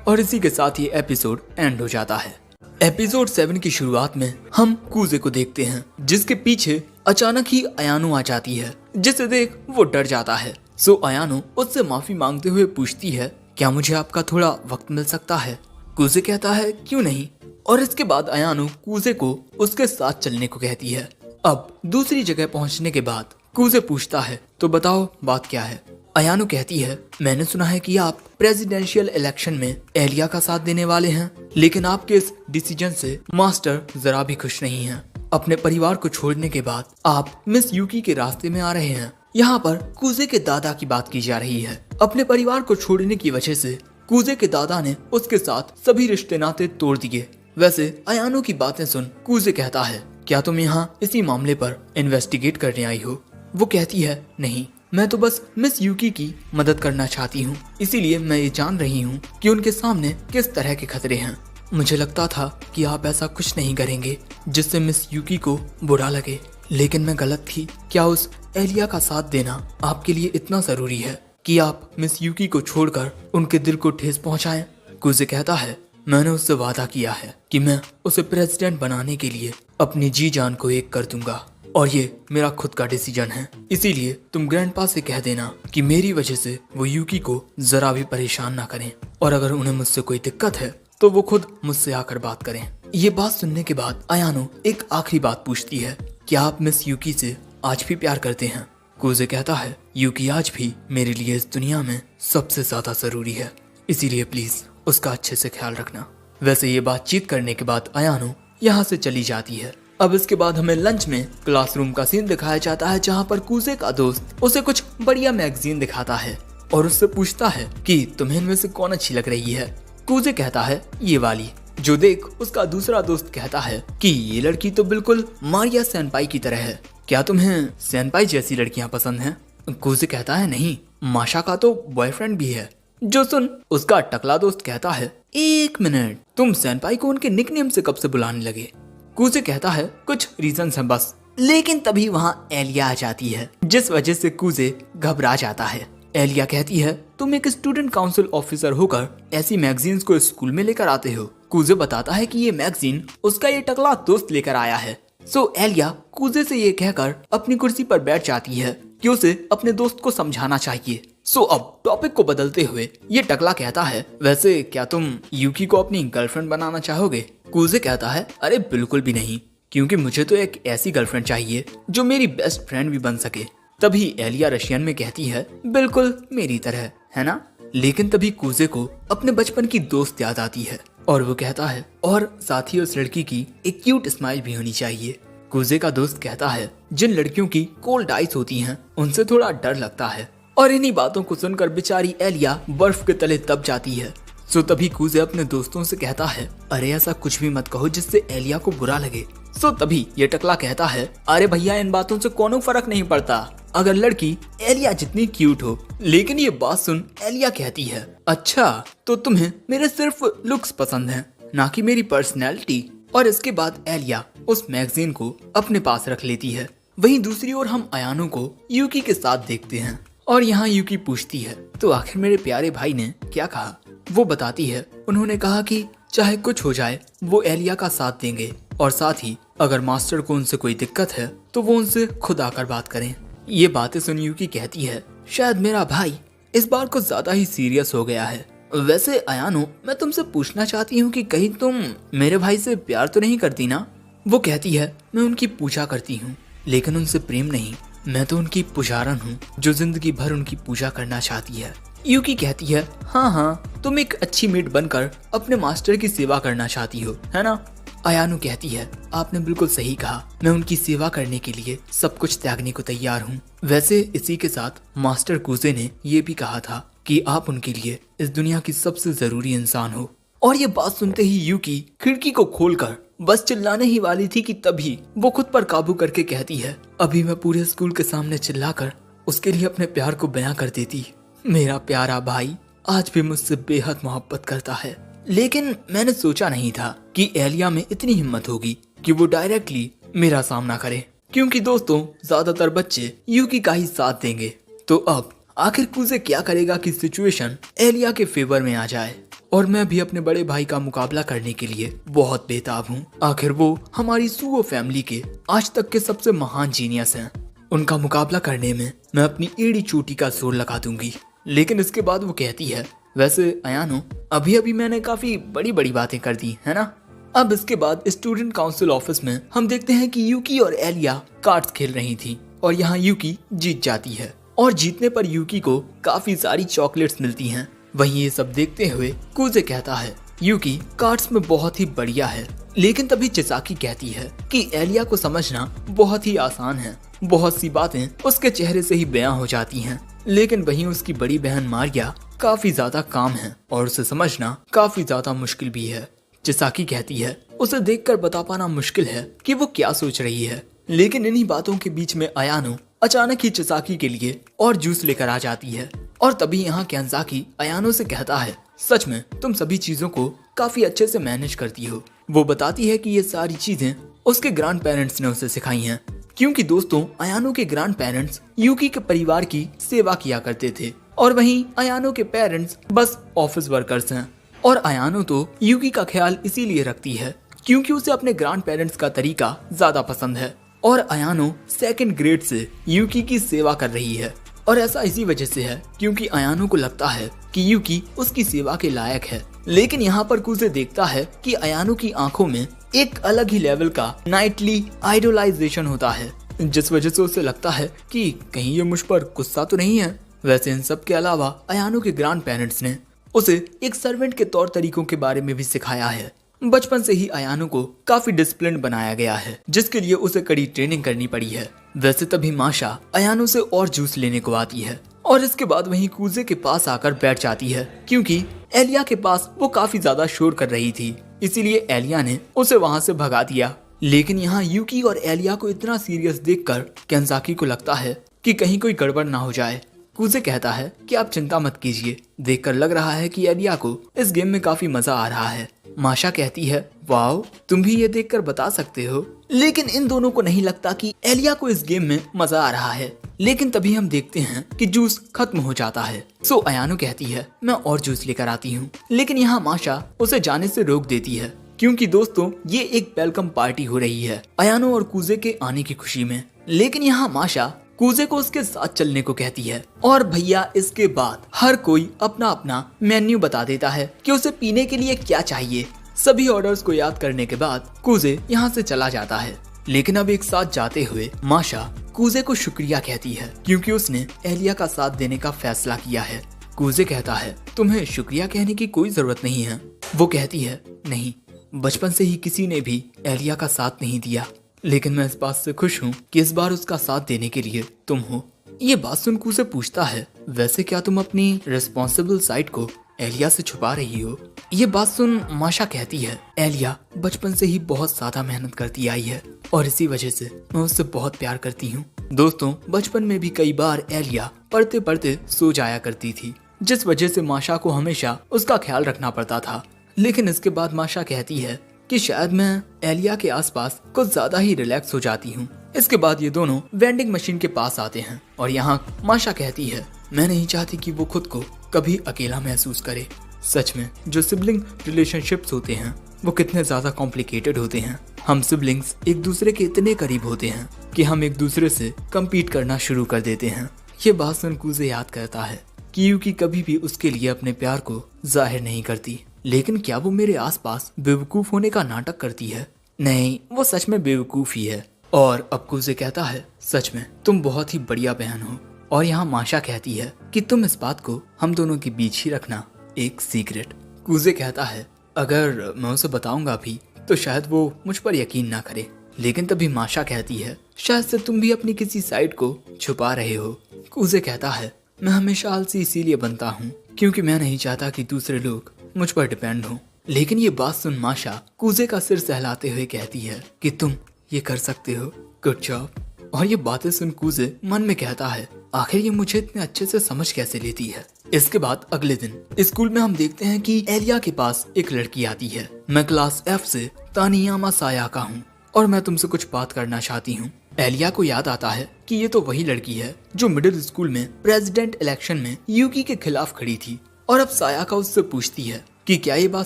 और इसी के साथ ये एपिसोड एंड हो जाता है। एपिसोड 7 की शुरुआत में हम कुजे को देखते हैं, जिसके पीछे अचानक ही अयानो आ जाती है, जिसे देख वो डर जाता है। सो अयानो उससे माफी मांगते हुए पूछती है, क्या मुझे आपका थोड़ा वक्त मिल सकता है? कुजे कहता है, क्यों नहीं। और इसके बाद अयानो कुजे को उसके साथ चलने को कहती है। अब दूसरी जगह पहुंचने के बाद कुजे पूछता है, तो बताओ बात क्या है? अयानो कहती है, मैंने सुना है कि आप प्रेसिडेंशियल इलेक्शन में एलिया का साथ देने वाले हैं, लेकिन आपके इस डिसीजन से मास्टर जरा भी खुश नहीं हैं। अपने परिवार को छोड़ने के बाद आप मिस यूकी के रास्ते में आ रहे हैं। यहाँ पर कुजे के दादा की बात की जा रही है। अपने परिवार को छोड़ने की वजह से कुजे के दादा ने उसके साथ सभी रिश्ते नाते तोड़ दिए। वैसे अयानो की बातें सुन कुजे कहता है, क्या तुम यहाँ इसी मामले पर इन्वेस्टिगेट करने आई हो? वो कहती है, नहीं, मैं तो बस मिस यूकी की मदद करना चाहती हूँ, इसीलिए मैं ये जान रही हूँ कि उनके सामने किस तरह के खतरे हैं। मुझे लगता था कि आप ऐसा कुछ नहीं करेंगे जिससे मिस यूकी को बुरा लगे, लेकिन मैं गलत थी। क्या उस एलिया का साथ देना आपके लिए इतना जरूरी है कि आप मिस यूकी को छोड़कर उनके दिल को ठेस पहुंचाएं? कुजे कहता है, मैंने उससे वादा किया है कि मैं उसे प्रेसिडेंट बनाने के लिए अपनी जी जान को एक कर दूंगा और ये मेरा खुद का डिसीजन है। इसीलिए तुम ग्रैंडपा से कह देना कि मेरी वजह से वो यूकी को जरा भी परेशान ना करें, और अगर उन्हें मुझसे कोई दिक्कत है तो वो खुद मुझसे आकर बात करें। ये बात सुनने के बाद अयानो एक आखिरी बात पूछती है, क्या आप मिस यूकी से आज भी प्यार करते हैं? कुजे कहता है, यूकी आज भी मेरे लिए इस दुनिया में सबसे ज्यादा जरूरी है, इसीलिए प्लीज उसका अच्छे से ख्याल रखना। वैसे ये बातचीत करने के बाद अयानो यहाँ से चली जाती है। अब इसके बाद हमें लंच में क्लासरूम का सीन दिखाया जाता है, जहाँ पर कूजे का दोस्त उसे कुछ बढ़िया मैगजीन दिखाता है और उससे पूछता है कि तुम्हें इनमें से कौन अच्छी लग रही है। कूजे कहता है ये वाली। जो देख उसका दूसरा दोस्त कहता है कि ये लड़की तो बिल्कुल मारिया सेनपाई की तरह है, क्या तुम्हें सेनपाई जैसी लड़कियां पसंद हैं? कूजे कहता है नहीं, माशा का तो बॉयफ्रेंड भी है। जो सुन उसका टकला दोस्त कहता है 1 मिनट, तुम सेनपाई को उनके निकनेम से कब से बुलाने लगे? कूजे कहता है कुछ रीजंस हैं बस। लेकिन तभी वहाँ एलिया आ जाती है, जिस वजह से कूजे घबरा जाता है। एलिया कहती है तुम एक स्टूडेंट काउंसिल ऑफिसर होकर ऐसी मैगजीन्स को स्कूल में लेकर आते हो। कूजे बताता है कि ये मैगजीन उसका ये टकला दोस्त लेकर आया है। सो एलिया कूजे से ये कहकर अपनी कुर्सी पर बैठ जाती है कि उसे अपने दोस्त को समझाना चाहिए। सो अब टॉपिक को बदलते हुए ये टकला कहता है वैसे क्या तुम यूकी को अपनी गर्लफ्रेंड बनाना चाहोगे? कूजे कहता है अरे बिल्कुल भी नहीं, क्योंकि मुझे तो एक ऐसी गर्लफ्रेंड चाहिए जो मेरी बेस्ट फ्रेंड भी बन सके। तभी एलिया रशियन में कहती है बिल्कुल मेरी तरह, है ना? लेकिन तभी कूजे को अपने बचपन की दोस्त याद आती है और वो कहता है और साथ ही उस लड़की की एक क्यूट स्माइल भी होनी चाहिए। कूजे का दोस्त कहता है जिन लड़कियों की कोल्ड आइस होती हैं उनसे थोड़ा डर लगता है। और इन्हीं बातों को सुनकर बेचारी एलिया बर्फ के तले दब जाती है। सो तभी कूजे अपने दोस्तों से कहता है अरे ऐसा कुछ भी मत कहो जिससे एलिया को बुरा लगे। सो तभी ये टकला कहता है अरे भैया इन बातों से कोनो फर्क नहीं पड़ता अगर लड़की एलिया जितनी क्यूट हो। लेकिन ये बात सुन एलिया कहती है अच्छा तो तुम्हें मेरे सिर्फ लुक्स पसंद हैं, ना कि मेरी पर्सनैलिटी। और इसके बाद एलिया उस मैगजीन को अपने पास रख लेती है। वहीं दूसरी ओर हम अयानो को यूकी के साथ देखते हैं और यहाँ यूकी पूछती है तो आखिर मेरे प्यारे भाई ने क्या कहा? वो बताती है उन्होंने कहा कि चाहे कुछ हो जाए वो एलिया का साथ देंगे और साथ ही अगर मास्टर को उनसे कोई दिक्कत है तो वो उनसे खुद आकर बात करें। ये बातें सुन यूकी कहती है शायद मेरा भाई इस बार को ज्यादा ही सीरियस हो गया है। वैसे अयानो मैं तुमसे पूछना चाहती हूँ कि कहीं तुम मेरे भाई से प्यार तो नहीं करती ना? वो कहती है मैं उनकी पूजा करती हूँ लेकिन उनसे प्रेम नहीं, मैं तो उनकी पुजारन हूँ जो जिंदगी भर उनकी पूजा करना चाहती है। यूकी कहती है हाँ तुम एक अच्छी मेट बनकर अपने मास्टर की सेवा करना चाहती हो, है ना? अयानो कहती है आपने बिल्कुल सही कहा, मैं उनकी सेवा करने के लिए सब कुछ त्यागने को तैयार हूँ। वैसे इसी के साथ मास्टर कूजे ने ये भी कहा था कि आप उनके लिए इस दुनिया की सबसे जरूरी इंसान हो। और ये बात सुनते ही यूकी खिड़की को खोलकर बस चिल्लाने ही वाली थी कि तभी वो खुद पर काबू करके कहती है अभी मैं पूरे स्कूल के सामने चिल्लाकर उसके लिए अपने प्यार को बयां कर देती। मेरा प्यारा भाई आज भी मुझसे बेहद मोहब्बत करता है। लेकिन मैंने सोचा नहीं था कि एलिया में इतनी हिम्मत होगी कि वो डायरेक्टली मेरा सामना करे, क्योंकि दोस्तों ज्यादातर बच्चे यूकी का ही साथ देंगे। तो अब आखिर कूजे क्या करेगा कि सिचुएशन एलिया के फेवर में आ जाए। और मैं भी अपने बड़े भाई का मुकाबला करने के लिए बहुत बेताब हूँ। आखिर वो हमारी सुओ फैमिली के आज तक के सबसे महान जीनियस हैं। उनका मुकाबला करने में मैं अपनी एड़ी चोटी का जोर लगा दूंगी। लेकिन इसके बाद वो कहती है वैसे अयानो अभी अभी मैंने काफी बड़ी बड़ी बातें कर दी है ना? अब इसके बाद स्टूडेंट काउंसिल ऑफिस में हम देखते हैं कि यूकी और एलिया कार्ड्स खेल रही थी और यहाँ यूकी जीत जाती है और जीतने पर यूकी को काफी सारी चॉकलेट्स मिलती हैं। वहीं ये सब देखते हुए कूजे कहता है यूकी कार्ड्स में बहुत ही बढ़िया है। लेकिन तभी चिसाकी कहती है कि एलिया को समझना बहुत ही आसान है, बहुत सी बातें उसके चेहरे से ही बयां हो जाती हैं। लेकिन वहीं उसकी बड़ी बहन मारिया काफी ज्यादा काम है और उसे समझना काफी ज्यादा मुश्किल भी है। चिसाकी कहती है उसे देखकर बता पाना मुश्किल है कि वो क्या सोच रही है। लेकिन इन्हीं बातों के बीच में अयानो अचानक ही चिसाकी के लिए और जूस लेकर आ जाती है और तभी यहाँ कैंजाकी अयानो से कहता है सच में तुम सभी चीजों को काफी अच्छे से मैनेज करती हो। वो बताती है कि ये सारी चीजें उसके ग्रैंड पेरेंट्स ने उसे सिखाई हैं, क्योंकि दोस्तों अयानो के ग्रैंड पेरेंट्स यूकी के परिवार की सेवा किया करते थे और वहीं अयानो के पेरेंट्स बस ऑफिस वर्कर्स हैं। और अयानो तो यूकी का ख्याल इसीलिए रखती है क्योंकि उसे अपने ग्रैंड पेरेंट्स का तरीका ज्यादा पसंद है। और अयानो 2nd ग्रेड से यूकी की सेवा कर रही है और ऐसा इसी वजह से है क्योंकि अयानो को लगता है कि यूकी उसकी सेवा के लायक है। लेकिन यहाँ पर कूजे देखता है कि अयानो की आंखों में एक अलग ही लेवल का नाइटली आइडोलाइजेशन होता है, जिस वजह से उसे लगता है कि कहीं ये मुझ पर गुस्सा तो नहीं है। वैसे इन सब के अलावा अयानो के ग्रैंड पेरेंट्स ने उसे एक सर्वेंट के तौर तरीकों के बारे में भी सिखाया है। बचपन से ही अयानो को काफी डिसिप्लिन बनाया गया है, जिसके लिए उसे कड़ी ट्रेनिंग करनी पड़ी है। वैसे तभी माशा अयानो से और जूस लेने को आती है और इसके बाद वहीं कूजे के पास आकर बैठ जाती है, क्योंकि एलिया के पास वो काफी ज्यादा शोर कर रही थी। इसीलिए एलिया ने उसे वहां से भगा दिया। लेकिन यहाँ यूकी और एलिया को इतना सीरियस देखकर केंजाकी को लगता है कि कहीं कोई गड़बड़ ना हो जाए। कूजे कहता है कि आप चिंता मत कीजिए, देखकर लग रहा है कि एलिया को इस गेम में काफी मजा आ रहा है। माशा कहती है, वाओ, तुम भी ये देखकर बता सकते हो। लेकिन इन दोनों को नहीं लगता कि एलिया को इस गेम में मजा आ रहा है। लेकिन तभी हम देखते हैं कि जूस खत्म हो जाता है। सो अयानो कहती है, मैं और जूस लेकर आती हूँ। लेकिन यहाँ माशा उसे जाने से रोक देती है, क्योंकि दोस्तों ये एक वेलकम पार्टी हो रही है अयानो और कूजे के आने की खुशी में। लेकिन यहाँ माशा कूजे को उसके साथ चलने को कहती है और भैया इसके बाद हर कोई अपना अपना मेन्यू बता देता है कि उसे पीने के लिए क्या चाहिए। सभी ऑर्डर्स को याद करने के बाद कूजे यहाँ से चला जाता है। लेकिन अब एक साथ जाते हुए माशा कूजे को शुक्रिया कहती है, क्योंकि उसने एलिया का साथ देने का फैसला किया है। कूजे कहता है, तुम्हें शुक्रिया कहने की कोई जरूरत नहीं है। वो कहती है, नहीं, बचपन से ही किसी ने भी एलिया का साथ नहीं दिया, लेकिन मैं इस बात से खुश हूँ कि इस बार उसका साथ देने के लिए तुम हो। ये बात सुन कूजे पूछता है, वैसे क्या तुम अपनी रिस्पॉन्सिबल साइड को एलिया से छुपा रही हो? ये बात सुन माशा कहती है, एलिया बचपन से ही बहुत ज्यादा मेहनत करती आई है और इसी वजह से मैं उससे बहुत प्यार करती हूँ। दोस्तों, बचपन में भी कई बार एलिया पढ़ते पढ़ते सो जाया करती थी, जिस वजह से माशा को हमेशा उसका ख्याल रखना पड़ता था। लेकिन इसके बाद माशा कहती है कि शायद मैं एलिया के आसपास कुछ ज्यादा ही रिलैक्स हो जाती हूँ। इसके बाद ये दोनों वेंडिंग मशीन के पास आते हैं और यहाँ माशा कहती है, मैं नहीं चाहती कि वो खुद को कभी अकेला महसूस करे। सच में जो सिबलिंग रिलेशनशिप्स होते हैं वो कितने ज्यादा कॉम्प्लिकेटेड होते हैं। हम सिबलिंग्स एक दूसरे के इतने करीब होते हैं कि हम एक दूसरे से कम्पीट करना शुरू कर देते हैं। ये बात सुन कूजे याद करता है कि यूकी कभी भी उसके लिए अपने प्यार को जाहिर नहीं करती। लेकिन क्या वो मेरे आसपास बेवकूफ होने का नाटक करती है? नहीं, वो सच में बेवकूफ ही है। और अब कूजे कहता है, सच में तुम बहुत ही बढ़िया बहन हो। और यहाँ माशा कहती है कि तुम इस बात को हम दोनों के बीच ही रखना, एक सीक्रेट। कूजे कहता है, अगर मैं उसे बताऊंगा भी तो शायद वो मुझ पर यकीन ना करे। लेकिन तभी माशा कहती है, शायद से तुम भी अपनी किसी साइड को छुपा रहे हो। कूजे कहता है, मैं हमेशा आलसी इसीलिए बनता हूँ क्योंकि मैं नहीं चाहता कि दूसरे लोग मुझ पर डिपेंड हो। लेकिन ये बात सुन माशा कूजे का सिर सहलाते हुए कहती है कि तुम ये कर सकते हो, गुड जॉब। और ये बातें सुन कूजे मन में कहता है, आखिर ये मुझे इतने अच्छे से समझ कैसे लेती है। इसके बाद अगले दिन स्कूल में हम देखते हैं कि एलिया के पास एक लड़की आती है। मैं क्लास F से तानियामा सायाका हूँ और मैं तुमसे कुछ बात करना चाहती हूँ। एलिया को याद आता है कि ये तो वही लड़की है जो मिडिल स्कूल में प्रेसिडेंट इलेक्शन में यूकी के खिलाफ खड़ी थी। और अब सायाका उससे पूछती है कि क्या ये बात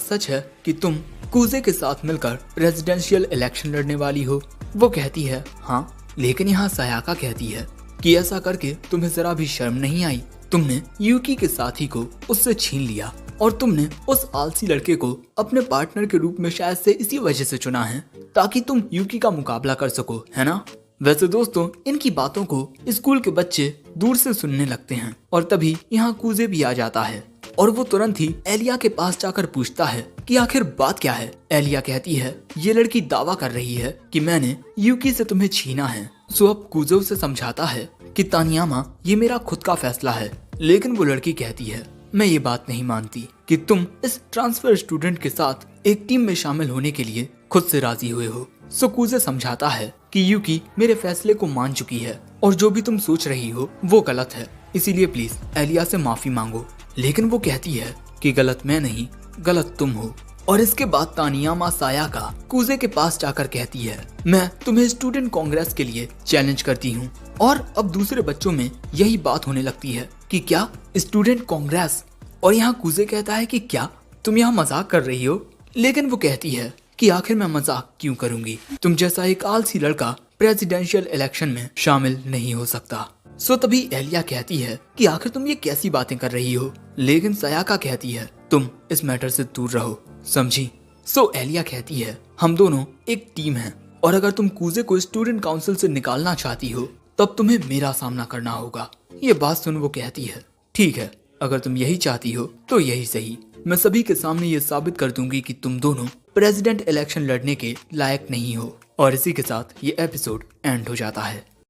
सच है कि तुम कूजे के साथ मिलकर प्रेसिडेंशियल इलेक्शन लड़ने वाली हो? वो कहती है, हाँ। लेकिन यहाँ सायाका कहती है कि ऐसा करके तुम्हें जरा भी शर्म नहीं आई? तुमने यूकी के साथी को उससे छीन लिया और तुमने उस आलसी लड़के को अपने पार्टनर के रूप में शायद से इसी वजह से चुना है ताकि तुम यूकी का मुकाबला कर सको, है ना? वैसे दोस्तों, इनकी बातों को स्कूल के बच्चे दूर से सुनने लगते हैं और तभी यहाँ कूजे भी आ जाता है और वो तुरंत ही एलिया के पास जाकर पूछता है कि आखिर बात क्या है। एलिया कहती है, ये लड़की दावा कर रही है कि मैंने यूकी से तुम्हें छीना है। सो अब कूजे उसे समझाता है कि तानियामा, ये मेरा खुद का फैसला है। लेकिन वो लड़की कहती है, मैं ये बात नहीं मानती कि तुम इस ट्रांसफर स्टूडेंट के साथ एक टीम में शामिल होने के लिए खुद से राजी हुए हो। सो कूजे समझाता है कि यूकी मेरे फैसले को मान चुकी है और जो भी तुम सोच रही हो वो गलत है, इसीलिए प्लीज एलिया से माफी मांगो। लेकिन वो कहती है कि गलत मैं नहीं, गलत तुम हो। और इसके बाद तानियामा सायाका कूजे के पास जाकर कहती है, मैं तुम्हें स्टूडेंट कांग्रेस के लिए चैलेंज करती हूँ। और अब दूसरे बच्चों में यही बात होने लगती है कि क्या स्टूडेंट कांग्रेस? और यहाँ कूजे कहता है कि क्या तुम यहाँ मजाक कर रही हो? लेकिन वो कहती है कि आखिर मैं मजाक क्यों करूंगी, तुम जैसा एक आलसी लड़का प्रेसिडेंशियल इलेक्शन में शामिल नहीं हो सकता। सो तभी एलिया कहती है कि आखिर तुम ये कैसी बातें कर रही हो? लेकिन सायाका कहती है, तुम इस मैटर से दूर रहो, समझी? सो एलिया कहती है, हम दोनों एक टीम हैं और अगर तुम कूजे को स्टूडेंट काउंसिल से निकालना चाहती हो तब तुम्हें मेरा सामना करना होगा। ये बात सुन वो कहती है, ठीक है, अगर तुम यही चाहती हो तो यही सही। मैं सभी के सामने ये साबित कर दूंगी कि तुम दोनों प्रेसिडेंट इलेक्शन लड़ने के लायक नहीं हो। और इसी के साथ ये एपिसोड एंड हो जाता है।